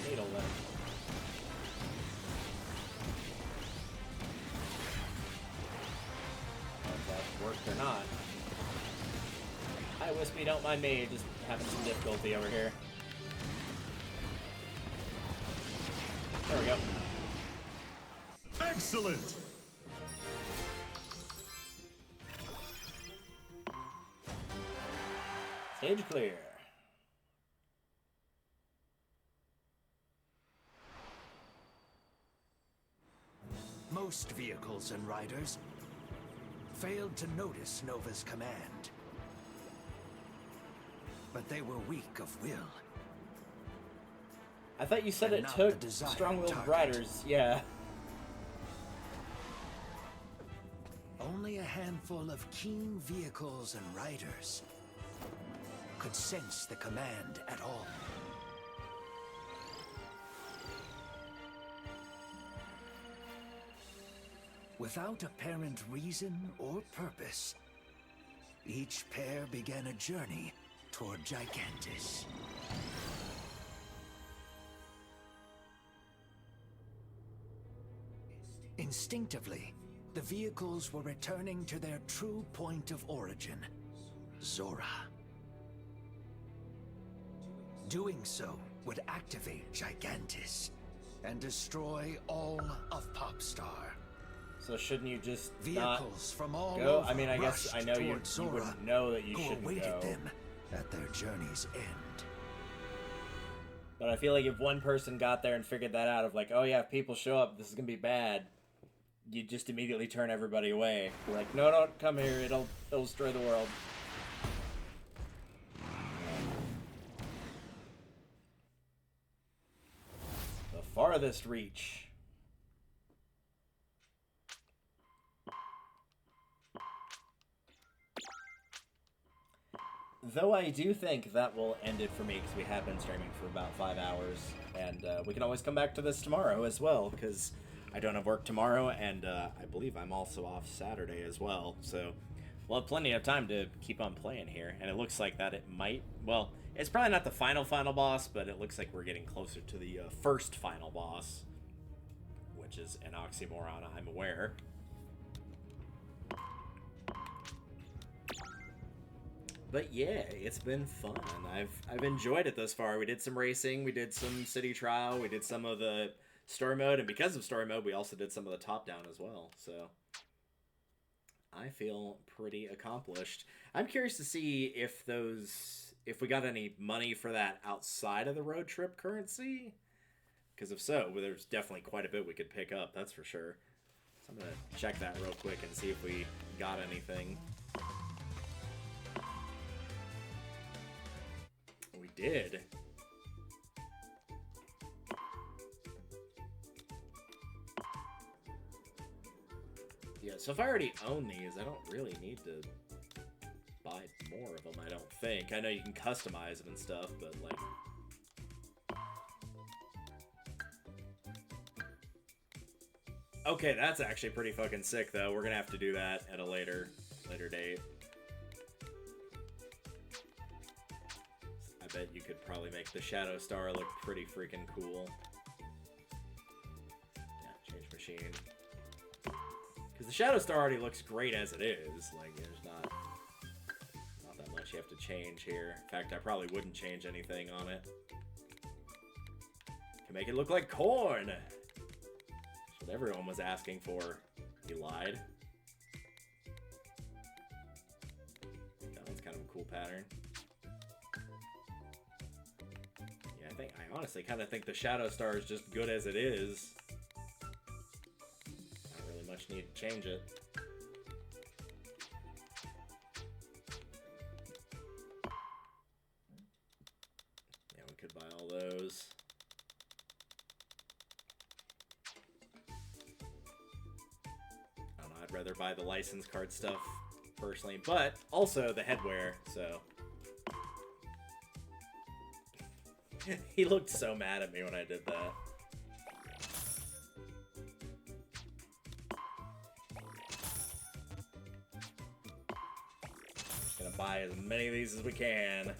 Needle Lemme. If that worked or not. Hi, Wispy, don't mind me, just having some difficulty over here. There we go. Excellent! Stage clear. Most vehicles and riders failed to notice Nova's command. But they were weak of will. I thought you said And it not took the desired strong-willed target. riders. Yeah. Only a handful of keen vehicles and riders could sense the command at all. Without apparent reason or purpose, each pair began a journey toward Gigantus. Instinctively, the vehicles were returning to their true point of origin, Zora. Doing so would activate Gigantus and destroy all of Popstar. So shouldn't you just Vehicles from all go? over I mean, I guess I rushed know you toward Zora, wouldn't know that you who shouldn't awaited go. them at their journey's end. But I feel like if one person got there and figured that out, of like, oh yeah, if people show up, this is gonna be bad, you just immediately turn everybody away. You're like, no, don't come here. It'll destroy the world. The farthest reach. Though I do think that will end it for me, because we have been streaming for about 5 hours, and we can always come back to this tomorrow as well, because I don't have work tomorrow, and I believe I'm also off Saturday as well, so we'll have plenty of time to keep on playing here, and it looks like that it might, well, it's probably not the final boss, but it looks like we're getting closer to the first final boss, which is an oxymoron, I'm aware. But yeah, it's been fun. I've enjoyed it thus far. We did some racing, we did some city trial, we did some of the story mode, and because of story mode, we also did some of the top down as well. So I feel pretty accomplished. I'm curious to see if we got any money for that outside of the road trip currency. Because if so, well, there's definitely quite a bit we could pick up, that's for sure. So I'm gonna check that real quick and see if we got anything. We did. Yeah, so if I already own these, I don't really need to buy more of them, I don't think. I know you can customize them and stuff, but like... Okay, that's actually pretty fucking sick, though. We're gonna have to do that at a later date. I bet you could probably make the Shadow Star look pretty freaking cool. Yeah, change machine. Because the Shadow Star already looks great as it is. Like, there's not that much you have to change here. In fact, I probably wouldn't change anything on it. Can make it look like corn! That's what everyone was asking for. You lied. That one's kind of a cool pattern. Yeah, I think I honestly kind of think the Shadow Star is just good as it is. Not really much need to change it. Yeah, we could buy all those. I don't know, I'd rather buy the license card stuff personally, but also the headwear, so. He looked so mad at me when I did that. Just gonna buy as many of these as we can.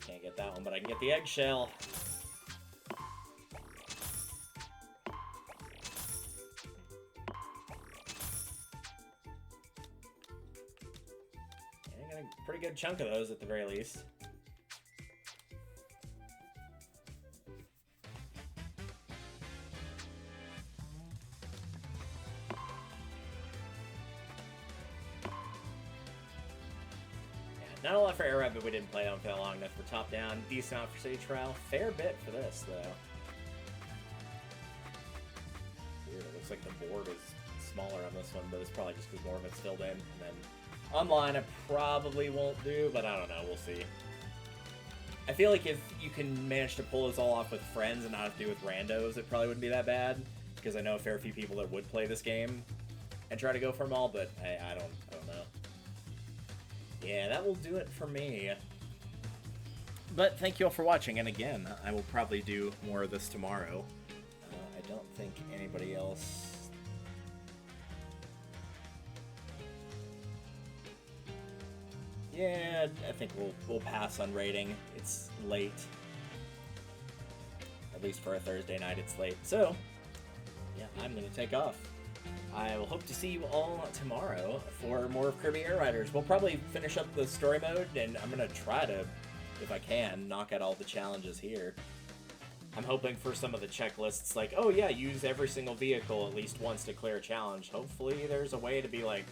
Can't get that one, but I can get the eggshell. Yeah, I got a pretty good chunk of those at the very least. Not a lot for Air Ride, but we didn't play on for long enough for top down. Decent amount for City Trial. Fair bit for this, though. Weird, it looks like the board is smaller on this one, but it's probably just because more of it's filled in. And then online, I probably won't do, but I don't know. We'll see. I feel like if you can manage to pull this all off with friends and not have to do with randos, it probably wouldn't be that bad. Because I know a fair few people that would play this game and try to go for them all, but I don't know. Yeah, that will do it for me. But thank you all for watching, and again, I will probably do more of this tomorrow. I don't think anybody else... Yeah, I think we'll pass on rating. It's late. At least for a Thursday night, it's late. So, yeah, I'm going to take off. I will hope to see you all tomorrow for more of Kirby Air Riders. We'll probably finish up the story mode, and I'm going to try to, if I can, knock out all the challenges here. I'm hoping for some of the checklists, like, oh yeah, use every single vehicle at least once to clear a challenge. Hopefully there's a way to be like,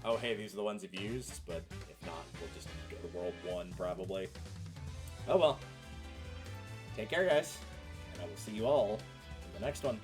oh hey, these are the ones you've used, but if not, we'll just go to World 1, probably. Oh well. Take care, guys, and I will see you all in the next one.